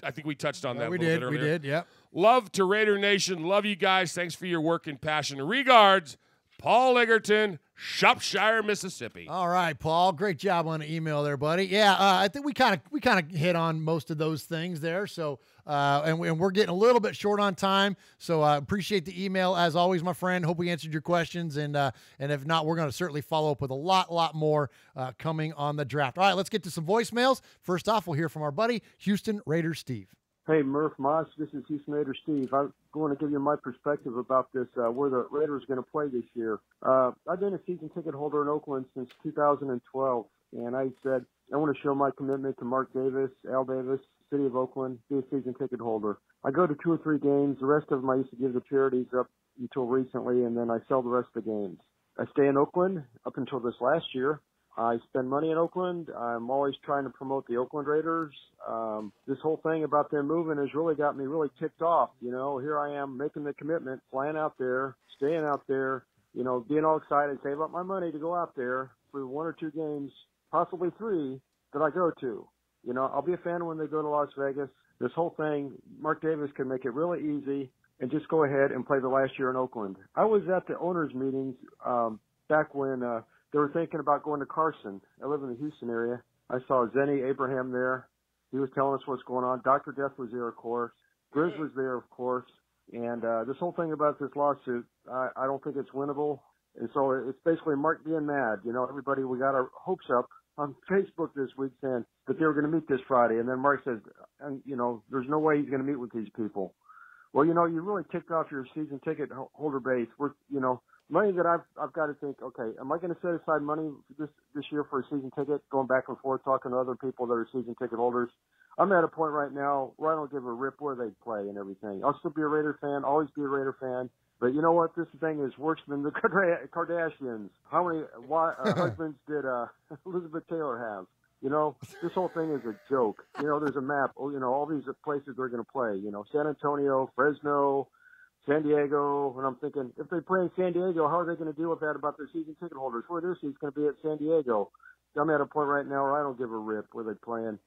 I think we touched on that a little bit earlier. We did, yeah. Love to Raider Nation. Love you guys. Thanks for your work and passion. Regards, Paul Egerton, Shropshire, Mississippi. All right, Paul. Great job on the email there, buddy. Yeah, I think we kind of hit on most of those things there. So, and we're getting a little bit short on time. So I appreciate the email as always, my friend. Hope we answered your questions, and if not, we're going to certainly follow up with a lot more coming on the draft. All right, let's get to some voicemails. First off, we'll hear from our buddy Houston Raiders Steve. Hey, Murf Mosh, this is Houston Raiders Steve. I'm going to give you my perspective about this, where the Raiders are going to play this year. I've been a season ticket holder in Oakland since 2012, and I said I want to show my commitment to Mark Davis, Al Davis, City of Oakland, be a season ticket holder. I go to 2 or 3 games. The rest of them I used to give to charities up until recently, and then I sell the rest of the games. I stay in Oakland up until this last year. I spend money in Oakland. I'm always trying to promote the Oakland Raiders. This whole thing about them moving has really got me really ticked off. You know, here I am making the commitment, flying out there, staying out there, you know, being all excited, save up my money to go out there for 1 or 2 games, possibly 3 that I go to. You know, I'll be a fan when they go to Las Vegas. This whole thing, Mark Davis can make it really easy and just go ahead and play the last year in Oakland. I was at the owners' meetings back when they were thinking about going to Carson. I live in the Houston area. I saw Zenny Abraham there. He was telling us what's going on. Dr. Death was there, of course. Grizz was there, of course. And this whole thing about this lawsuit, I don't think it's winnable. And so it's basically Mark being mad. You know, everybody, we got our hopes up on Facebook this week saying that they were going to meet this Friday, and then Mark says, there's no way he's going to meet with these people. Well, you really ticked off your season ticket holder base. Money that I've got to think, okay, am I going to set aside money this year for a season ticket, going back and forth talking to other people that are season ticket holders? I'm at a point right now where I don't give a rip where they play and everything. I'll still be a Raider fan, always be a Raider fan. But you know what? This thing is worse than the Kardashians. How many husbands did Elizabeth Taylor have? This whole thing is a joke. There's a map. All these places they're going to play. San Antonio, Fresno, San Diego. And I'm thinking, if they play in San Diego, how are they going to deal with that about their season ticket holders? Where their seat's going to be at San Diego. I'm at a point right now where I don't give a rip where they're playing.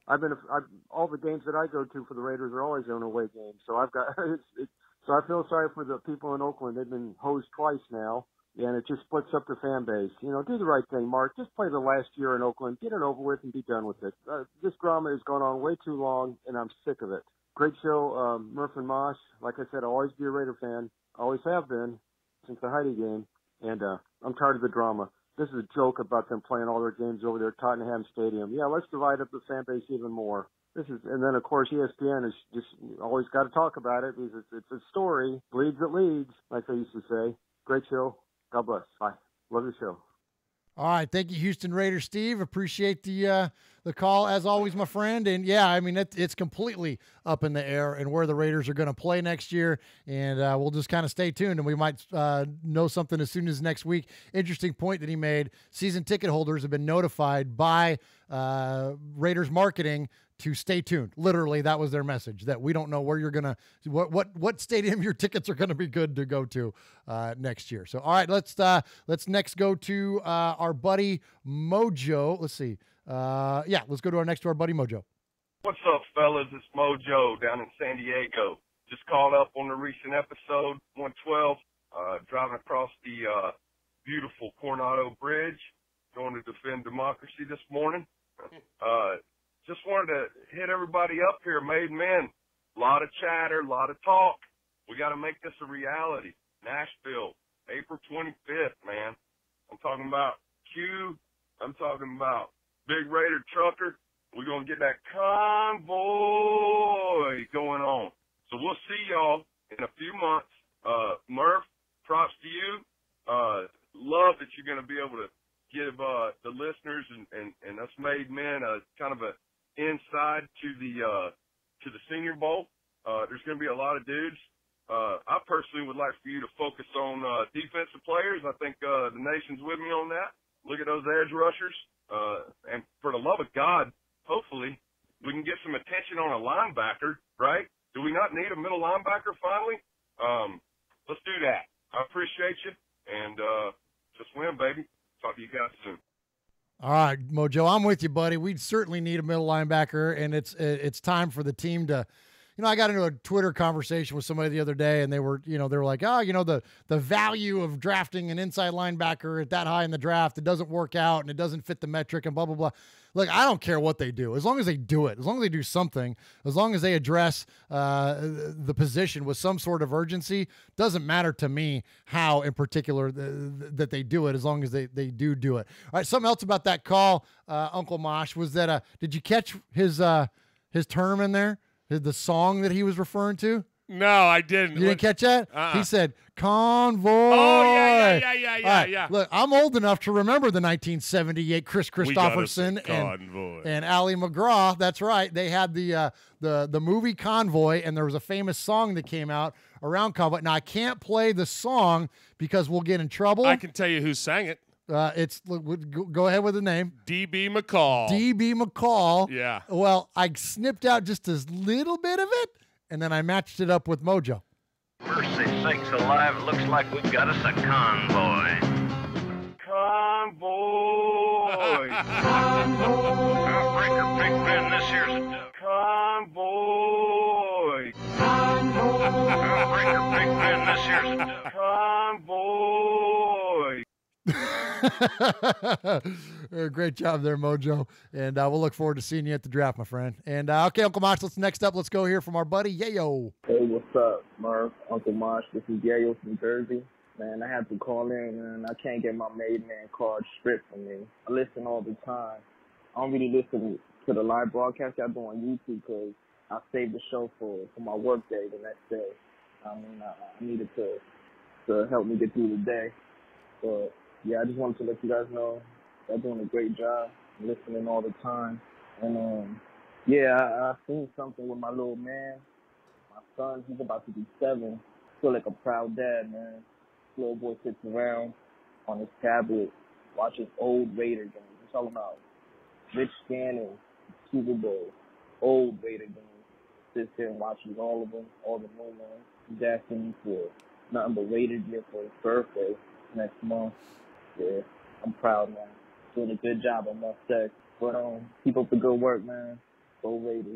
All the games that I go to for the Raiders are always on away games. So I've got so I feel sorry for the people in Oakland. They've been hosed twice now, and it just splits up the fan base. Do the right thing, Mark. Just play the last year in Oakland, get it over with, and be done with it. This drama has gone on way too long, and I'm sick of it. Great show, Murf and Mosh. Like I said, I'll always be a Raider fan. Always have been since the Heidi game, and I'm tired of the drama. This is a joke about them playing all their games over there at Tottenham Stadium. Yeah, let's divide up the fan base even more. And then of course ESPN has just always got to talk about it because it's a story. Bleeds it leads, like they used to say. Great show. God bless. Bye. Love the show. All right, thank you, Houston Raiders, Steve. Appreciate the call as always, my friend. And yeah, I mean it's completely up in the air and where the Raiders are going to play next year. And we'll just kind of stay tuned, and we might know something as soon as next week. Interesting point that he made: season ticket holders have been notified by Raiders marketing to stay tuned. Literally, that was their message, that we don't know where you're gonna what stadium your tickets are gonna be good to go to next year. So all right, let's next go to our buddy Mojo. Let's see. Let's go to our buddy Mojo. What's up, fellas? It's Mojo down in San Diego. Just called up on the recent episode 112, driving across the beautiful Coronado Bridge, going to defend democracy this morning. Just wanted to hit everybody up here, made men. A lot of chatter, a lot of talk. We got to make this a reality. Nashville, April 25th, man. I'm talking about Q. I'm talking about Big Raider Trucker. We're going to get that convoy going on. So we'll see y'all in a few months. Murf, props to you. Love that you're going to be able to give the listeners and us made men kind of a inside to the Senior Bowl. There's going to be a lot of dudes. I personally would like for you to focus on defensive players. I think the nation's with me on that. Look at those edge rushers. And for the love of God, hopefully we can get some attention on a linebacker, right? Do we not need a middle linebacker finally? Let's do that. I appreciate you. And just win, baby. Talk to you guys soon. All right, Mojo, I'm with you, buddy. We certainly need a middle linebacker, and it's time for the team to, I got into a Twitter conversation with somebody the other day, and they were like, the value of drafting an inside linebacker at that high in the draft, it doesn't work out, and it doesn't fit the metric, and blah, blah, blah. Look, I don't care what they do. As long as they do it, as long as they do something, as long as they address the position with some sort of urgency, doesn't matter to me how in particular that they do it, as long as they do it. All right, something else about that call, Uncle Mosh, was that did you catch his term in there? The song that he was referring to? No, I didn't. You didn't catch that? He said, convoy. Oh, yeah. Look, I'm old enough to remember the 1978 Chris Christopherson and Ally McGraw. That's right. They had the movie Convoy, and there was a famous song that came out around Convoy. Now, I can't play the song because we'll get in trouble. I can tell you who sang it. Go ahead with the name. D.B. McCall. D.B. McCall. Yeah. Well, I snipped out just a little bit of it, and then I matched it up with Mojo. Mercy sakes alive, it looks like we've got us a convoy. Convoy. Convoy. Breaker Big Ben, this here's a duck. Convoy. Convoy. Breaker Big Ben, this here's a duck. Convoy. Great job there, Mojo. And we'll look forward to seeing you at the draft, my friend. And okay, Uncle Mosh, let's go here from our buddy Yayo. Hey, what's up, Murf, Uncle Mosh? This is Yayo from Jersey. Man, I had to call in, and I can't get my made man card stripped from me. I listen all the time. I don't really listen to the live broadcast y'all do on YouTube because I saved the show for my work day the next day. I mean, I needed to help me get through the day. But, yeah, I just wanted to let you guys know y'all doing a great job, listening all the time. And, yeah, I seen something with my little man. My son, he's about to be 7. Feel like a proud dad, man. Little boy sits around on his tablet, watches old Raider games. I'm talking about Rich Gannon, Super Bowl, old Raider games. Sits there and watches all of them, all the new ones. He's asking me for nothing but Raider gear for his birthday next month. Yeah, I'm proud, man. Doing a good job, I must say. But keep up the good work, man. Go Raiders.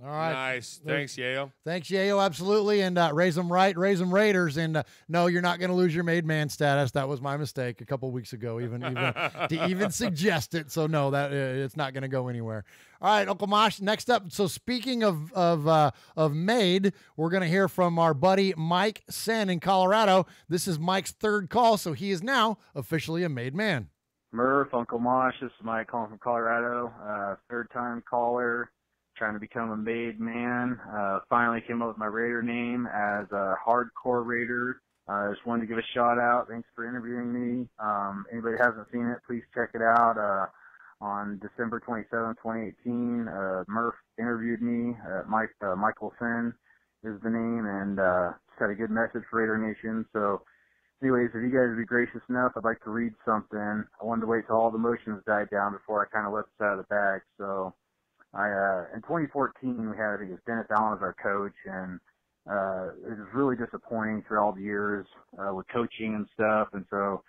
All right. Nice. Thanks, Yayo. Thanks, Yayo. Absolutely. And raise them right, raise them Raiders. And no, you're not going to lose your made man status. That was my mistake a couple weeks ago, even to even suggest it. So no, that it's not going to go anywhere. All right, Uncle Mosh. Next up. So speaking of made, we're going to hear from our buddy Mike Sen in Colorado. This is Mike's third call, so he is now officially a made man. Murf Uncle Mosh. This is Mike calling from Colorado. Third time caller. Trying to become a made man. Finally came up with my Raider name as a hardcore Raider. Just wanted to give a shout out. Thanks for interviewing me. Anybody who hasn't seen it, please check it out. On December 27, 2018, Murf interviewed me. Michael Sen is the name, and just had a good message for Raider Nation. So anyways, if you guys would be gracious enough, I'd like to read something. I wanted to wait till all the emotions died down before I kind of let this out of the bag. So in 2014, we had, I think it was Dennis Allen as our coach, and it was really disappointing through all the years with coaching and stuff. And so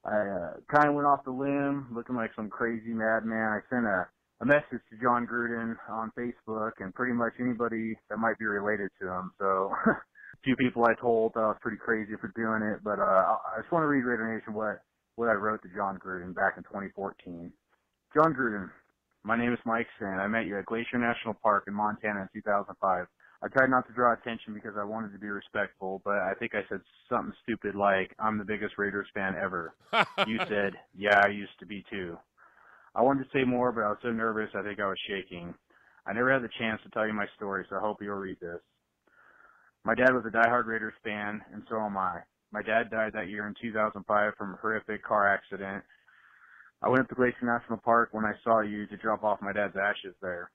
I kind of went off the limb, looking like some crazy madman. I sent a message to John Gruden on Facebook, and pretty much anybody that might be related to him. So a few people I told I was pretty crazy for doing it, but I just want to read Raider Nation what I wrote to John Gruden back in 2014. John Gruden. My name is Mike Sen. I met you at Glacier National Park in Montana in 2005. I tried not to draw attention because I wanted to be respectful, but I think I said something stupid like, I'm the biggest Raiders fan ever. You said, yeah, I used to be too. I wanted to say more, but I was so nervous I think I was shaking. I never had the chance to tell you my story, so I hope you'll read this. My dad was a diehard Raiders fan, and so am I. My dad died that year in 2005 from a horrific car accident. I went up to Glacier National Park when I saw you to drop off my dad's ashes there.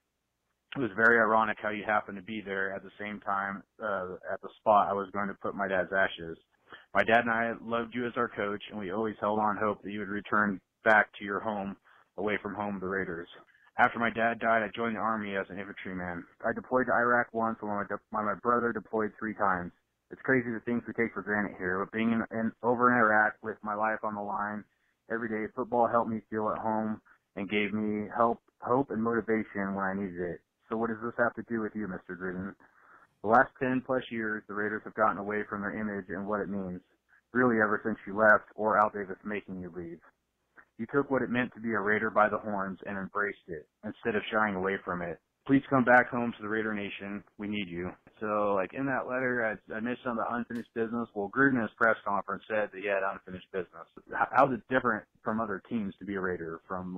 It was very ironic how you happened to be there at the same time at the spot I was going to put my dad's ashes. My dad and I loved you as our coach, and we always held on hope that you would return back to your home, away from home, the Raiders. After my dad died, I joined the Army as an infantryman. I deployed to Iraq once while my brother deployed 3 times. It's crazy the things we take for granted here, but being over in Iraq with my life on the line, every day, football helped me feel at home and gave me hope and motivation when I needed it. So what does this have to do with you, Mr. Gruden? The last 10-plus years, the Raiders have gotten away from their image and what it means, really ever since you left or Al Davis making you leave. You took what it meant to be a Raider by the horns and embraced it, instead of shying away from it. Please come back home to the Raider Nation. We need you. So, in that letter, I mentioned on the unfinished business. Well, Gruden in his press conference said that he had unfinished business. How's it different from other teams to be a Raider? From,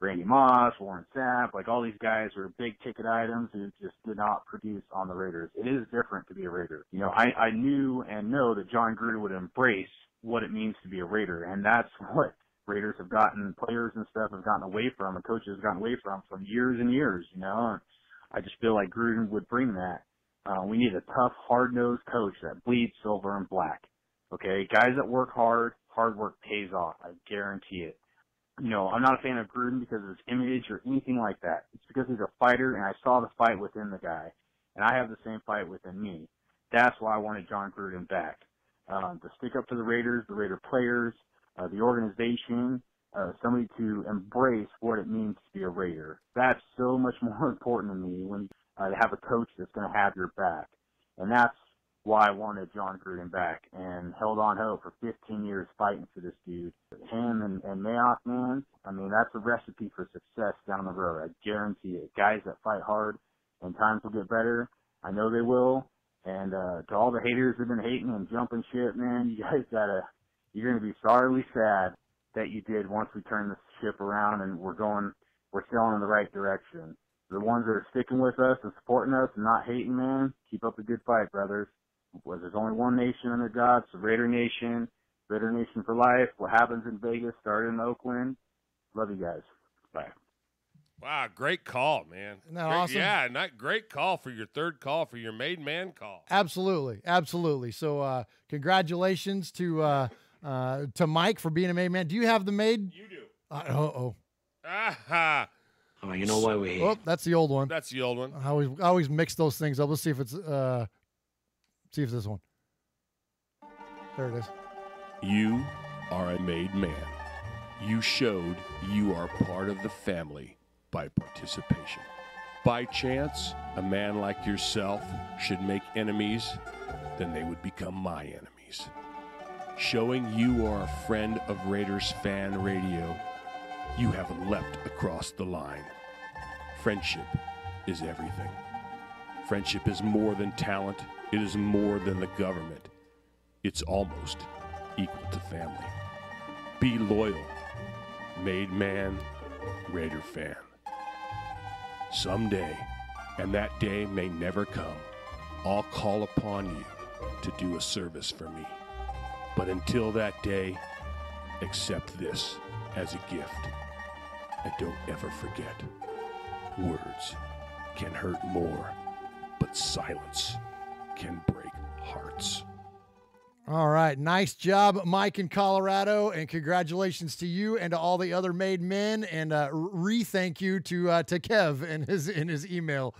Randy Moss, Warren Sapp, all these guys were big-ticket items who just did not produce on the Raiders. It is different to be a Raider. I knew and know that John Gruden would embrace what it means to be a Raider, and that's what Raiders have gotten, players and stuff have gotten away from, and coaches have gotten away from years and years, And I just feel like Gruden would bring that. We need a tough, hard-nosed coach that bleeds silver and black. Okay? Guys that work hard work pays off. I guarantee it. I'm not a fan of Gruden because of his image or anything like that. It's because he's a fighter, and I saw the fight within the guy. And I have the same fight within me. That's why I wanted John Gruden back. To stick up to the Raiders, the Raider players, the organization, somebody to embrace what it means to be a Raider. That's so much more important to me when to have a coach that's going to have your back. And that's why I wanted John Gruden back and held on hope for 15 years fighting for this dude. Him and Mayock, man, that's a recipe for success down the road. I guarantee it. Guys that fight hard and times will get better. I know they will. And to all the haters who've been hating and jumping shit, man, you guys you're going to be sorely sad that you did once we turned the ship around and we're sailing in the right direction. The ones that are sticking with us and supporting us and not hating, man, keep up the good fight, brothers. Well, there's only one nation under God, it's the Raider Nation for life. What happens in Vegas started in Oakland. Love you guys. Bye. Wow, great call, man. Isn't that awesome? Yeah, great call for your third call, for your made man call. Absolutely. So congratulations to Mike for being a made man. Do you have the made? You do. Aha. Oh, you know why we're here. Oh, that's the old one. That's the old one. I always mix those things up. Let's see if it's this one. There it is. You are a made man. You showed you are part of the family by participation. By chance, a man like yourself should make enemies, then they would become my enemies. Showing you are a friend of Raiders Fan Radio, you have leapt across the line. Friendship is everything. Friendship is more than talent. It is more than the government. It's almost equal to family. Be loyal. Made man, Raider fan. Someday, and that day may never come, I'll call upon you to do a service for me. But until that day, accept this as a gift. And don't ever forget, words can hurt more, but silence can break hearts. All right. Nice job, Mike in Colorado, and congratulations to you and to all the other made men, and thank you to Kev in his email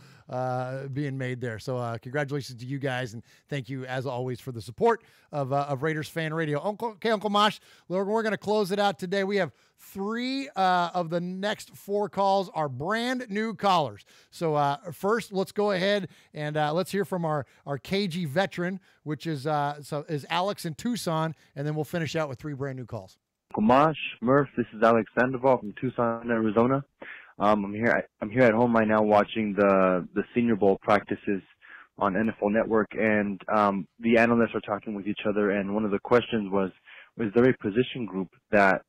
being made there. So congratulations to you guys, and thank you as always for the support of Raiders Fan Radio. Uncle Mosh, we're going to close it out today. We have 3 of the next 4 calls are brand new callers. So first, let's go ahead and let's hear from our KG veteran, which is Alex in Tucson, and then we'll finish out with 3 brand new calls. Uncle Mosh, Murf, this is Alex Sandoval from Tucson, Arizona. I'm here at home right now watching the Senior Bowl practices on NFL Network, and the analysts are talking with each other. And one of the questions was there a position group that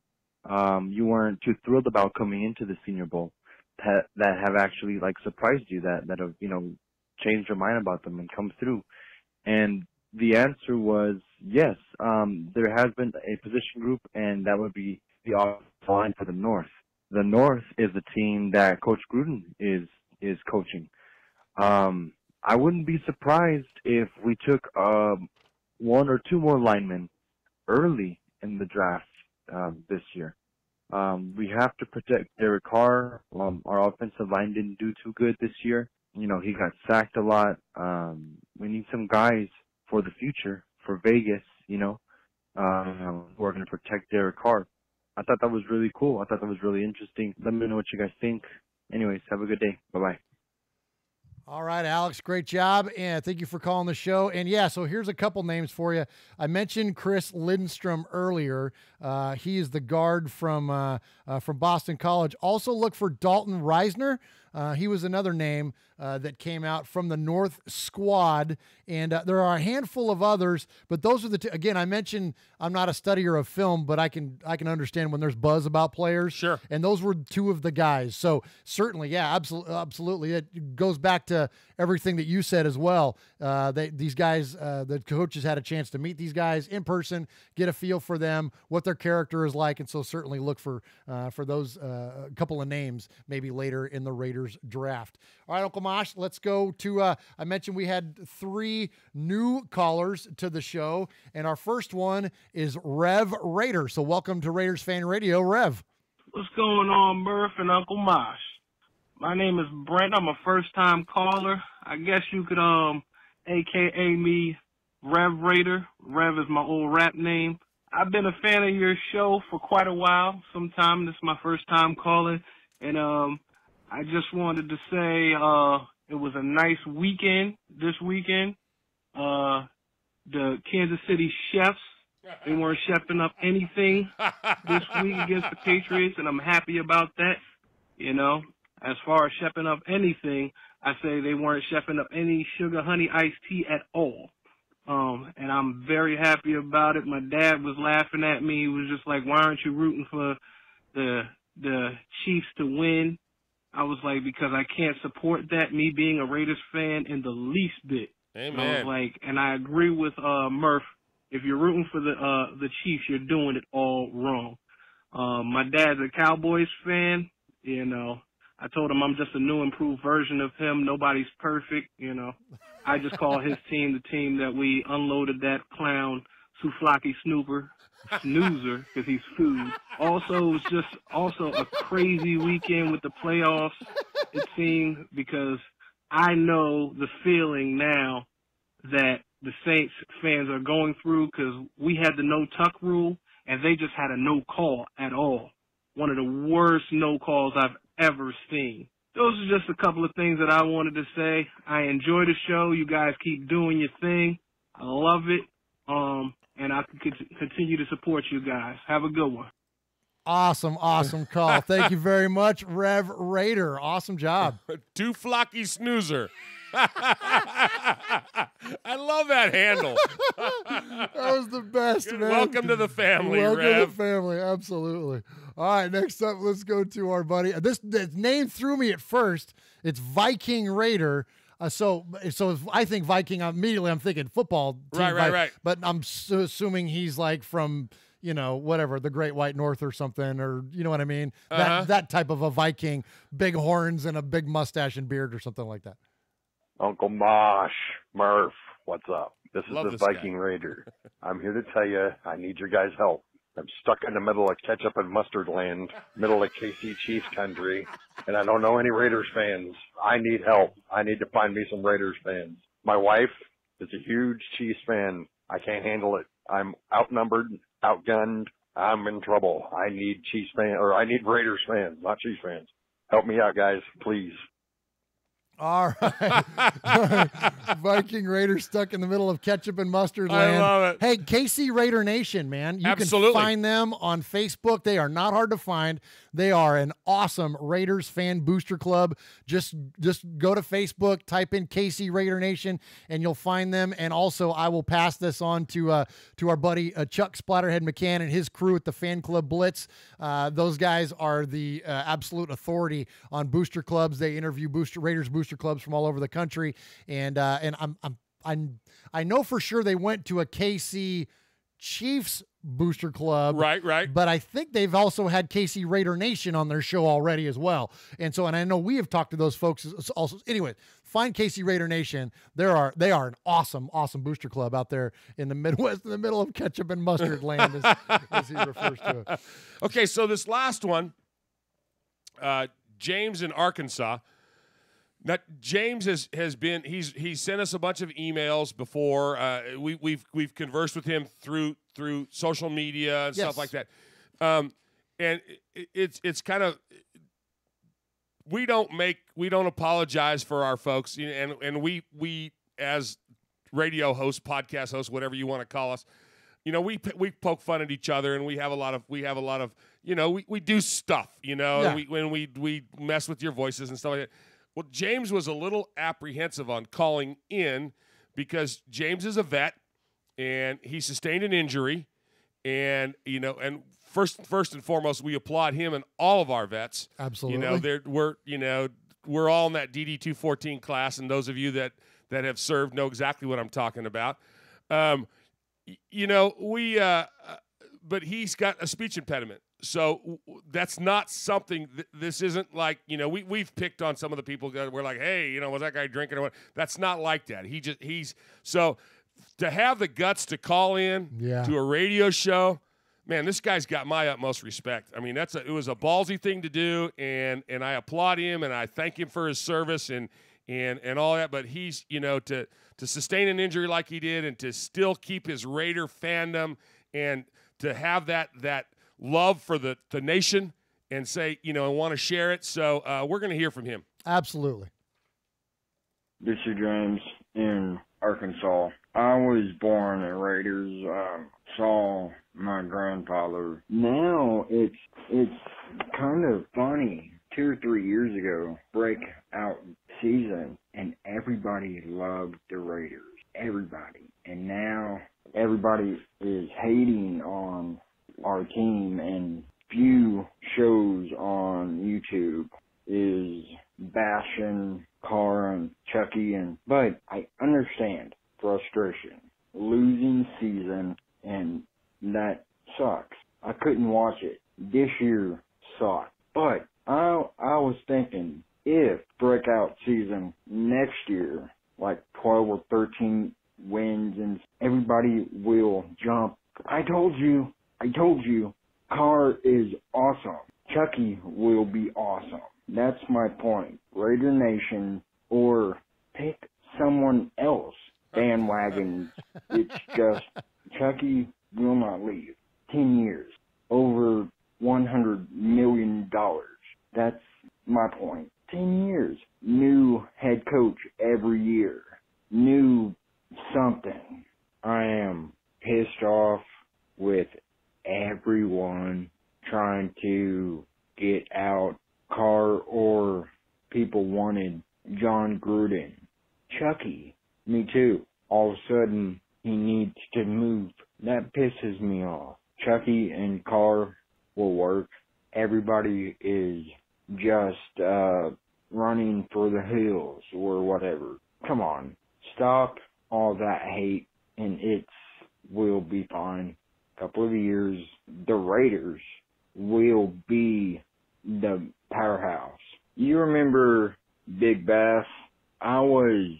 you weren't too thrilled about coming into the Senior Bowl that have actually surprised you, that have changed your mind about them and come through? And the answer was yes. There has been a position group, and that would be the offensive line for the North. The North is the team that Coach Gruden is coaching. I wouldn't be surprised if we took 1 or 2 more linemen early in the draft this year. We have to protect Derek Carr. Our offensive line didn't do too good this year. He got sacked a lot. We need some guys for the future, for Vegas, who are going to protect Derek Carr. I thought that was really cool. I thought that was really interesting. Let me know what you guys think. Anyways, have a good day. Bye-bye. All right, Alex, great job, and thank you for calling the show. And yeah, so here's a couple names for you. I mentioned Chris Lindstrom earlier. He is the guard from Boston College. Also look for Dalton Reisner. He was another name that came out from the North squad, and there are a handful of others, but those are the two. Again, I mentioned I'm not a studier of film, but I can understand when there's buzz about players. Sure. And those were 2 of the guys. So certainly, yeah, absolutely. It goes back to everything that you said as well. These guys, the coaches had a chance to meet these guys in person, get a feel for them, what their character is like, and so certainly look for those couple of names maybe later in the Raiders draft. All right, Uncle Mosh, let's go to, I mentioned we had 3 new callers to the show, and our first one is Rev Raider. So welcome to Raiders Fan Radio, Rev. What's going on, Murf and Uncle Mosh? My name is Brent. I'm a first-time caller. I guess you could, AKA me, Rev Raider. Rev is my old rap name. I've been a fan of your show for quite a while. Sometime this is my first time calling, and I just wanted to say it was a nice weekend this weekend. The Kansas City Chefs, they weren't chefing up anything this week against the Patriots, and I'm happy about that. As far as chefing up anything, I say they weren't chefing up any sugar honey iced tea at all. and I'm very happy about it. My dad was laughing at me. He was just like, why aren't you rooting for the Chiefs to win? I was like, because I can't support that, me being a Raiders fan in the least bit. Amen. And I was like, and I agree with Murf. If you're rooting for the Chiefs, you're doing it all wrong. My dad's a Cowboys fan. You know, I told him I'm just a new, improved version of him. Nobody's perfect. You know, I just call his team the team that we unloaded that clown Souflaki Snoozer, because he's food. Also, it was just also a crazy weekend with the playoffs, it seemed, because I know the feeling now that the Saints fans are going through, because we had the no-tuck rule, and they just had a no call at all. One of the worst no calls I've ever seen. Those are just a couple of things that I wanted to say. I enjoy the show. You guys keep doing your thing. I love it. And I can continue to support you guys. Have a good one. Awesome call. Thank you very much, Rev Raider. Awesome job. Souflaki Snoozer. I love that handle. That was the best, man. Welcome to the family, Welcome Rev. to the family, absolutely. All right, next up, let's go to our buddy. This name threw me at first. It's Viking Raider. So if I think Viking, immediately I'm thinking football team. Right. But I'm assuming he's like from, whatever, the Great White North or something, or you know what I mean? That type of a Viking, big horns and a big mustache and beard or something like that. Uncle Mosh, Murf, what's up? This is Love the this Viking guy. Raider. I'm here to tell you I need your guys' help. I'm stuck in the middle of ketchup and mustard land, middle of KC Chiefs country, and I don't know any Raiders fans. I need help. I need to find me some Raiders fans. My wife is a huge Chiefs fan. I can't handle it. I'm outnumbered, outgunned. I'm in trouble. I need I need Raiders fans, not Chiefs fans. Help me out, guys, please. All right. Viking Raider stuck in the middle of ketchup and mustard land. I love it. Hey, KC Raider Nation, man. You Absolutely. can find them on Facebook. They are not hard to find. They are an awesome Raiders fan booster club. Just go to Facebook, type in KC Raider Nation, and you'll find them. And also, I will pass this on to our buddy Chuck Splatterhead McCann and his crew at the Fan Club Blitz. Those guys are the absolute authority on booster clubs. They interview Raiders booster clubs from all over the country, and I know for sure they went to a KC Chiefs booster club, right. But I think they've also had KC Raider Nation on their show already as well, and I know we have talked to those folks also. Anyway, find KC Raider Nation. They are an awesome booster club out there in the Midwest, in the middle of ketchup and mustard land, as he refers to it. Okay, so this last one, James in Arkansas. Now, James has been he's sent us a bunch of emails before. We've conversed with him through social media and stuff like that. And it's kind of we don't apologize for our folks, and we as radio hosts, podcast hosts, whatever you want to call us, we poke fun at each other, and we have a lot of we do stuff, Yeah. and we mess with your voices and stuff like that. Well, James was a little apprehensive on calling in because James is a vet and he sustained an injury, and first and foremost, we applaud him and all of our vets. Absolutely. We're all in that DD 214 class, and those of you that have served know exactly what I'm talking about. But he's got a speech impediment. So that's not something. This isn't like we've picked on some of the people that we're like, hey, was that guy drinking or what? That's not like that. He's so to have the guts to call in to a radio show, man. This guy's got my utmost respect. I mean, it was a ballsy thing to do, and I applaud him and I thank him for his service and all that. But he's to sustain an injury like he did and to still keep his Raider fandom and to have that love for the nation and say, and want to share it. So we're going to hear from him. Absolutely. This is James in Arkansas. I was born a Raiders. Saw my grandfather. Now it's kind of funny. 2 or 3 years ago, breakout season, and everybody loved the Raiders. everybody. And now everybody is hating on our team, and few shows on YouTube is bashing Carr and Chucky, but I understand frustration. Losing season, and that sucks. I couldn't watch it. This year sucked. But I was thinking, if breakout season next year, like 12 or 13 wins, and everybody will jump. I told you, Carr is awesome. Chucky will be awesome. That's my point. Raider Nation, or pick someone else. Bandwagon. It's just, Chucky will not leave. 10 years. Over $100 million. That's my point. 10 years. New head coach every year. New something. I am pissed off with everyone trying to get out Carr, or people wanted John Gruden. Chucky, me too. All of a sudden, he needs to move. That pisses me off. Chucky and Carr will work. Everybody is just running for the hills or whatever. Come on. Stop all that hate, and it will be fine. Couple of years, the Raiders will be the powerhouse. You remember Big Bass? I was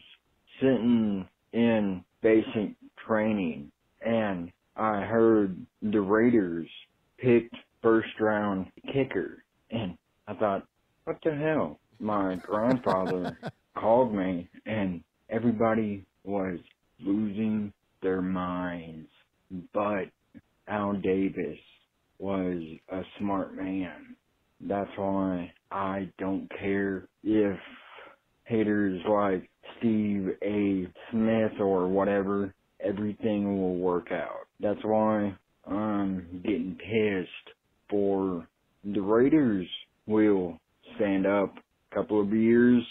sitting in basic training, and I heard the Raiders picked first-round kicker, and I thought, what the hell? My grandfather called me, and everybody was losing their minds, but Al Davis was a smart man. That's why I don't care if haters like Steve A. Smith or whatever, everything will work out. That's why I'm getting pissed for the Raiders will stand up. A couple of years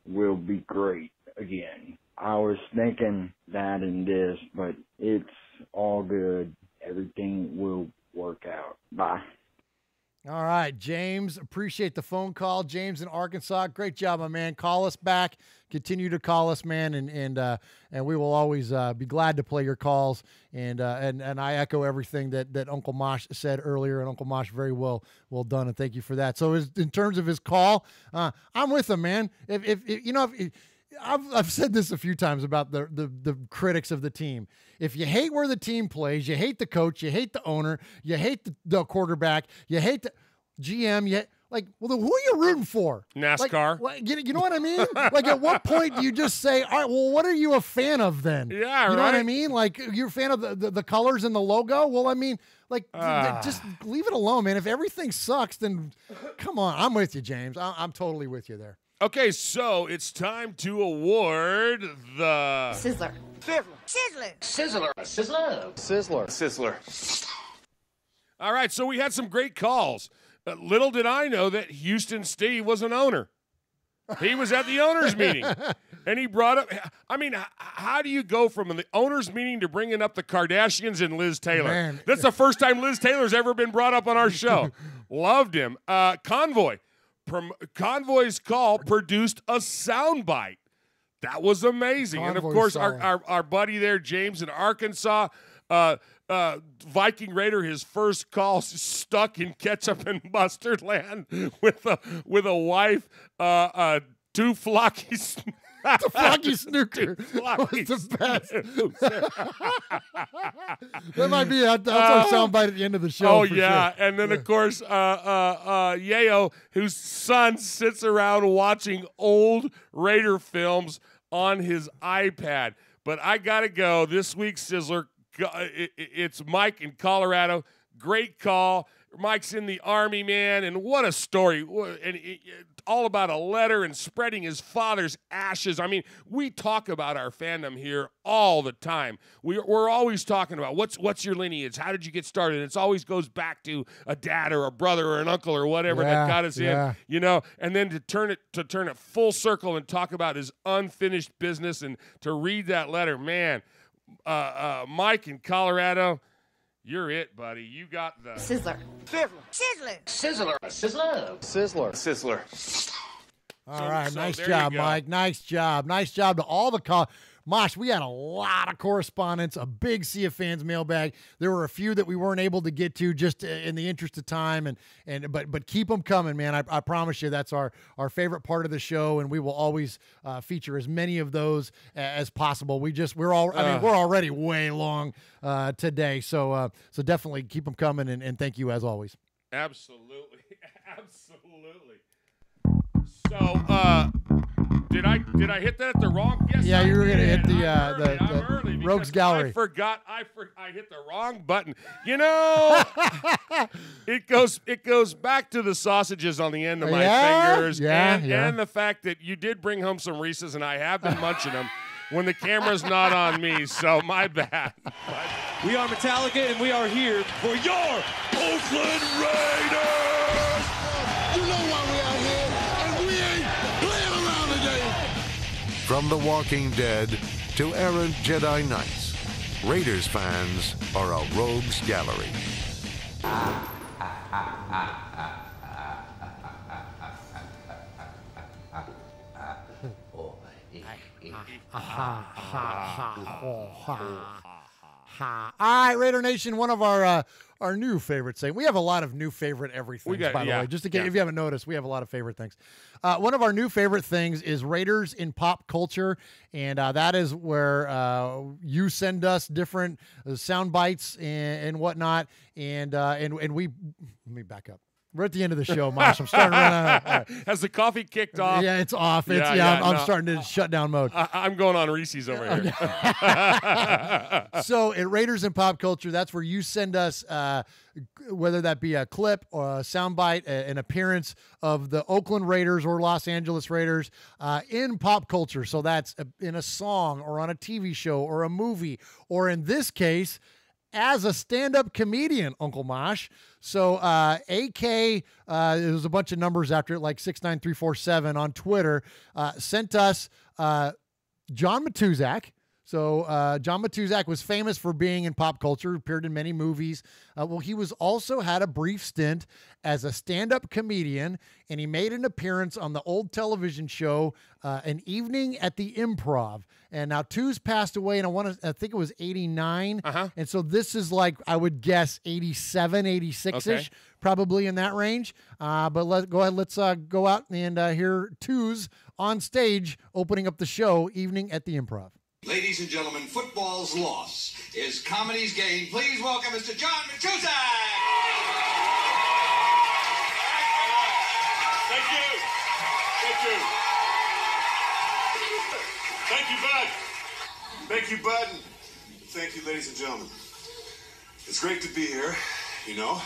will be great again. I was thinking that and this, but it's all good. Everything will work out. Bye. All right, James, appreciate the phone call. James in Arkansas, great job, my man. Call us back. Continue to call us, man, and we will always be glad to play your calls. And I echo everything that Uncle Mosh said earlier, and Uncle Mosh, very well done, and thank you for that. So in terms of his call, I'm with him, man. I've said this a few times about the critics of the team. If you hate where the team plays, you hate the coach, you hate the owner, you hate the quarterback, you hate the GM, who are you rooting for? NASCAR. You know what I mean? Like, at what point do you just say, all right, well, what are you a fan of then? Yeah, you know what I mean? Like, you're a fan of the colors and the logo? Well, I mean, just leave it alone, man. If everything sucks, then come on. I'm with you, James. I'm totally with you there. Okay, so it's time to award the Sizzler. Sizzler. Sizzler. Sizzler. Sizzler. Sizzler. All right, so we had some great calls. Little did I know that Houston Steve was an owner. He was at the owners' meeting, and he brought up, I mean, how do you go from the owners' meeting to bringing up the Kardashians and Liz Taylor? Man. That's the first time Liz Taylor's ever been brought up on our show. Loved him. Convoy. Convoy's call produced a soundbite. That was amazing. Convoy's and, of course, solid. our buddy there, James in Arkansas, Viking Raider, his first call stuck in ketchup and mustard land with a wife, two flockies. The flocky snooker was the best. That might be that's our soundbite at the end of the show. Oh, yeah. Sure. And then, of course, Yayo, whose son sits around watching old Raider films on his iPad. But I got to go. This week's Sizzler, it's Mike in Colorado. great call. Mike's in the Army, man, and what a story. And all about a letter and spreading his father's ashes. I mean, we talk about our fandom here all the time. We're always talking about what's your lineage? How did you get started? It always goes back to a dad or a brother or an uncle or whatever that got us in, you know, and then to turn it full circle and talk about his unfinished business and to read that letter, man. Mike in Colorado, you're it, buddy. You got the Sizzler. Sizzler. Sizzler. Sizzler. Sizzler. Sizzler. All right, so nice there job, you go. Mike. Nice job. Nice job to all the call. Mosh, we had a lot of correspondence, a big Sea of Fans mailbag. There were a few that we weren't able to get to just in the interest of time, but keep them coming, man. I promise you that's our favorite part of the show, and we will always feature as many of those as possible. We're already way long today, so definitely keep them coming, and thank you as always. Absolutely. So, did I hit that at the wrong? Yes, yeah, you were gonna hit the the Rogues Gallery. I forgot. I hit the wrong button. You know, it goes back to the sausages on the end of my fingers, and the fact that you did bring home some Reese's, and I have been munching them when the camera's not on me. So my bad. We are Metallica, and we are here for your Oakland Raiders. You know why we out here, and we ain't playing around today. From The Walking Dead to errant Jedi Knights, Raiders fans are a rogues gallery. All right, Raider Nation, one of our new favorite things. We have a lot of new favorite everything, by the way. Just in case, if you haven't noticed, we have a lot of favorite things. One of our new favorite things is Raiders in pop culture, and that is where you send us different sound bites and whatnot, and we let me back up. We're at the end of the show, Mosh. I'm starting to run out. Right. Has the coffee kicked off? Yeah, it's off. I'm starting to shut down mode. I'm going on Reese's over here. So at Raiders in Pop Culture, that's where you send us, whether that be a clip or a soundbite, an appearance of the Oakland Raiders or Los Angeles Raiders in pop culture. So that's in a song or on a TV show or a movie, or in this case, as a stand-up comedian, Uncle Mosh. So AK, there's a bunch of numbers after it, like 69347 on Twitter, sent us John Matuzak. So John Matuzak was famous for being in pop culture, appeared in many movies. Well, he was also had a brief stint as a stand-up comedian, and he made an appearance on the old television show, An Evening at the Improv. And now Tuz passed away, and I think it was 89. And so this is like, I would guess 87, 86-ish, probably in that range. But let's go ahead. Let's go out and hear Tuz on stage opening up the show, Evening at the Improv. Ladies and gentlemen, football's loss is comedy's gain. Please welcome Mr. John Matuzak. Thank you. Thank you, Bud. Thank you, Bud. And thank you, ladies and gentlemen. It's great to be here, you know.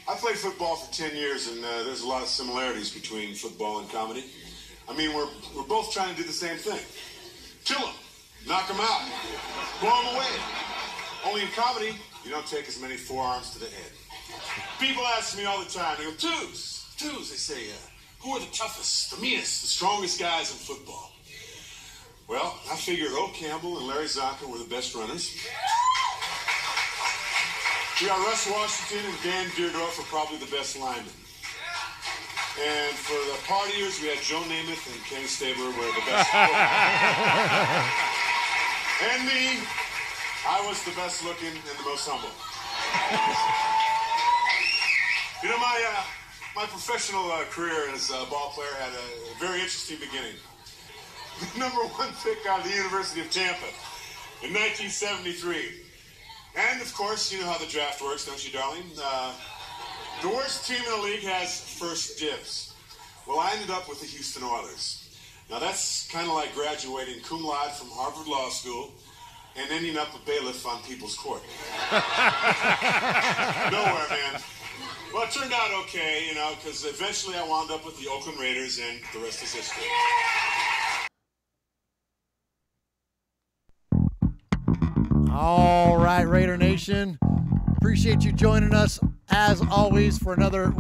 I played football for 10 years, and there's a lot of similarities between football and comedy. I mean, we're both trying to do the same thing. Kill them, knock them out, blow them away. Only in comedy, you don't take as many forearms to the head. People ask me all the time, they go, Tuz, they say, who are the toughest, the meanest, the strongest guys in football? Well, I figured Earl Campbell and Larry Zonka were the best runners. We got Russ Washington and Dan Deerdorf are probably the best linemen. And for the partiers, we had Joe Namath and Kenny Stabler were the best. And me, I was the best looking and the most humble. You know, my professional career as a ball player had a very interesting beginning. The number one pick out of the University of Tampa in 1973. And, of course, you know how the draft works, don't you, darling? The worst team in the league has first dibs. Well, I ended up with the Houston Oilers. Now, that's kind of like graduating cum laude from Harvard Law School and ending up a bailiff on people's court. Nowhere, man. Well, it turned out okay, you know, because eventually I wound up with the Oakland Raiders, and the rest is history. All right, Raider Nation. Appreciate you joining us, as always, for another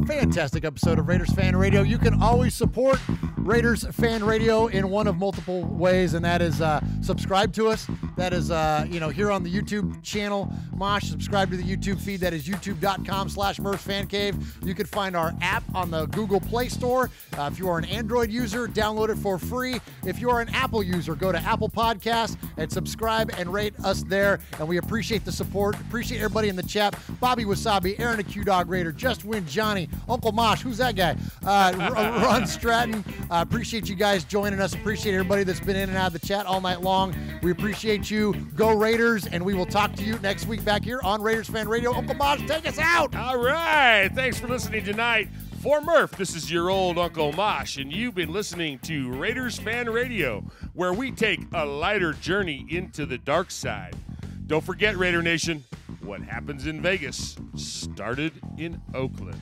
fantastic episode of Raiders Fan Radio. You can always support Raiders Fan Radio in one of multiple ways, and that is subscribe to us. That is, here on the YouTube channel, Mosh. Subscribe to the YouTube feed. That is youtube.com/MurfFanCave. You can find our app on the Google Play Store. If you are an Android user, download it for free. If you are an Apple user, go to Apple Podcasts and subscribe and rate us there. And we appreciate the support. Appreciate everybody in the chat. Bobby Wasabi, Aaron the Q-Dog Raider, Just Win Johnny, Uncle Mosh, who's that guy? Ron Stratton. Appreciate you guys joining us. Appreciate everybody that's been in and out of the chat all night long. We appreciate you. Go Raiders, and we will talk to you next week back here on Raiders Fan Radio. Uncle Mosh, take us out. All right. Thanks for listening tonight. For Murf, this is your old Uncle Mosh, and you've been listening to Raiders Fan Radio, where we take a lighter journey into the dark side. Don't forget, Raider Nation, what happens in Vegas started in Oakland.